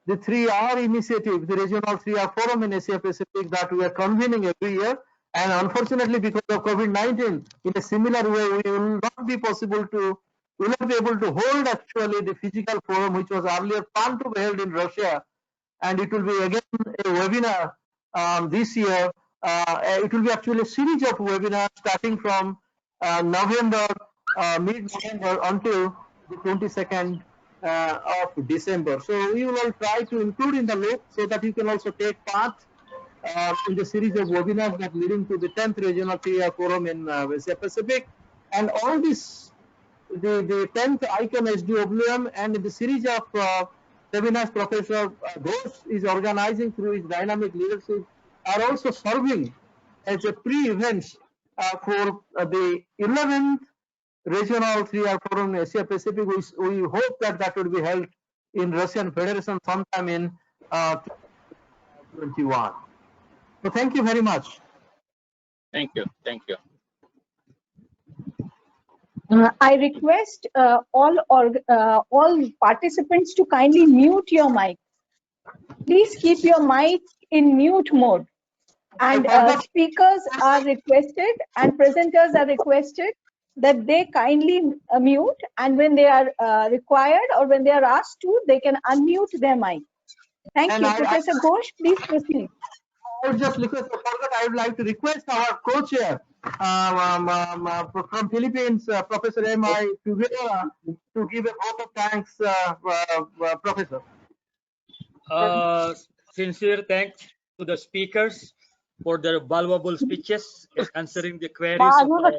the 3R initiative, the regional 3R forum in Asia Pacific that we are convening every year. And unfortunately, because of COVID-19, in a similar way, we will not be possible to, we will not be able to hold actually the physical forum, which was earlier planned to be held in Russia. And it will be again a webinar this year. It will be actually a series of webinars starting from November, mid-November until the 22nd of December. So we will all try to include in the loop so that you can also take part in the series of webinars that leading to the 10th Regional 3R Forum in Asia Pacific. And all this, the 10th Icon SWM and the series of seminars Professor Ghosh is organizing through his dynamic leadership are also serving as a pre-events for the 11th Regional 3R Forum in Asia Pacific. We hope that that will be held in Russian Federation sometime in 2021. So thank you very much. Thank you. Thank you. I request all participants to kindly mute your mic. Please keep your mic in mute mode. And speakers are requested and presenters are requested that they kindly mute, and when they are required or when they are asked to, they can unmute their mic. Thank you. Professor Ghosh, please proceed. I would just request, I would like to request our co-chair from Philippines, Professor M.I. Figueroa, to give a vote of thanks, Professor. Sincere thanks to the speakers for their valuable speeches and answering the queries of our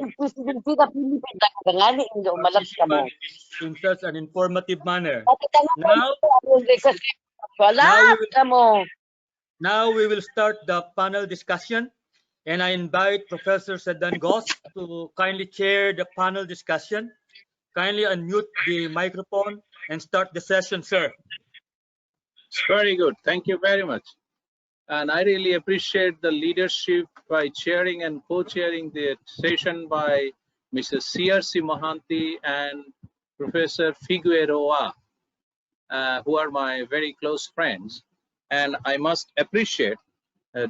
participants in such an informative manner. Now we will start the panel discussion, and I invite Professor Sadhan Ghosh to kindly chair the panel discussion. Kindly unmute the microphone and start the session, sir. Very good. Thank you very much. And I really appreciate the leadership by chairing and co-chairing the session by Mrs. C.R.C. Mohanty and Professor Figueroa, who are my very close friends. And I must appreciate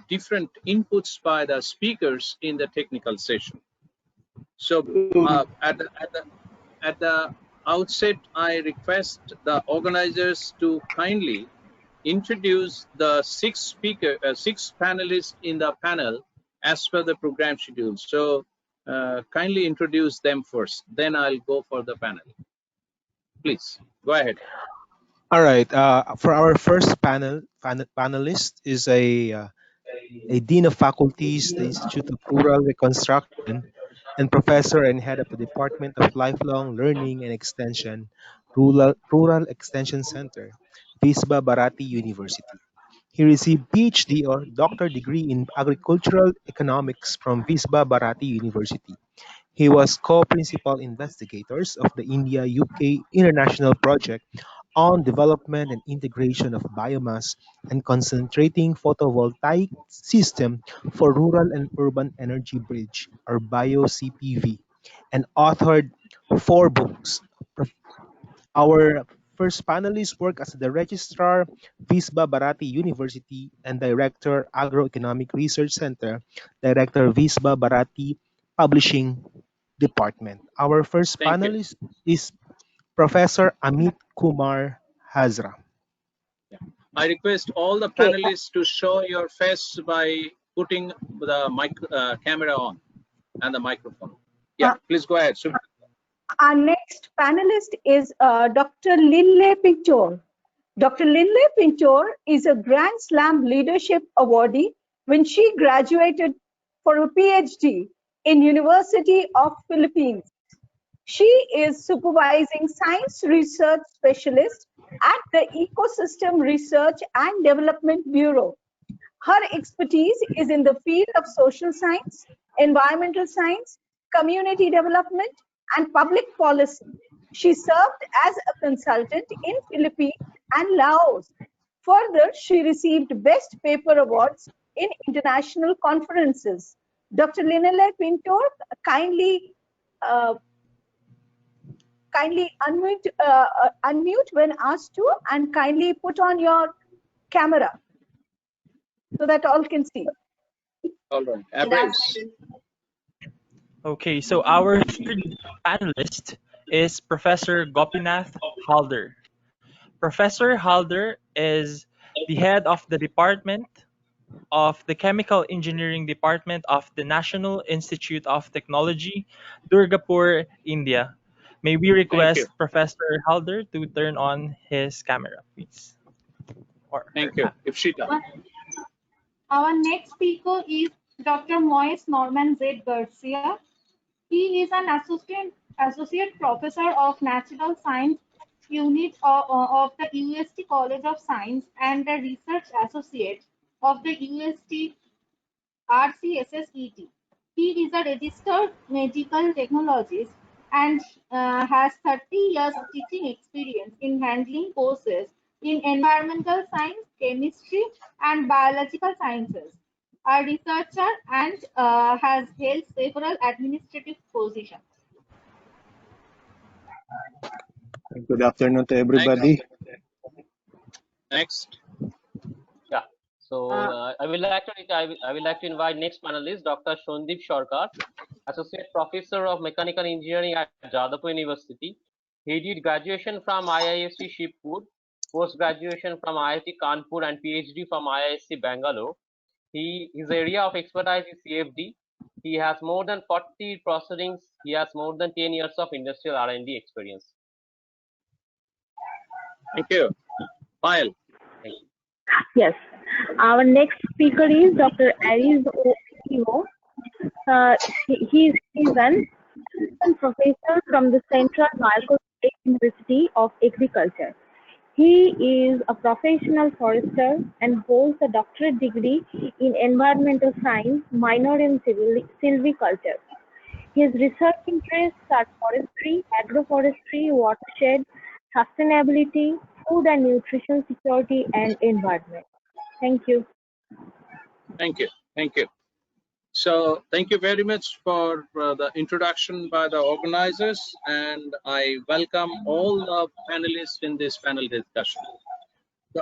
different inputs by the speakers in the technical session. So at the outset, I request the organizers to kindly introduce the six panelists in the panel as per the program schedule. So kindly introduce them first, then I'll go for the panel. Please go ahead. All right. For our first panelist is a Dean of Faculties, the Institute of Rural Reconstruction, and Professor and Head of the Department of Lifelong Learning and Extension, Rural Extension Center, Visba Bharati University. He received PhD or doctor degree in agricultural economics from Visba Bharati University. He was co-principal investigators of the India-UK International Project on development and integration of biomass and concentrating photovoltaic system for rural and urban energy bridge or bio-CPV, and authored 4 books. Our first panelist worked as the Registrar, Visba Bharati University, and Director, Agroeconomic Research Center, Director, Visba Bharati Publishing Department. Our first Thank you. panelist is Professor Amit Kumar Hazra. I request all the Okay. panelists to show your face by putting the camera on and the microphone. Yeah, please go ahead. Our next panelist is Dr. Linley Pintor. Dr. Linley Pintor is a Grand Slam Leadership Awardee when she graduated for a PhD in University of Philippines. She is supervising science research specialist at the Ecosystem Research and Development Bureau. Her expertise is in the field of social science, environmental science, community development, and public policy. She served as a consultant in Philippines and Laos. Further, she received Best Paper Awards in international conferences. Dr. Linley Pintor, kindly unmute when asked to, and kindly put on your camera so that all can see. All right. Okay, so our third panelist is Professor Gopinath Halder. Professor Halder is the head of the Department of the Chemical Engineering Department of the National Institute of Technology, Durgapur, India. May we request Professor Halder to turn on his camera, please? Thank you. Ifshita. Our next speaker is Dr. Moise Norman Z. Garcia. He is an associate professor of natural science unit of the UST College of Science and a research associate of the UST RCSSET. He is a registered medical technologist and has 30 years teaching experience in handling courses in environmental science, chemistry, and biological sciences. A researcher and has held several administrative positions. Good afternoon to everybody. Next. Yeah. So I will like to invite next panelist, Dr. Shondeep Sarkar, Associate Professor of Mechanical Engineering at Jadavpur University. He did graduation from IISc Shibpur, post-graduation from IIT Kanpur, and PhD from IISc Bangalore. His area of expertise is CFD. He has more than 40 proceedings. He has more than 10 years of industrial R&D experience. Thank you. Payal. Thank you. Yes. Our next speaker is Dr. Aris Oiwo. He is an assistant professor from the Central Marcos State University of Agriculture. He is a professional forester and holds a doctorate degree in environmental science, minor in silviculture. His research interests are forestry, agroforestry, watershed, sustainability, food and nutrition security, and environment. Thank you. Thank you. Thank you. So thank you very much for the introduction by the organizers, and I welcome all the panelists in this panel discussion.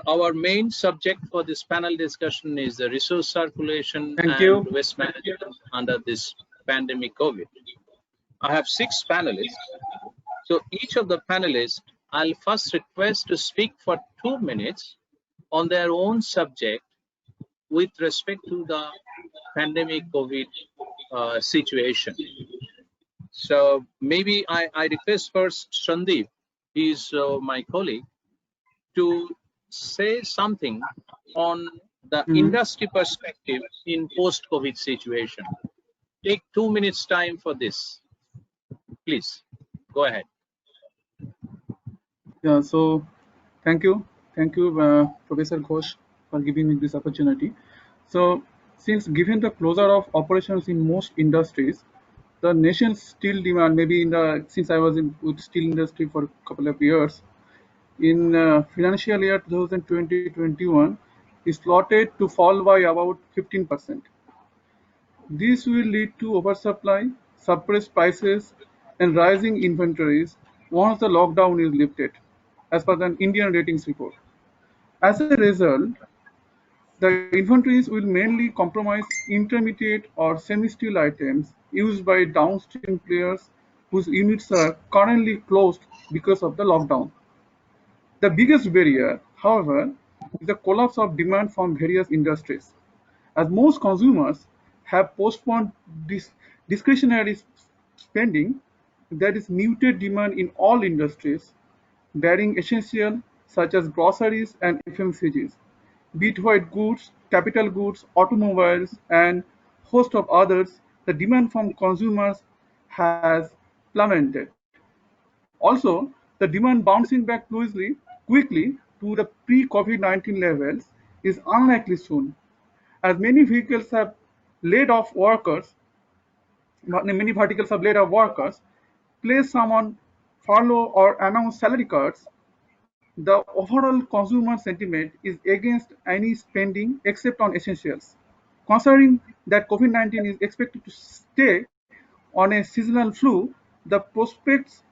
Our main subject for this panel discussion is the resource circulation and waste management under this pandemic COVID. I have 6 panelists. So each of the panelists, I'll first request to speak for 2 minutes on their own subject with respect to the pandemic COVID situation. So maybe I request first Sandeep, he's my colleague, to say something on the industry perspective in post-COVID situation. take 2 minutes time for this. Please, go ahead. Yeah, so thank you, Professor Ghosh, for giving me this opportunity. So, since given the closure of operations in most industries, the nation's steel demand, maybe since I was in with steel industry for a couple of years, in financial year 2020-21, is slotted to fall by about 15%. This will lead to oversupply, suppressed prices, and rising inventories once the lockdown is lifted, as per the Indian ratings report. As a result, the inventories will mainly compromise intermediate or semi-steel items used by downstream players whose units are currently closed because of the lockdown. The biggest barrier, however, is the collapse of demand from various industries. As most consumers have postponed discretionary spending, there is muted demand in all industries, bearing essential such as groceries and FMCGs, be it white goods, capital goods, automobiles, and host of others. The demand from consumers has plummeted. Also, the demand bouncing back quickly to the pre-COVID-19 levels is unlikely soon, as many vehicles have laid off workers, many verticals have laid off workers, placed some on furlough or announced salary cuts. The overall consumer sentiment is against any spending except on essentials. Considering that COVID-19 is expected to stay on a seasonal flu, the prospects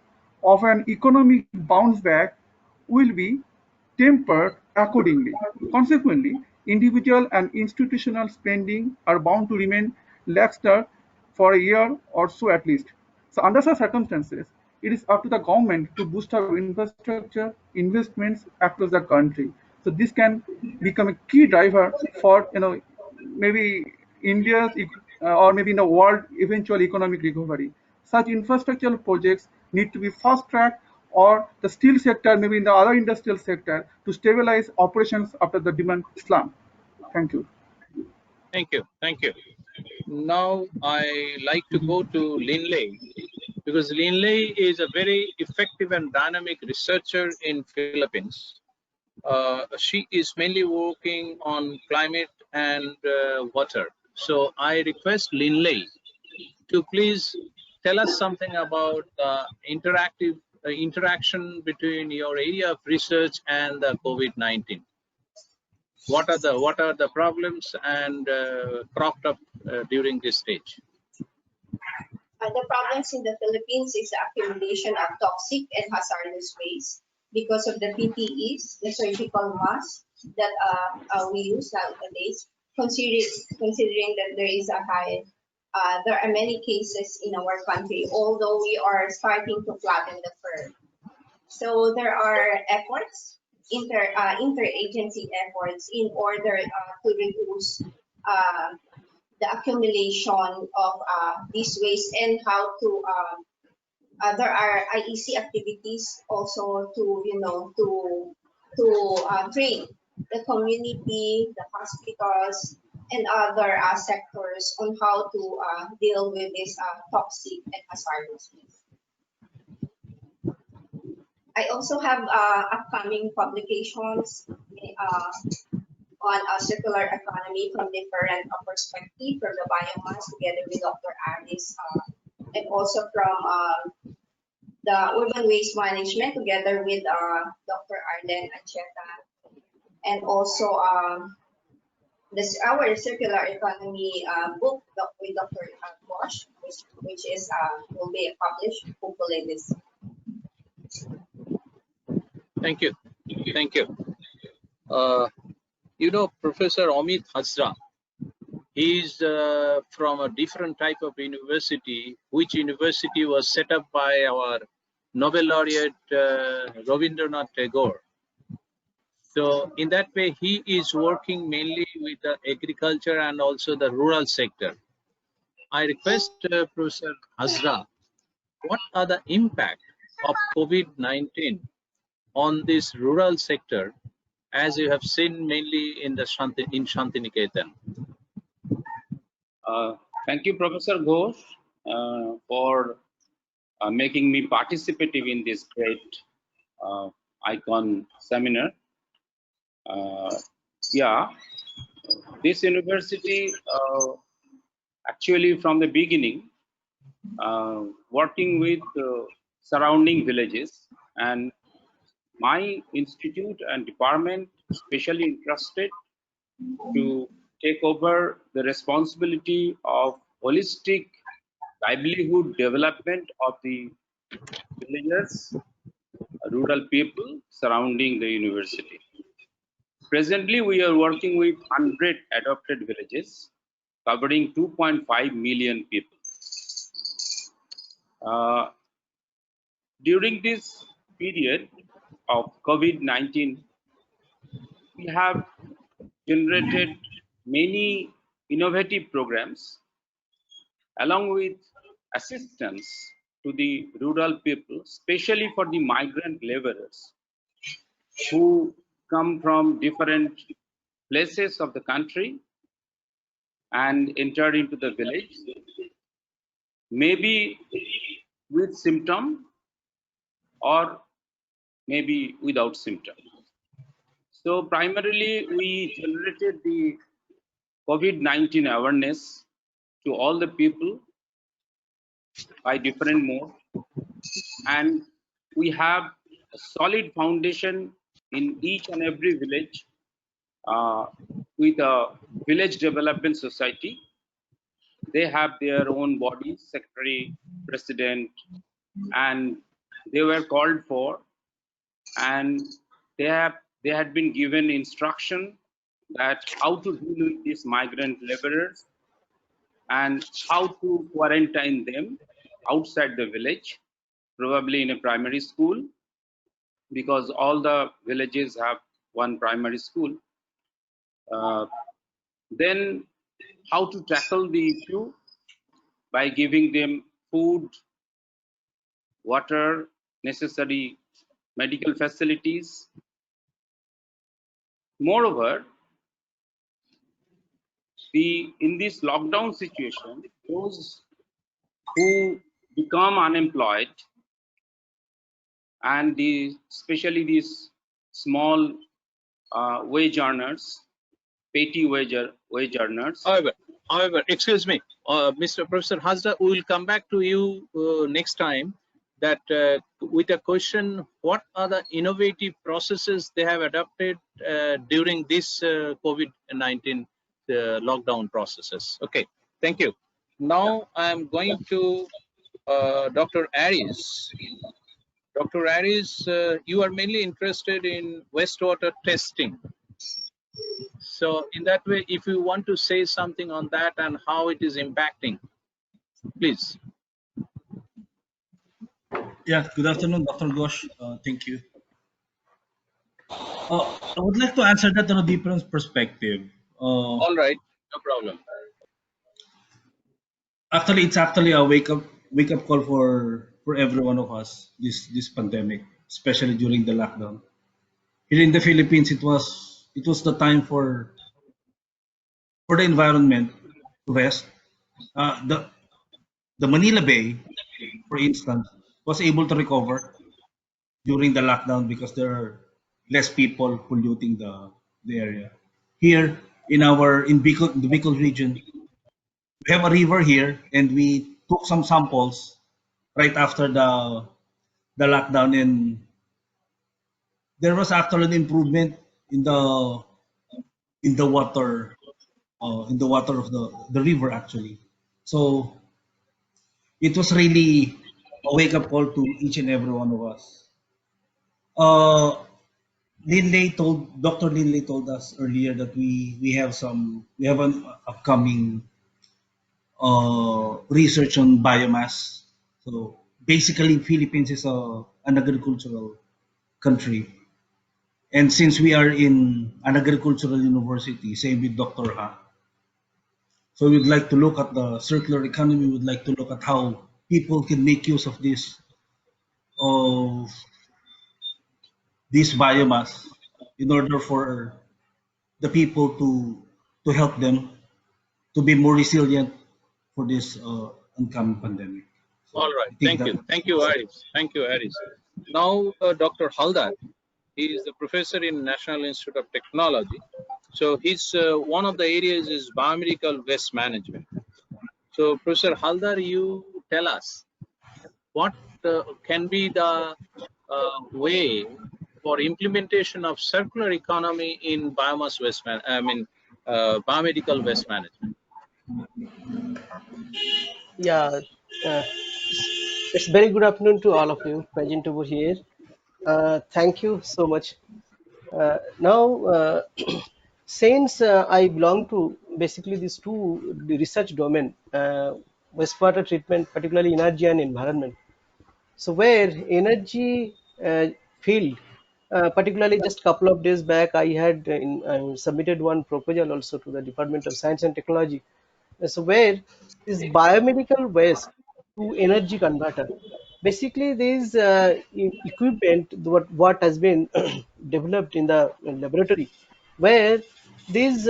of an economic bounce back will be tempered accordingly. Consequently, individual and institutional spending are bound to remain lackluster for a year or so at least. So under such circumstances, it is up to the government to boost our infrastructure investments across the country. So this can become a key driver for maybe India's or maybe in the world eventual economic recovery. Such infrastructural projects need to be fast-tracked, or the steel sector, maybe in the other industrial sector, to stabilize operations after the demand slump. Thank you. Thank you. Thank you. Now I like to go to Linley, because Linley is a very effective and dynamic researcher in Philippines. She is mainly working on climate and water. So I request Linley to please tell us something about interaction between your area of research and the COVID-19. What are the problems and cropped up during this stage? The problems in the Philippines is the accumulation of toxic and hazardous waste because of the PPEs, the surgical masks that we use nowadays. Considering that there is a high, there are many cases in our country, although we are starting to flatten the curve. So there are efforts, interagency efforts in order to reduce the accumulation of this waste, and how to there are IEC activities also to train the community, the hospitals, and other sectors on how to deal with this toxic and hazardous waste. I also have upcoming publications on a circular economy from different perspective, from the biomass together with Dr. Alice, and also from the urban waste management together with Dr. Arlen Ancheta, and also our circular economy book with Dr. K.Ghosh, which is will be published hopefully this. Thank you. Thank you. Professor Amit Hazra, he's from a different type of university, which university was set up by our Nobel laureate Rabindranath Tagore. So in that way, he is working mainly with the agriculture and also the rural sector. I request Professor Hazra, what are the impact of COVID-19 on this rural sector, as you have seen mainly in the Shantiniketan? Thank you, Professor Ghosh, for making me participative in this great ICON seminar. Yeah, this university actually from the beginning working with surrounding villages, and my institute and department especially interested to take over the responsibility of holistic livelihood development of the villagers, rural people surrounding the university. Presently, we are working with 100 adopted villages covering 2.5 million people. During this period of COVID-19, we have generated many innovative programs along with assistance to the rural people, especially for the migrant laborers who come from different places of the country and enter into the village, maybe with symptom or maybe without symptom. So primarily we generated the COVID-19 awareness to all the people by different modes, and we have a solid foundation in each and every village with a village development society. They have their own bodies, secretary, president, and they were called for, and they had been given instruction that how to deal with these migrant laborers and how to quarantine them outside the village, probably in a primary school, because all the villages have one primary school. Then how to tackle the issue by giving them food, water, necessary medical facilities. Moreover, in this lockdown situation, those who become unemployed and especially these small wage earners, petty wage earners. However, excuse me, Mr. Professor Hasda, we will come back to you next time that with a question, what are the innovative processes they have adopted during this COVID-19 lockdown processes. Okay, thank you. Now I'm going to Dr. Aries. Dr. Aries, you are mainly interested in wastewater testing. So in that way, if you want to say something on that and how it is impacting, please. Yeah, good afternoon, Dr. Ghosh. Thank you. I would like to answer that on a different perspective. All right, no problem. Actually, it's actually a wake up call for every one of us. This pandemic, especially during the lockdown. Here in the Philippines, it was the time for the environment to rest. The Manila Bay, for instance, was able to recover during the lockdown because there are less people polluting the area. Here in the Bicol region, we have a river here, and we took some samples right after the lockdown, and there was actually an improvement in the water of the river actually. So it was really a wake up call to each and every one of us. Dr. Linley told us earlier that we have an upcoming research on biomass. So basically, Philippines is an agricultural country, and since we are in an agricultural university, same with Dr. Ha. So we'd like to look at the circular economy. We'd like to look at how people can make use of this biomass in order for the people to help them to be more resilient for this oncoming pandemic. So All right. I think Thank that. you. Thank you, Haris. Thank you, Haris. Now, Dr. Haldar, he is the professor in National Institute of Technology. So his one of the areas is biomedical waste management. So Professor Haldar, you tell us what can be the way for implementation of circular economy in biomass waste biomedical waste management. Yeah, uh, it's very good afternoon to all of you present over here. Thank you so much. Now, since I belong to basically these two the research domain, wastewater treatment, particularly energy and environment. So where energy field, particularly just couple of days back, I had submitted one proposal also to the Department of Science and Technology. So where this biomedical waste to energy converter. Basically, these equipment, what has been developed in the laboratory, where these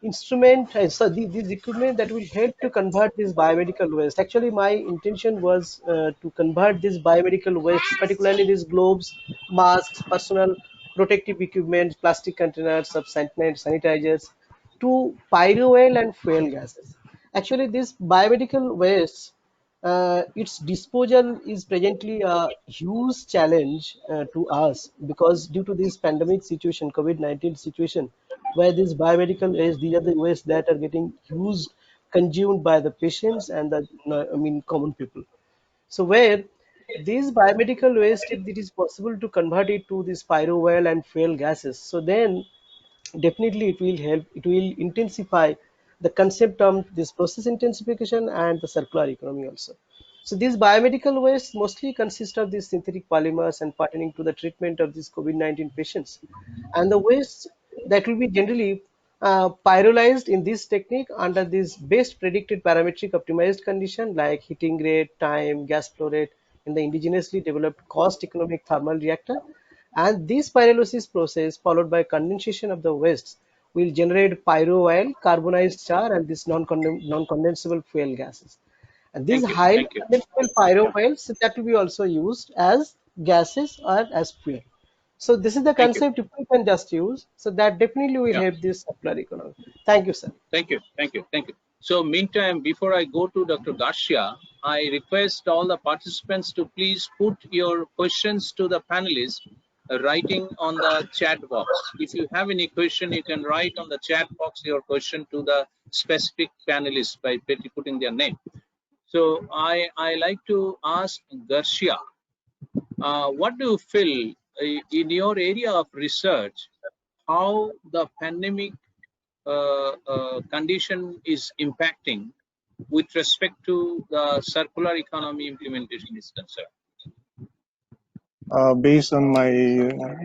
these equipment that will help to convert this biomedical waste. Actually, my intention was to convert this biomedical waste, particularly these globes, masks, personal protective equipment, plastic containers, sanitizers, to pyroil and fuel gases. Actually, this biomedical waste, its disposal is presently a huge challenge to us, because due to this pandemic situation, COVID-19 situation, where this biomedical waste, these are the waste that are getting used, consumed by the patients and the common people. So where these biomedical waste, if it is possible to convert it to this pyroil and fuel gases, so then definitely it will help, it will intensify the concept of this process intensification and the circular economy also. So these biomedical waste mostly consist of these synthetic polymers and pertaining to the treatment of these COVID-19 patients, and the waste that will be generally pyrolyzed in this technique under this best predicted parametric optimized condition like heating rate, time, gas flow rate in the indigenously developed cost economic thermal reactor. And this pyrolysis process, followed by condensation of the wastes, will generate pyro oil, carbonized char, and this non-condensable fuel gases. And these Thank you. highly Thank you. condensable pyro oils, that will be also used as gases or as fuel. So this is the Thank you. concept we can just use. So that definitely will Yeah. help this circular economy. Thank you, sir. Thank you. Thank you. Thank you. So meantime, before I go to Dr. Garcia, I request all the participants to please put your questions to the panelists writing on the chat box. If you have any question, you can write on the chat box your question to the specific panelists by putting their name. So I like to ask Garcia, what do you feel in your area of research, how the pandemic condition is impacting with respect to the circular economy implementation is concerned? Based on my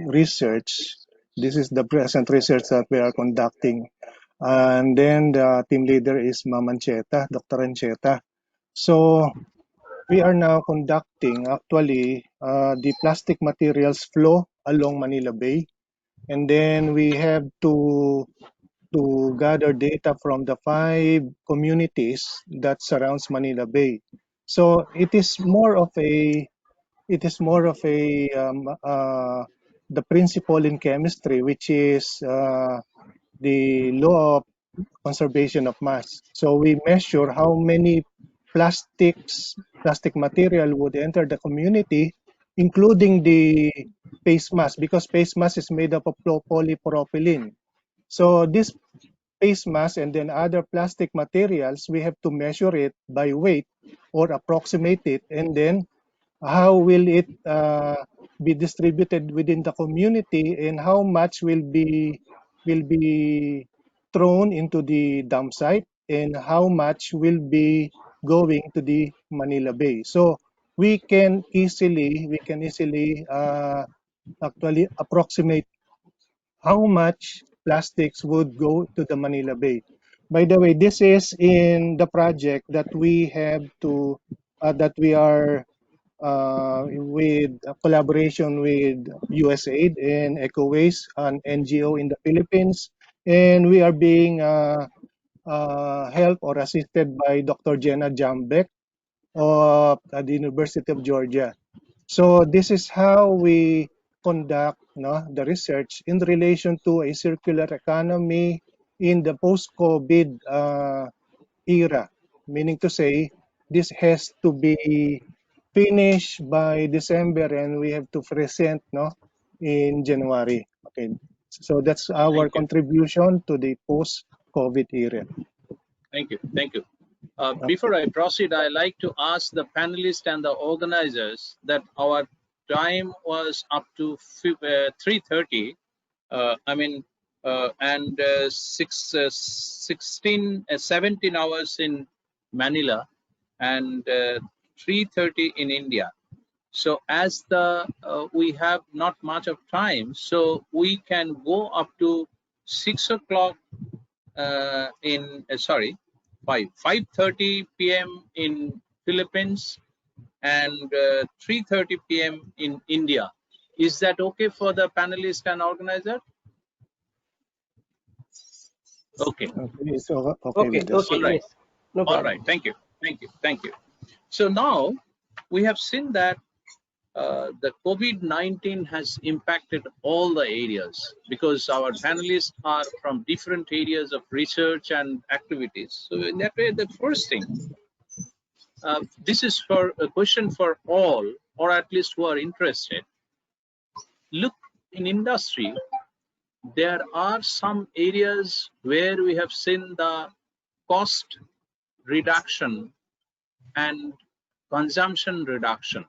research, this is the present research that we are conducting. And then the team leader is Ma'am Ancheta, Dr. Ancheta. So we are now conducting actually the plastic materials flow along Manila Bay. And then we have to gather data from the 5 communities that surrounds Manila Bay. So it is more of a the principle in chemistry, which is the law of conservation of mass. So we measure how many plastic material would enter the community, including the face mask, because face mask is made up of polypropylene. So this face mask and then other plastic materials, we have to measure it by weight or approximate it, and then how will it be distributed within the community, and how much will be thrown into the dump site, and how much will be going to the Manila Bay. So we can easily actually approximate how much plastics would go to the Manila Bay. By the way, this is in the project that we have to that we are with a collaboration with USAID and EcoWaste, an NGO in the Philippines, and we are being helped or assisted by Dr. Jenna Jambek of the University of Georgia. So this is how we conduct the research in relation to a circular economy in the post-COVID era, meaning to say this has to be finished by December and we have to present in January. Okay, so that's our Thank you. contribution to the post-COVID era. Thank you. Thank you. Before I proceed, I like to ask the panelists and the organizers that our time was up to 3:30. And 17 hours in Manila and 3:30 in India. So as we have not much of time, so we can go up to 6 o'clock in 5:30 p.m. in Philippines and 3:30 p.m. in India. Is that okay for the panelists and organizer? Okay. Okay, so Okay, with this. All right. yes, no All problem. right. Thank you. Thank you. Thank you. So now we have seen that the COVID-19 has impacted all the areas because our panelists are from different areas of research and activities. So in that way, the first thing, this is for a question for all, or at least who are interested. Look, in industry, there are some areas where we have seen the cost reduction and consumption reduction.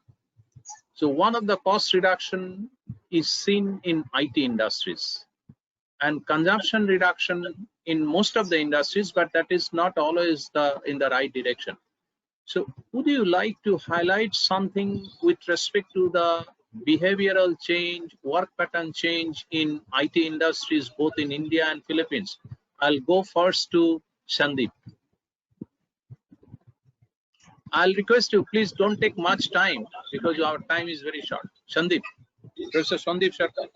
So one of the cost reduction is seen in IT industries and consumption reduction in most of the industries, but that is not always in the right direction. So would you like to highlight something with respect to the behavioral change, work pattern change in IT industries, both in India and Philippines? I'll go first to Sandeep. I'll request you, please don't take much time because our time is very short. Sandeep, Professor Sandeep Sarkar.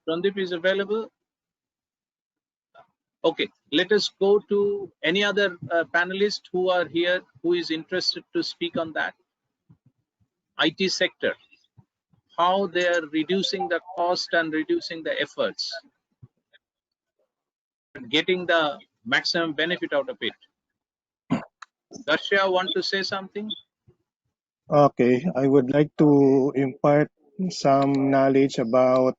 Sandeep is available. Okay, let us go to any other panelist who are here who is interested to speak on that. IT sector, how they are reducing the cost and reducing the efforts, getting the maximum benefit out of it. Darsha, want to say something? Okay, I would like to impart some knowledge about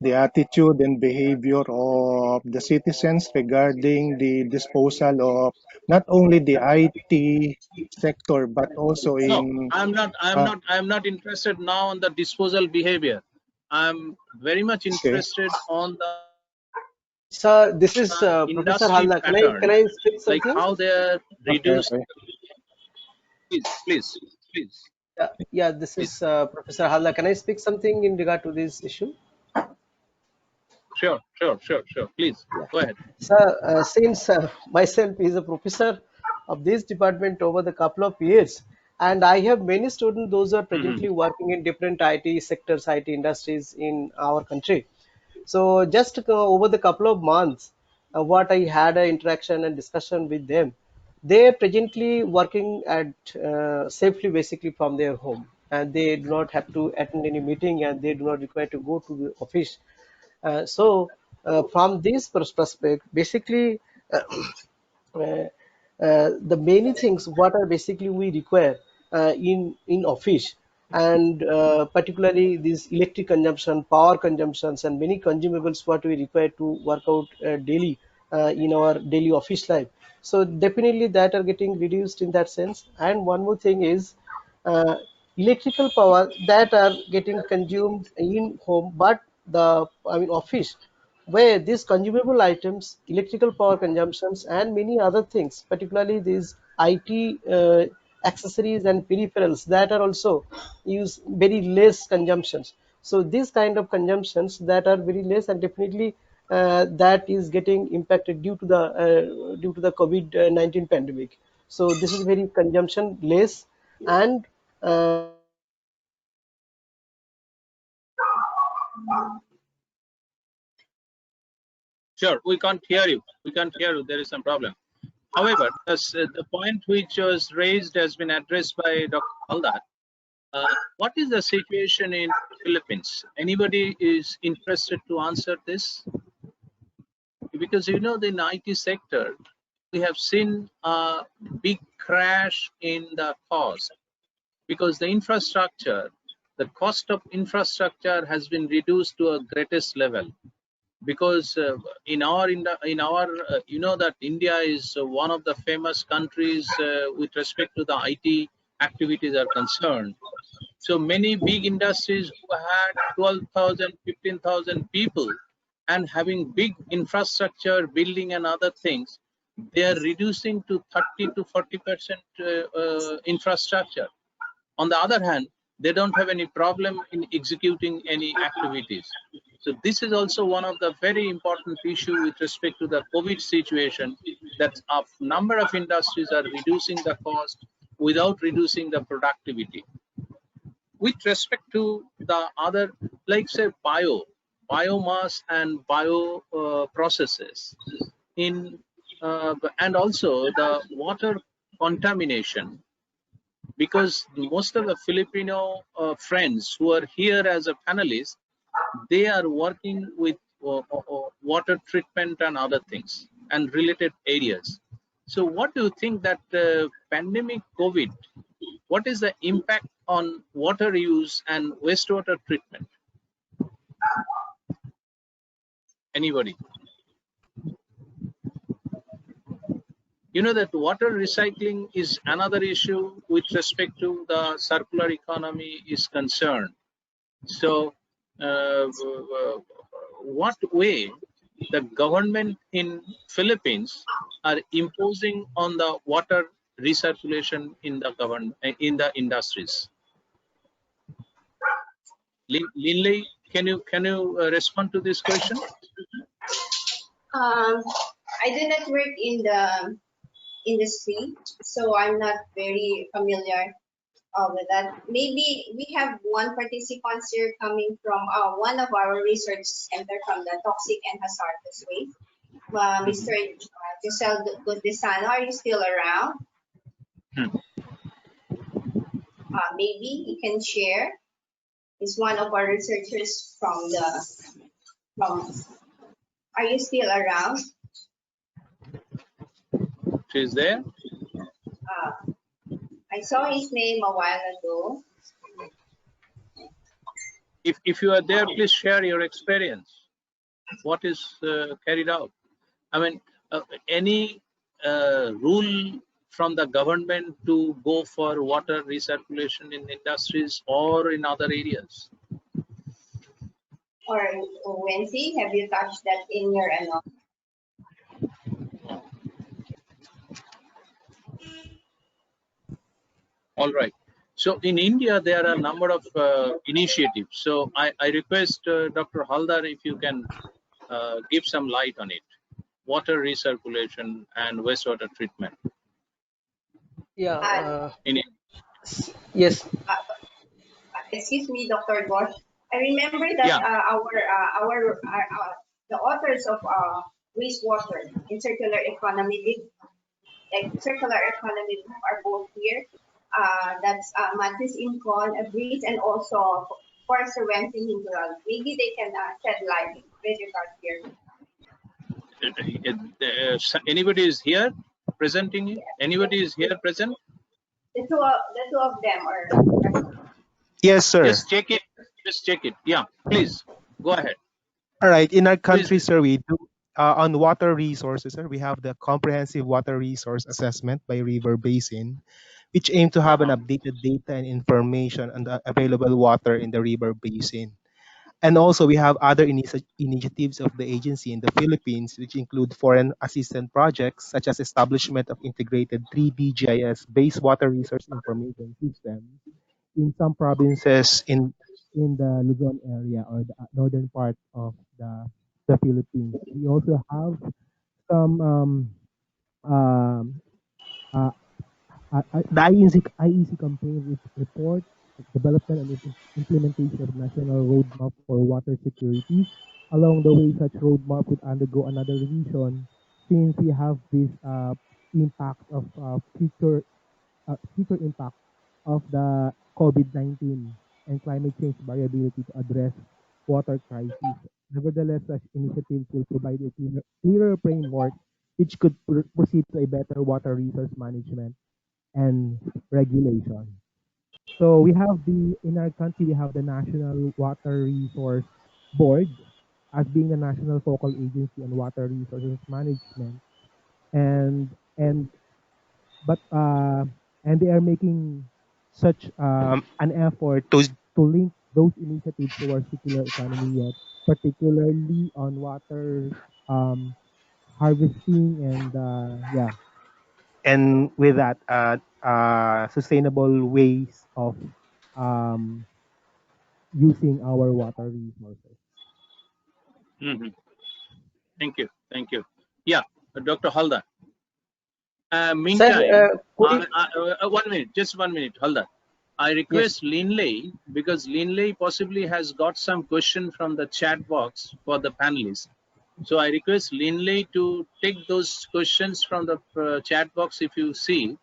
the attitude and behavior of the citizens regarding the disposal of not only the IT sector but also No, in I'm not interested now on the disposal behavior. I'm very much okay. interested on the Sir, this is Professor industry Halda. pattern, Can I speak like something? how they are Okay, reducing. okay. Please. Yeah, this is Professor Halda. Can I speak something in regard to this issue? Sure. Please, go ahead. Sir, since myself is a professor of this department over the couple of years, and I have many students, those are presently working in different IT sectors, IT industries in our country. So just over the couple of months, what I had an interaction and discussion with them, they are presently working at safely basically from their home, and they do not have to attend any meeting, and they do not require to go to the office. From this perspective, basically, uh, the many things what are basically we require in office, and particularly this electric consumption, power consumptions, and many consumables what we require to work out daily in our daily office life. So definitely that are getting reduced in that sense. And one more thing is uh, electrical power that are getting consumed in home, but the office, where these consumable items, electrical power consumptions, and many other things, particularly these IT accessories and peripherals that are also use very less consumptions. So these kind of consumptions that are very less, and definitely that is getting impacted due to the COVID-19 pandemic. So this is very consumption less, and Sure, we can't hear you. We can't hear you. There is some problem. However, the point which was raised has been addressed by Dr. Haldar. What is the situation in the Philippines? Anybody is interested to answer this? Because you know, in the IT sector, we have seen a big crash in the cost because the infrastructure, the cost of infrastructure has been reduced to a greatest level. Because in our you know that India is one of the famous countries with respect to the IT activities are concerned. So many big industries who had 12,000, 15,000 people and having big infrastructure, building and other things, they are reducing to 30 to 40% infrastructure. On the other hand, they don't have any problem in executing any activities. So this is also one of the very important issue with respect to the COVID situation, that a number of industries are reducing the cost without reducing the productivity. With respect to the other, like say biomass and bio processes in and also the water contamination, because most of the Filipino friends who are here as a panelist, they are working with water treatment and other things and related areas. So what do you think that pandemic COVID, what is the impact on water use and wastewater treatment? Anybody? You know that water recycling is another issue with respect to the circular economy is concerned. So what way the government in Philippines are imposing on the water recirculation in the government in the industries? Linley, can you respond to this question? I do not work in the industry, so I'm not very familiar with that. Maybe we have one participant here coming from one of our research center from the toxic and hazardous waste. Mr. Giselle Gudesano, are you still around? Maybe he can share. He's one of our researchers from Are you still around? She's there. I saw his name a while ago. If you are there, please share your experience. What is carried out? I mean, any rule from the government to go for water recirculation in industries or in other areas? Or Wensi, have you touched that in your ano? All right. So in India, there are a number of initiatives. So I request Dr. Haldar if you can give some light on it. Water recirculation and wastewater treatment. Yeah. Yes. Excuse me, Dr. Ghosh. I remember that the authors of wastewater in circular economy, circular economy are both here. That's Matis Incon, Breeze, and also Forrester Wensi-Hindural. Maybe they can shed light with regard here. Anybody is here presenting? Yes. Anybody is here present? The two of them are. Yes, sir. Just check it. Just check it. Yeah, please go ahead. All right. In our country, sir, we do on water resources, sir, we have the comprehensive water resource assessment by river basin, which aim to have an updated data and information on the available water in the river basin. And also, we have other initiatives of the agency in the Philippines, which include foreign assistance projects such as establishment of integrated 3D GIS-based water resource information systems in some provinces in the Luzon area or the northern part of the Philippines. We also have some The IEC campaign report development and implementation of national roadmap for water security. Along the way, such roadmap would undergo another revision since we have this impact of future impact of the COVID-19 and climate change variability to address water crisis. Nevertheless, such initiatives will provide a clearer framework which could proceed to a better water resource management and regulation. So we have in our country, we have the National Water Resource Board as being the national focal agency on water resources management. And and but and they are making such an effort to link those initiatives to our circular economy yet, particularly on water um, harvesting and yeah, and with that sustainable ways of um, using our water resources. Mhm. Thank you. Thank you. Yeah, Dr. Halda. Sir, Meantime, could you, 1 minute, just 1 minute. Hold on. I yes, request Linley, because Linley possibly has got some question from the chat box for the panelists. So I request Linley to take those questions from the chat box if you see,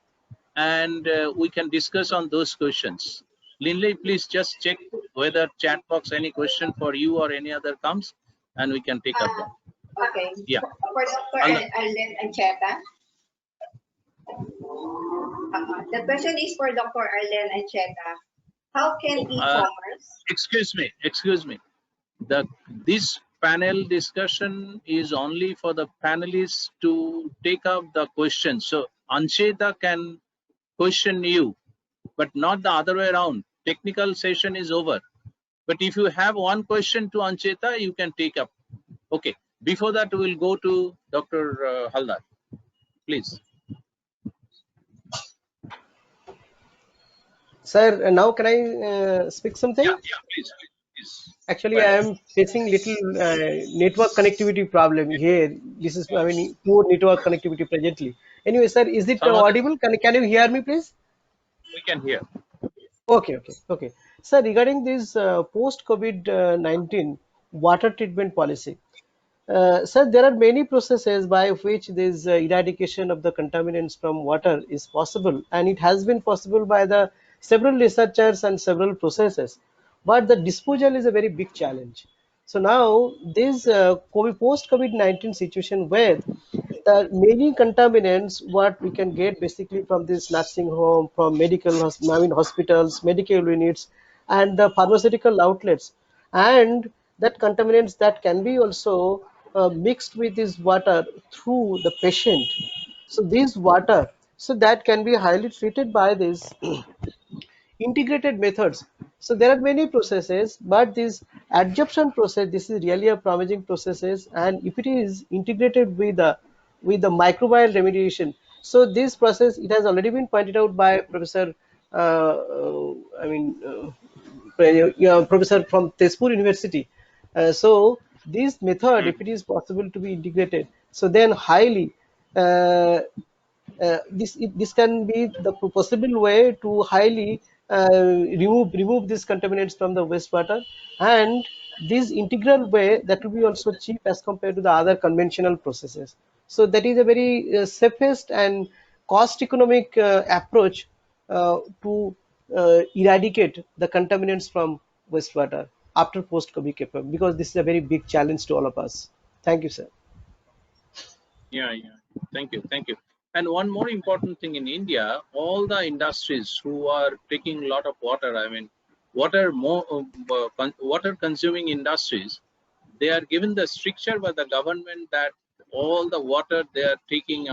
and we can discuss on those questions. Linley, please just check whether chat box any question for you or any other comes, and we can take up that. Okay. Yeah. For Dr. Arlen Ancheta. The question is for Dr. Arlen Ancheta. How can e-commerce? Excuse me. This panel discussion is only for the panelists to take up the question. So Ancheta can question you, but not the other way around. Technical session is over. But if you have one question to Ancheta, you can take up. Okay. Before that, we'll go to Dr. Haldar. Please. sir, now can I speak something? Yeah, please. Actually, I am facing little network connectivity problem here. This is, I mean, poor network connectivity presently. Anyway, sir, is it Some other, audible? Can you hear me, please? we can hear. Okay. Sir, regarding this post-COVID-19 water treatment policy, sir, there are many processes by which this eradication of the contaminants from water is possible, and it has been possible by the several researchers and several processes. But the disposal is a very big challenge. So now this post-COVID-19 situation where the many contaminants what we can get basically from this nursing home, from I mean hospitals, medical units, and the pharmaceutical outlets, and that contaminants that can be also mixed with this water through the patient. So this water, so that can be highly treated by this integrated methods. So there are many processes, but this adsorption process, this is really a promising processes, and if it is integrated with the microbial remediation, so this process, it has already been pointed out by Professor Professor from Tezpur University. So this method, if it is possible to be integrated, so then highly this can be the possible way to highly remove these contaminants from the wastewater, and this integral way that will be also cheap as compared to the other conventional processes. So that is a very safest and cost economic approach to eradicate the contaminants from wastewater after post COVID, because this is a very big challenge to all of us. Thank you, sir. Yeah. Thank you. And one more important thing in India, all the industries who are taking a lot of water, I mean, water consuming industries, they are given the stricture by the government that all the water they are taking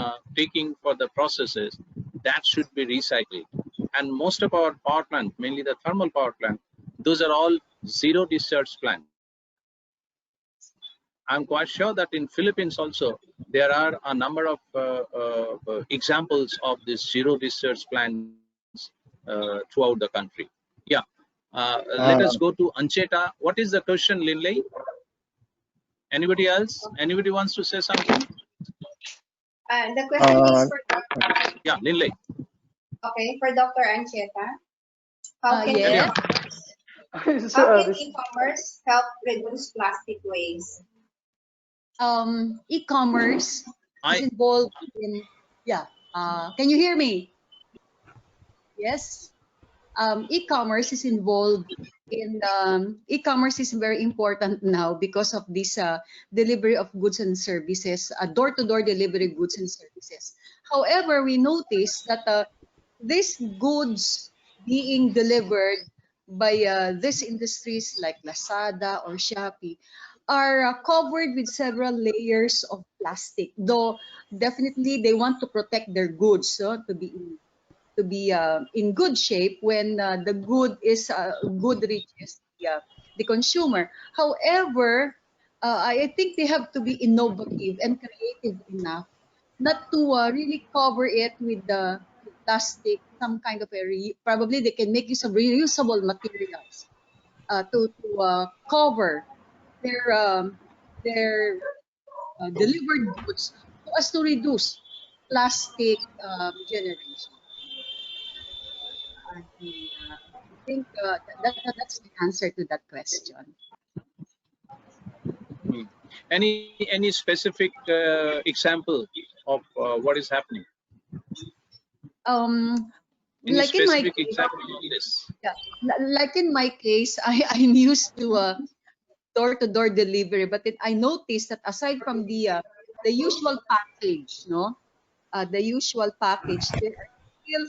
for the processes, that should be recycled. And most of our power plant, mainly the thermal power plant, those are all zero discharge plants. I'm quite sure that in Philippines also there are a number of examples of these zero discharge plants throughout the country. Yeah. Let us go to Ancheta. What is the question, Linley? Anybody else? Anybody wants to say something? The question is for Yeah, Linley. Okay, for Dr. Ancheta, how can Yes. e-commerce help reduce plastic waste? E-commerce is involved in, yeah. Can you hear me? Yes. E-commerce is involved in, e-commerce is very important now because of this delivery of goods and services, door-to-door delivery goods and services. However, we noticed that these goods being delivered by these industries like Lazada or Shopee are covered with several layers of plastic, though definitely they want to protect their goods, so to be in good shape when the good is good reaches the consumer. However, I think they have to be innovative and creative enough not to really cover it with the plastic, some kind of a probably they can make use of reusable materials to cover their delivered goods so as to reduce plastic generation. I think that's the answer to that question. Any specific example of what is happening? Any Like in my specific case, example on this? yeah, like in my case, I'm used to door-to-door delivery, but I noticed that aside from the usual package, no, the usual package, there are still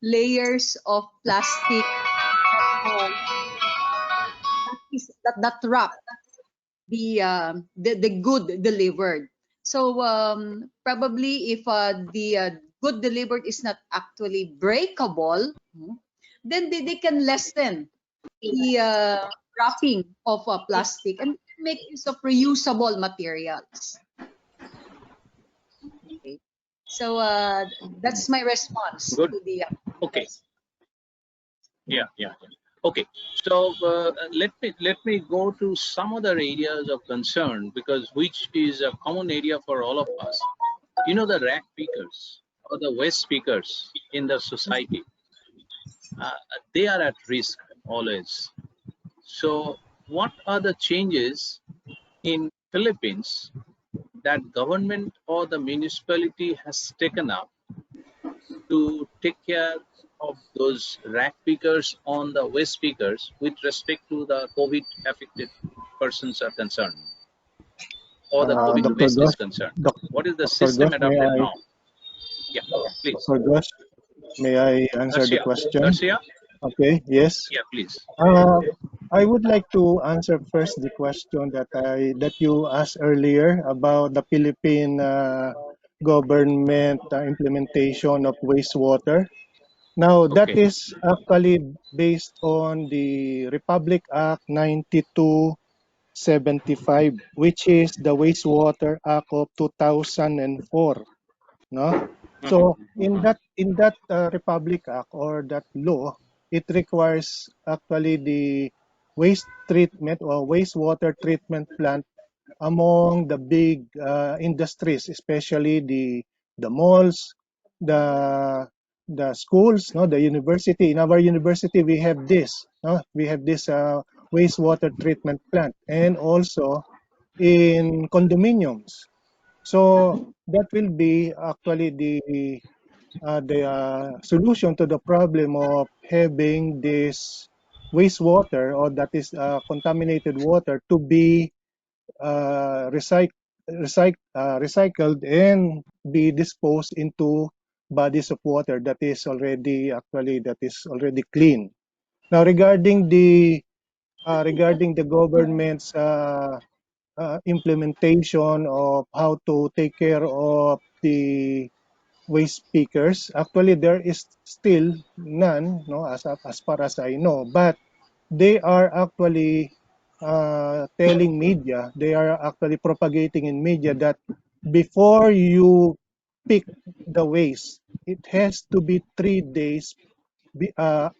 layers of plastic that wrap the good delivered. So probably if the good delivered is not actually breakable, then they can lessen the wrapping of plastic and make use of reusable materials. Okay. So that's my response Good. to the Okay. Yeah. Okay. So let me go to some other areas of concern, because which is a common area for all of us. You know, the rack pickers or the waste pickers in the society, they are at risk always. So what are the changes in Philippines that government or the municipality has taken up to take care of those rack pickers on the waste pickers with respect to the COVID affected persons are concerned, or the COVID Dr. waste is Ghosh, concerned? Doc, What is the Dr. system Ghosh, adopted now? Yeah, please. Dr. Ghosh, may I answer the Garcia. question? Garcia? Okay, yes. Yeah, please. I would like to answer first the question that you asked earlier about the Philippine government implementation of wastewater. Now, that Okay. is actually based on the Republic Act 9275, which is the Wastewater Act of 2004. No? So in that Republic Act or that law, it requires actually the waste treatment or wastewater treatment plant among the big industries, especially the malls, the the schools, no, the university. In our university, we have this, no, we have this wastewater treatment plant, and also in condominiums. So that will be actually the solution to the problem of having this wastewater, or that is contaminated water, to be recycled and be disposed into bodies of water that is already clean. Now regarding the government's implementation of how to take care of the waste pickers. Actually, there is still none, no, as far as I know. But they are actually telling media, they are actually propagating in media that before you pick the waste, it has to be 3 days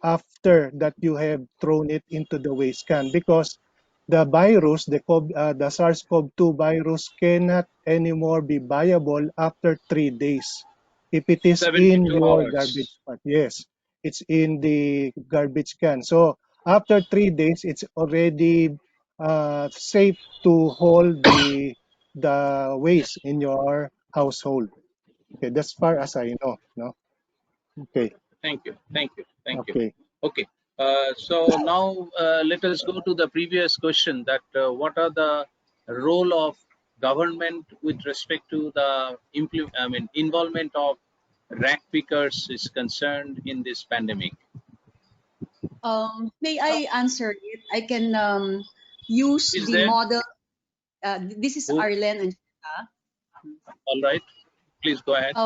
after that you have thrown it into the waste can, because the virus, the SARS-CoV-2 virus cannot anymore be viable after 3 days. If it is in 72 your hours. garbage pot, yes, it's in the garbage can. So after 3 days, it's already safe to hold the waste in your household. Okay, that's far as I know. No. Okay. Thank you. Thank you. Thank you. Okay. Okay. So now let us go to the previous question, that what are the role of government with respect to the involvement of rag pickers is concerned in this pandemic? May I answer it? I can use Is the there? model. This is Who? Arlen and All right. Please go ahead.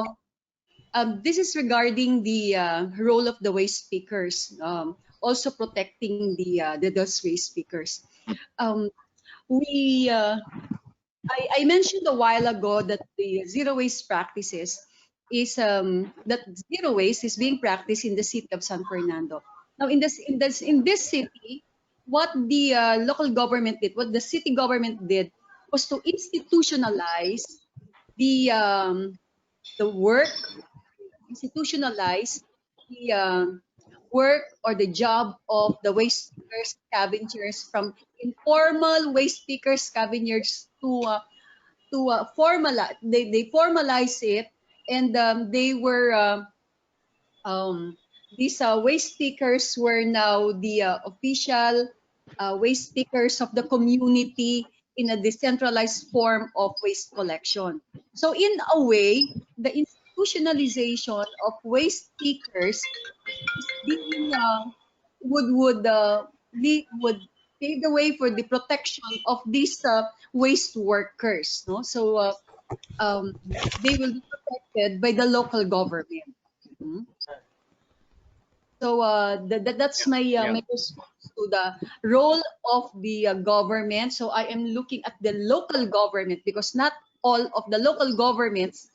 this is regarding the role of the waste pickers, also protecting those waste pickers. Um, we I mentioned a while ago that the zero waste practices is that zero waste is being practiced in the city of San Fernando. Now, in this city, what the local government did, what the city government did, was to institutionalize the work, institutionalize the work or the job of the waste pickers, scavengers, from informal waste pickers, scavengers to formalize. They formalize it, and they were these waste pickers were now the official waste pickers of the community in a decentralized form of waste collection. So in a way, the institutionalization of waste pickers is being would pave the way for the protection of these waste workers. No, so they will be protected by the local government. Mhm. So that's my my response to the role of the government. So I am looking at the local government, because not all of the local governments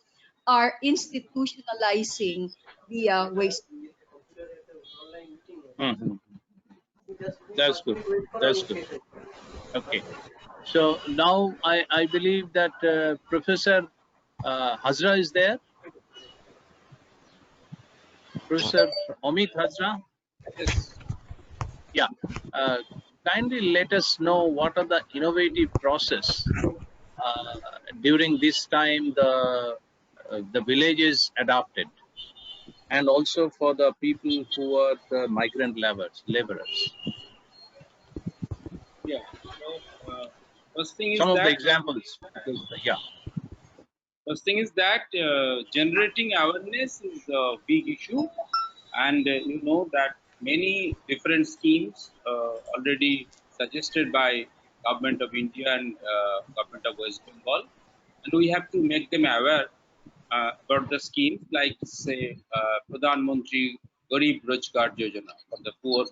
are institutionalizing the waste. Mhm. That's good. That's good. Okay. So now I believe that Professor Hazra is there. Professor Omid Hazra. Yes. Yeah. Uh, Kindly let us know what are the innovative process during this time the villages adopted, and also for the people who are the migrant laborers. Yeah. So first thing is Some of the that examples, because yeah. first thing is that generating awareness is a big issue, and you know that many different schemes already suggested by government of India and government of West Bengal, and we have to make them aware about the schemes like say Pradhan Mantri Garib Rozgar Yojana for the poor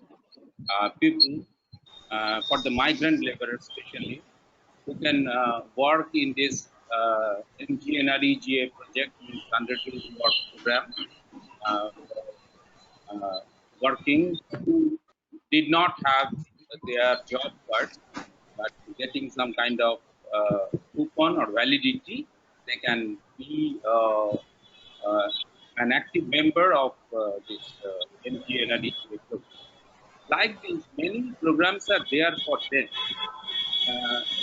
people, for the migrant laborers especially, who can work in this MGNREGA project, means 100 days work program, uh, uh, working, who did not have their job card, but getting some kind of coupon or validity, they can be an active member of this MGNREGA program. Like this, many programs are there for them,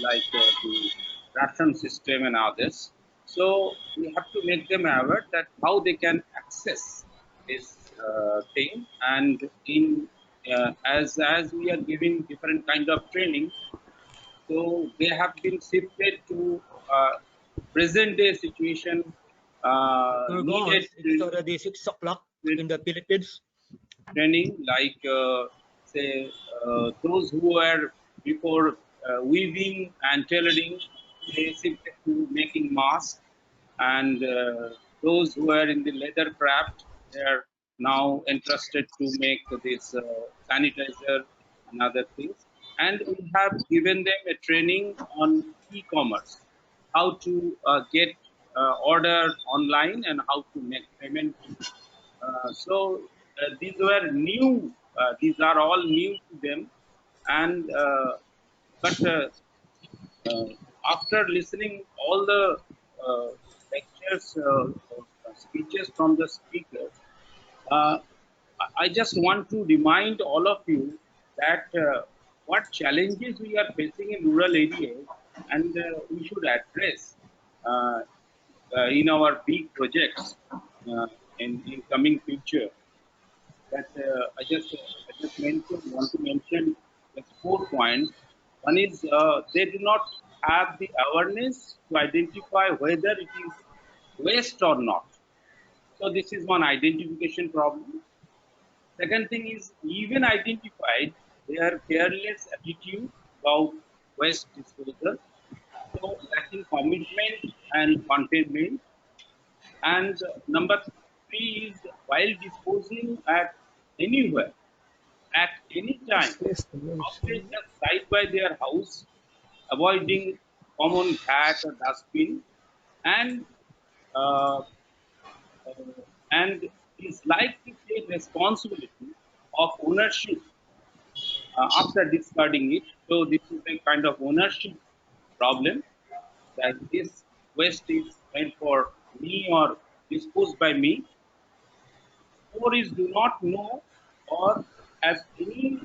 like the ration system and others. So we have to make them aware that how they can access this thing, and in as we are giving different kind of training, so they have been shifted to present day situation needed It is already 6 o'clock in the Philippines. training, like say those who were before weaving and tailoring, they shifted to making masks, and those who are in the leather craft, they are now entrusted to make this sanitizer and other things. And we have given them a training on e-commerce, how to get order online and how to make payment. So these were new. These are all new to them, and but after listening all the lectures speeches from the speakers, I just want to remind all of you that what challenges we are facing in rural areas, and we should address uh, in our big projects in coming future. That want to mention just 4 points. One is they do not have the awareness to identify whether it is waste or not. So this is one identification problem. Second thing is, even identified, their careless attitude about waste disposal, so lacking commitment and containment. And number three is, while disposing at anywhere, at any time, always just side by their house, avoiding common ghat or dustbin, and uh, and is like to take responsibility of ownership after discarding it. So this is a kind of ownership problem, that this waste is meant for me or disposed by me. Four is, do not know or has any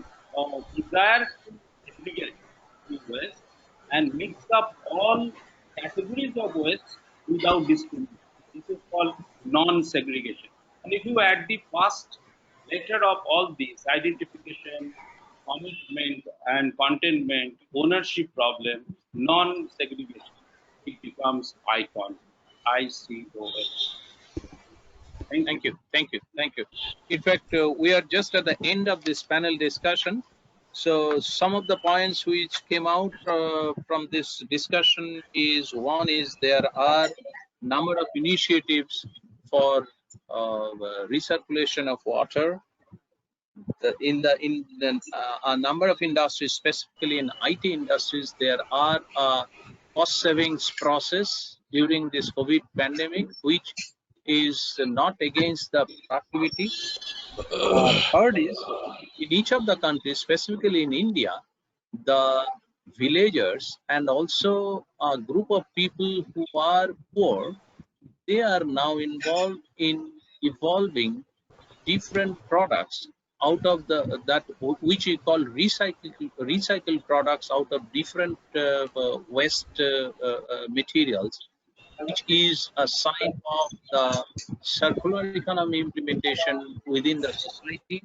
desire to segregate the waste and mix up all categories of waste without discrimination. This is called non-segregation. And if you add the first letter of all these, identification, commitment and containment, ownership problem, non-segregation, it becomes ICON, ICON. Thank you. In fact, we are just at the end of this panel discussion. So some of the points which came out from this discussion is, one is there are number of initiatives for recirculation of water. A number of industries, specifically in IT industries, there are cost savings process during this COVID pandemic, which is not against the productivity. Third is, in each of the countries, specifically in India, the villagers and also a group of people who are poor, they are now involved in evolving different products out of that which we call recycled products out of different waste materials, which is a sign of the circular economy implementation within the society.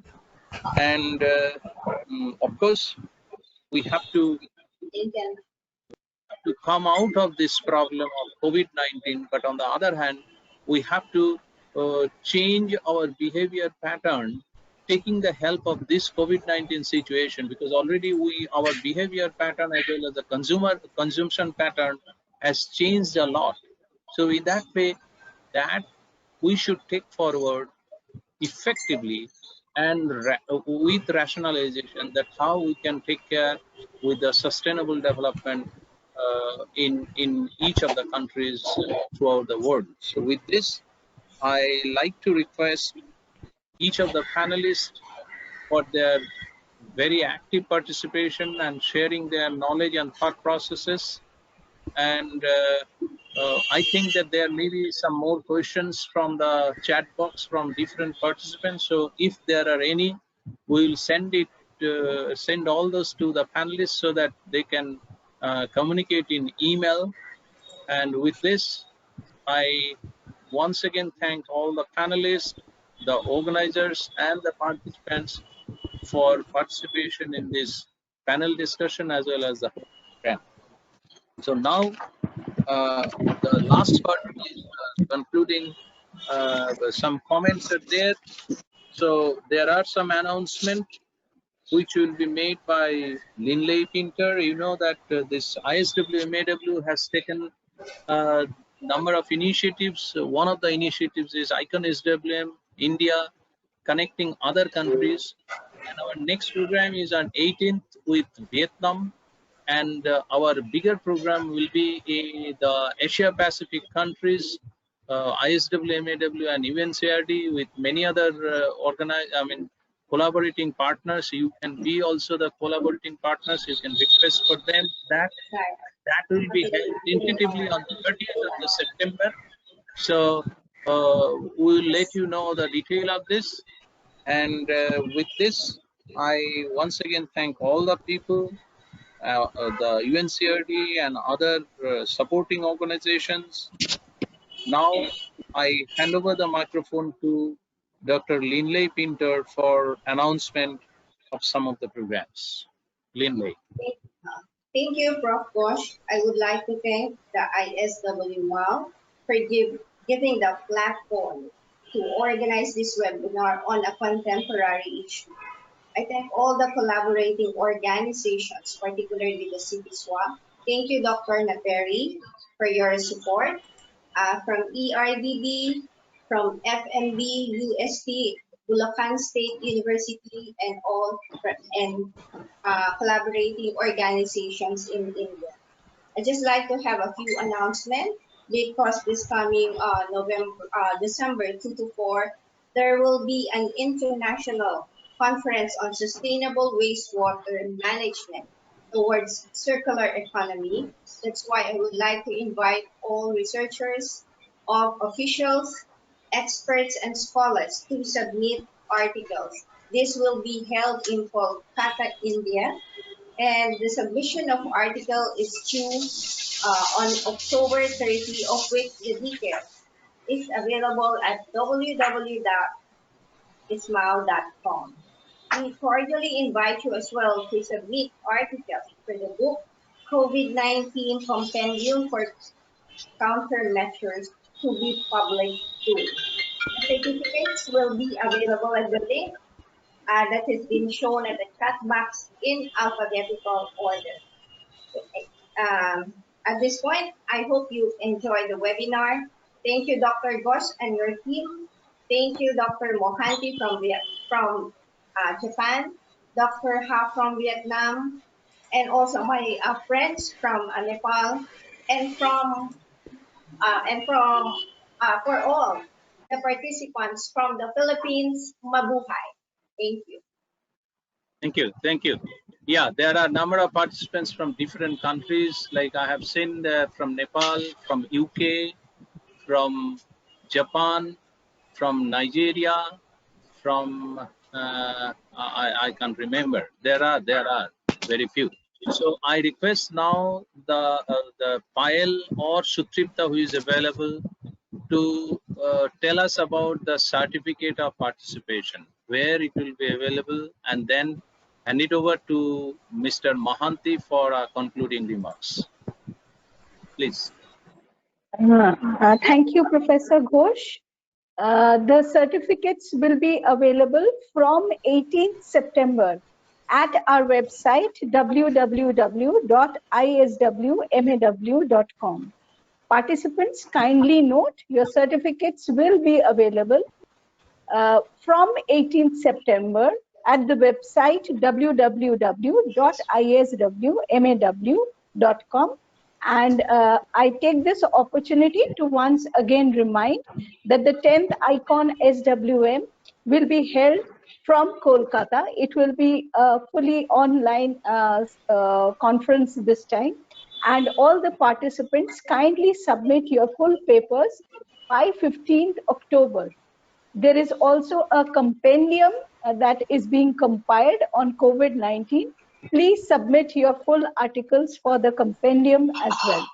And of course, we have to come out of this problem of COVID-19, but on the other hand, we have to change our behavior pattern, taking the help of this COVID-19 situation, because already our behavior pattern as well as the consumption pattern has changed a lot. So in that way, that we should take forward effectively and with rationalization, that how we can take care with the sustainable development in each of the countries throughout the world. So with this, I like to request each of the panelists for their very active participation and sharing their knowledge and thought processes. And I think that there may be some more questions from the chat box from different participants. So if there are any, we will send all those to the panelists so that they can communicate in email. And with this, I once again thank all the panelists, the organizers, and the participants for participation in this panel discussion as well as the program. So now the last part is concluding. Some comments are there. So there are some announcements which will be made by Linley Pinter. You know that this ISWMAW has taken a number of initiatives. One of the initiatives is IconSWM-India, connecting other countries. And our next program is on 18th with Vietnam. And our bigger program will be in the Asia Pacific countries, ISWMAW and UNCRD, with many other collaborating partners. You can be also the collaborating partners. You can request for them. That will be held tentatively on 30th of September. So we'll let you know the detail of this. And with this, I once again thank all the people, the UNCRD and other supporting organizations. Now I hand over the microphone to Dr. Linley Pinter for announcement of some of the programs. Linley. Thank you, Prof. Ghosh. I would like to thank the ISWMAW for giving the platform to organize this webinar on a contemporary issue. I thank all the collaborating organizations, particularly the CPSWA. Thank you, Dr. Naperi, for your support. From ERDB, from FMB, UST, Bulacan State University, and all collaborating organizations in India. I'd just like to have a few announcements because this coming December 2 to 4, there will be an international conference on sustainable wastewater management towards circular economy. That's why I would like to invite all researchers, officials, experts, and scholars to submit articles. This will be held in Kolkata, India, and the submission of article is due on October 30, of which the details is available at www.ismaw.com. We cordially invite you as well to submit articles for the book COVID-19 Compendium for Countermeasures to be published soon. The certificates will be available at the link that has been shown at the chat box in alphabetical order. At this point, I hope you enjoy the webinar. Thank you, Dr. Ghosh and your team. Thank you, Dr. Mohanty from Japan, Dr. Ha from Vietnam, and also my friends from Nepal, and for all the participants from the Philippines, mabuhay. Thank you. Thank you. Thank you. Yeah, there are a number of participants from different countries. Like I have seen from Nepal, from UK, from Japan, from Nigeria, from I can't remember. There are very few. So I request now the Payal or Sutripta who is available to tell us about the certificate of participation, where it will be available, and then hand it over to Mr. Mohanty for concluding remarks. Please. Thank you, Professor Ghosh. The certificates will be available from 18th September at our website www.iswmaw.com. Participants, kindly note your certificates will be available from 18th September at the website www.iswmaw.com. And I take this opportunity to once again remind that the 10th ICON SWM will be held from Kolkata. It will be a fully online conference this time. And all the participants kindly submit your full papers by 15th October. There is also a compendium that is being compiled on COVID-19. Please submit your full articles for the compendium as well.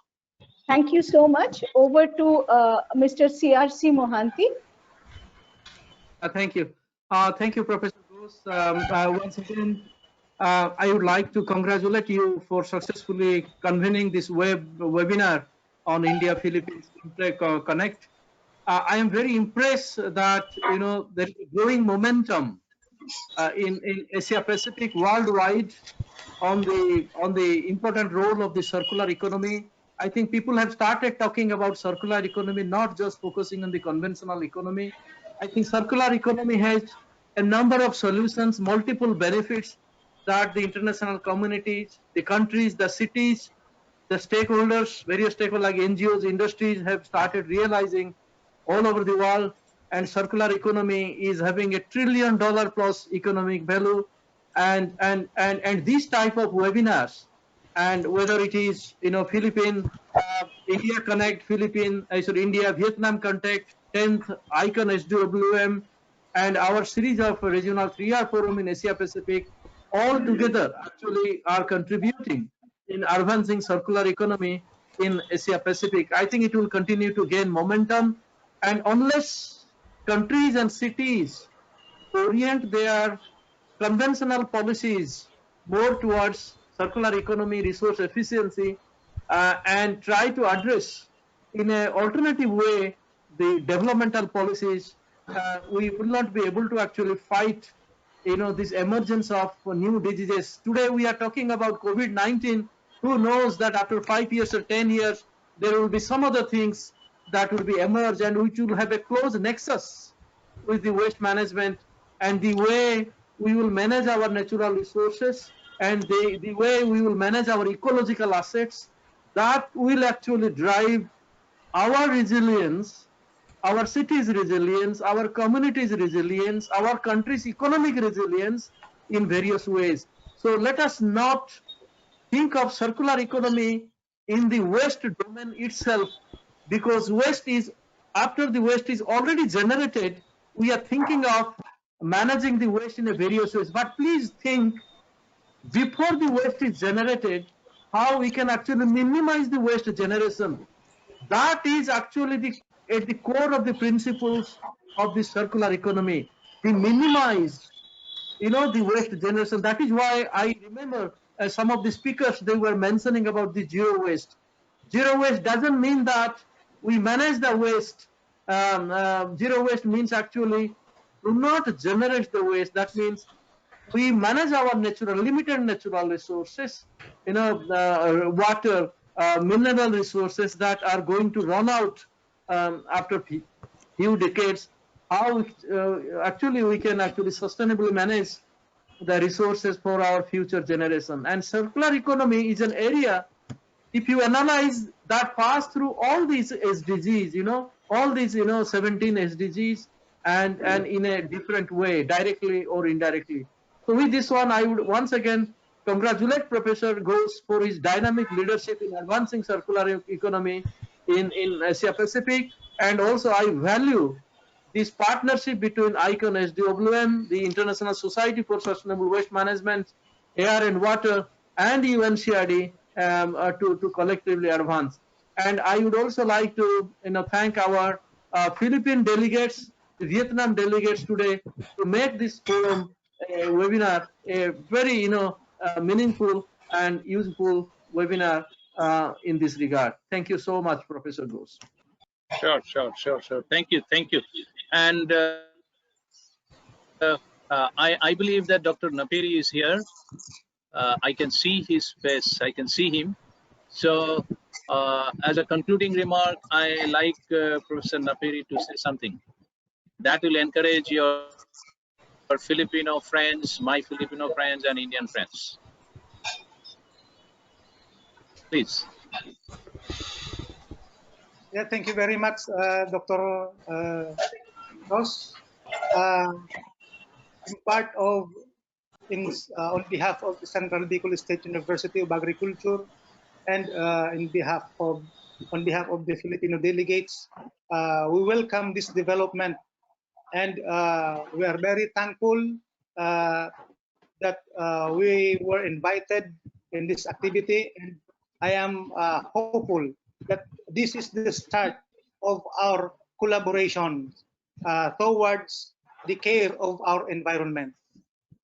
Thank you so much. Over to Mr. CRC Mohanty. Thank you. Thank you, Professor Ghosh. Once again, I would like to congratulate you for successfully convening this webinar on India-Philippines Connect. I am very impressed that there is a growing momentum in Asia Pacific worldwide on the important role of the circular economy. I think people have started talking about circular economy, not just focusing on the conventional economy. I think circular economy has a number of solutions, multiple benefits that the international communities, the countries, the cities, the stakeholders, various stakeholders like NGOs, industries have started realizing all over the world, and circular economy is having $1 trillion plus economic value, and these type of webinars, and whether it is Philippine India Connect, India Vietnam Connect, 10th Icon SWM, and our series of regional 3R forum in Asia Pacific, all together actually are contributing in advancing circular economy in Asia Pacific. I think it will continue to gain momentum, and unless countries and cities orient their conventional policies more towards circular economy, resource efficiency, and try to address in an alternative way the developmental policies, we will not be able to actually fight, this emergence of new diseases. Today we are talking about COVID-19. Who knows that after 5 years or 10 years, there will be some other things that will be emerge and which will have a close nexus with the waste management and the way we will manage our natural resources and the way we will manage our ecological assets. That will actually drive our resilience, our cities' resilience, our communities' resilience, our country's economic resilience in various ways. So let us not think of circular economy in the waste domain itself, because waste is, after the waste is already generated, we are thinking of managing the waste in a various ways. But please think, before the waste is generated, how we can actually minimize the waste generation. That is actually at the core of the principles of the circular economy. We minimize, the waste generation. That is why I remember some of the speakers, they were mentioning about the zero waste. Zero waste doesn't mean that we manage the waste. Zero waste means actually do not generate the waste. That means we manage our limited natural resources, water, mineral resources that are going to run out after few decades. How actually we can actually sustainably manage the resources for our future generation. And circular economy is an area, if you analyze, that pass through all these SDGs, all these 17 SDGs, and in a different way, directly or indirectly. So with this one, I would once again congratulate Professor Ghosh for his dynamic leadership in advancing circular economy in Asia Pacific, and also I value this partnership between Icon SWM, the International Society for Sustainable Waste Management, Air and Water, and UNCRD to collectively advance. And I would also like to thank our Philippine delegates, the Vietnam delegates today, to make this forum webinar a very meaningful and useful webinar in this regard. Thank you so much, Professor Ghosh. Sure. Thank you. And I believe that Dr. Napiri is here. I can see his face. I can see him. So, as a concluding remark, I like Professor Napiri to say something that will encourage your Filipino friends, my Filipino friends, and Indian friends. Please. Yeah, thank you very much, Dr. Ghosh. I'm part of, on behalf of the Central Bicol State University of Agriculture, and on behalf of the Filipino delegates, we welcome this development, and we are very thankful that we were invited in this activity, and I am hopeful that this is the start of our collaboration towards the care of our environment.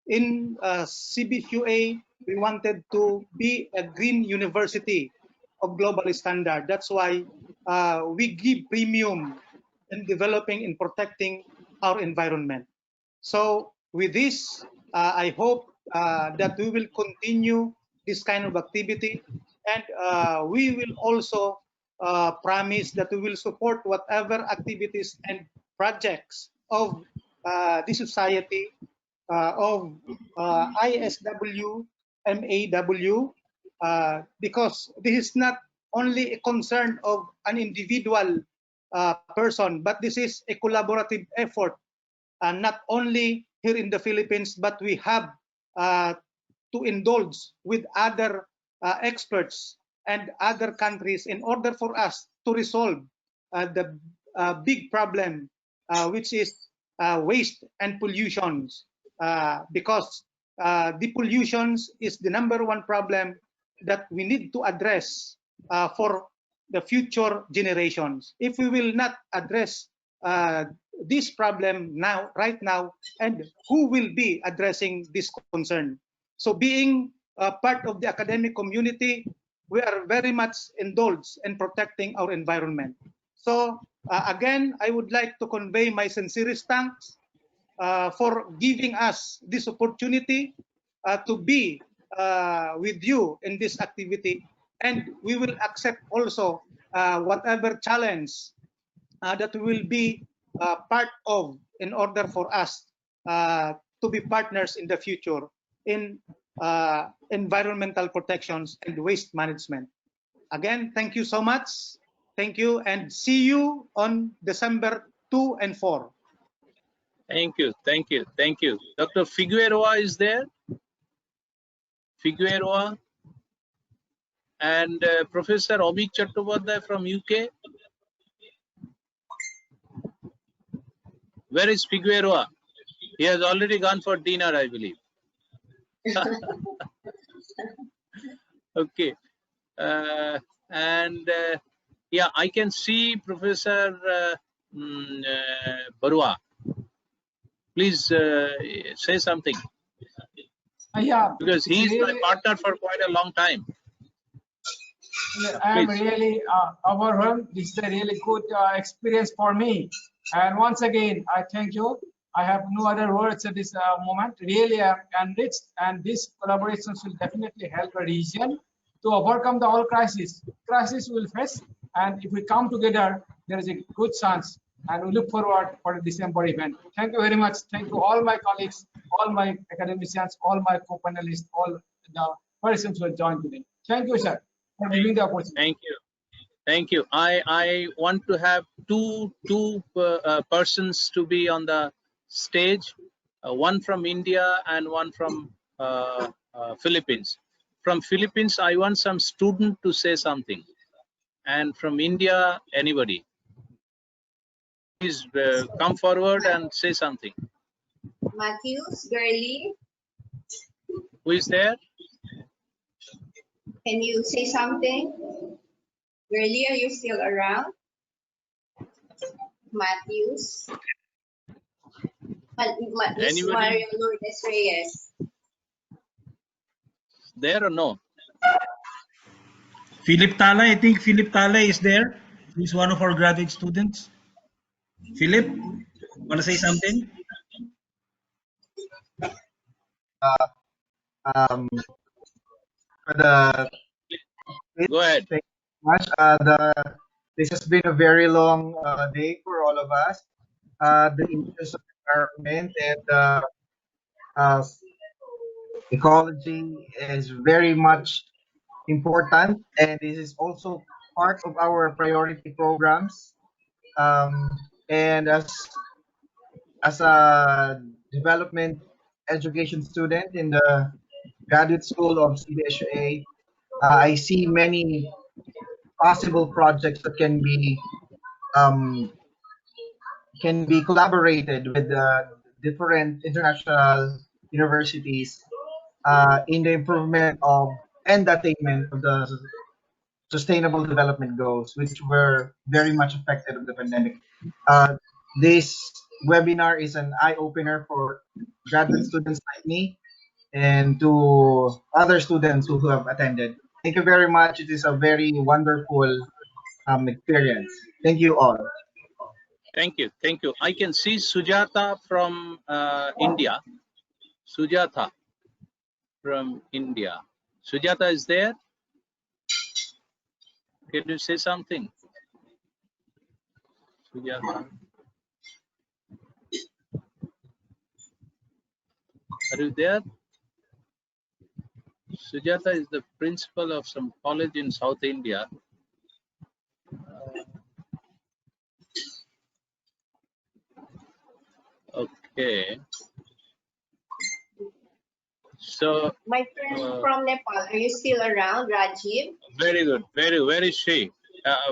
In CBQA, we wanted to be a green university of global standard. That's why we give premium in developing and protecting our environment. So with this, I hope that we will continue this kind of activity, and we will also promise that we will support whatever activities and projects of the society of ISWMAW, because this is not only a concern of an individual person, but this is a collaborative effort, not only here in the Philippines, but we have to indulge with other experts and other countries in order for us to resolve the big problem, which is waste and pollutions, because the pollutions is the #1 problem that we need to address for the future generations. If we will not address this problem now, right now, and who will be addressing this concern? So being part of the academic community, we are very much indulged in protecting our environment. So again, I would like to convey my sincerest thanks for giving us this opportunity to be with you in this activity, and we will accept also whatever challenge that we will be part of in order for us to be partners in the future in environmental protections and waste management. Again, thank you so much. Thank you, and see you on December 2 and 4. Thank you, thank you, thank you. Dr. Figueroa is there. Figueroa and Professor Omid Chattopadhyay from UK. Where is Figueroa? He has already gone for dinner, I believe. Okay. Yeah, I can see Professor Barua. Please say something. Yeah, because he is really, my partner for quite a long time. I am really overwhelmed. This is a really good experience for me. And once again, I thank you. I have no other words at this moment. Really, I am enriched, and this collaborations will definitely help a region to overcome the whole crisis. Crisis we will face, and if we come together, there is a good chance. And we look forward for the December event. Thank you very much. Thank you all my colleagues, all my academicians, all my co-panelists, all the persons who have joined today. Thank you, sir, for giving the opportunity. Thank you. Thank you. I want to have two persons to be on the stage, one from India and one from Philippines. From Philippines, I want some student to say something, and from India, anybody. Please come forward and say something. Matthews, Gurley. Who is there? Can you say something? Gurley, are you still around? Matthews. Miss Mario Lourdes Reyes. There or no? Philip Tala, I think Philip Tala is there. He's one of our graduate students. Philip, want to say something? Go ahead. Thank you much. This has been a very long day for all of us. The issues of environment and ecology is very much important, and this is also part of our priority programs. And as a development education student in the graduate school of CDSUA, I see many possible projects that can be collaborated with different international universities in the improvement of and attainment of the sustainable development goals, which were very much affected of the pandemic. This webinar is an eye-opener for graduate students like me and to other students who have attended. Thank you very much. It is a very wonderful experience. Thank you all. Thank you. Thank you. I can see Sujata from India. Sujata from India. Sujata is there? Can you say something? Sujata. Are you there? Sujata is the principal of some college in South India. Okay. So, my friend from Nepal, are you still around, Rajiv? Very good. Where is she?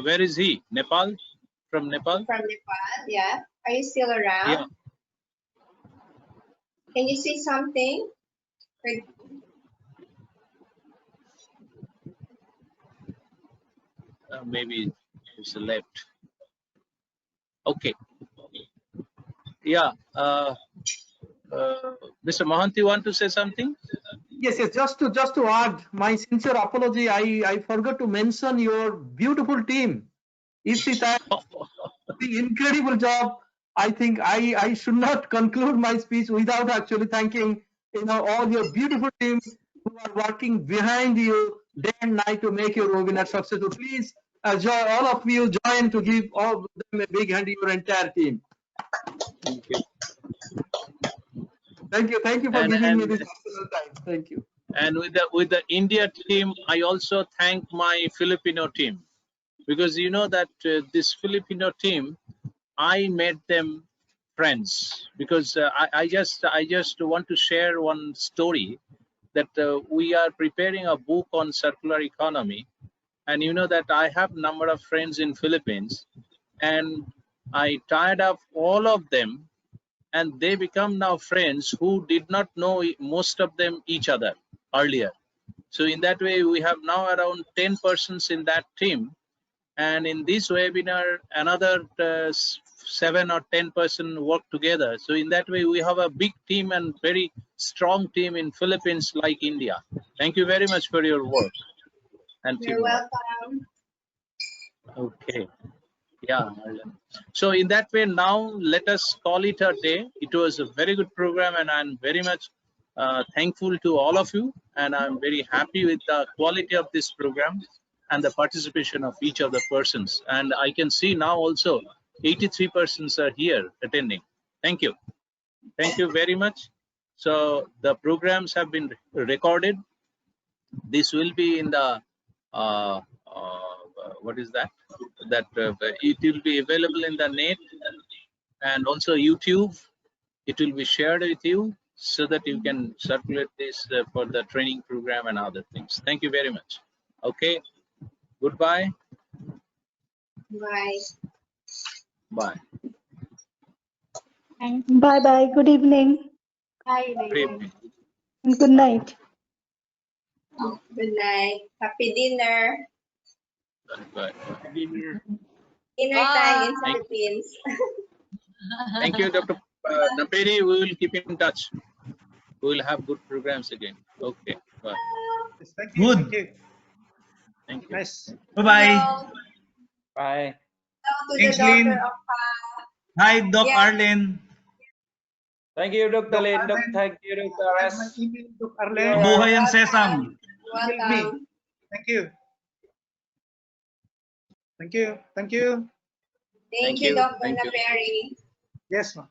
Where is he? Nepal? from Nepal. From Nepal, yeah. Are you still around? Yeah. Can you say something? Maybe it's left. Okay. Yeah. Mr. Mohanty, want to say something? Yes, yes. Just to add my sincere apology. I forgot to mention your beautiful team. Ishita, the incredible job. I think I should not conclude my speech without actually thanking all your beautiful team who are working behind you day and night to make your webinar successful. Please, all of you join to give all of them a big hand, your entire team. Thank you. Thank you for giving me this additional time. Thank you. And with the India team, I also thank my Filipino team, because you know that this Filipino team, I made them friends, because I just want to share one story that we are preparing a book on circular economy, and you know that I have number of friends in Philippines, and I tied up all of them, and they become now friends who did not know most of them each other earlier. So in that way, we have now around 10 persons in that team, and in this webinar another 7 or 10 person work together. So in that way, we have a big team and very strong team in Philippines like India. Thank you very much for your work and You're teamwork. welcome. Okay. Yeah. So in that way, now let us call it a day. It was a very good program, and I'm very much thankful to all of you, and I'm very happy with the quality of this program and the participation of each of the persons. And I can see now also 83 persons are here attending. Thank you. Thank you very much. So the programs have been recorded. This will be in the what is that? It will be available in the net and also YouTube. It will be shared with you so that you can circulate this for the training program and other things. Thank you very much. Okay. Goodbye. Bye. Bye. Bye bye. Good evening Bye. Good evening. and good night. Good night. Happy dinner. Bye. Dinner time in Philippines. Thank you, Dr. Naperi. We will keep in touch. We will have good programs again. Okay. Bye. Thank you. Good. Thank you. Thank you. Nice. Bye-bye. Bye. Hello to Thanks, the daughter Lynn. of Hi, Doc yeah. Arlen. Thank you, Dr. Doc Lin. Arlen, Thank you, Dr. have S. my email, Doc You Arlen. are Mabuhay ang welcome. sesam. Email me. Welcome. Thank you. Thank you. Thank you. Thank you, Dr. Thank you. Naperi. Yes, ma'am.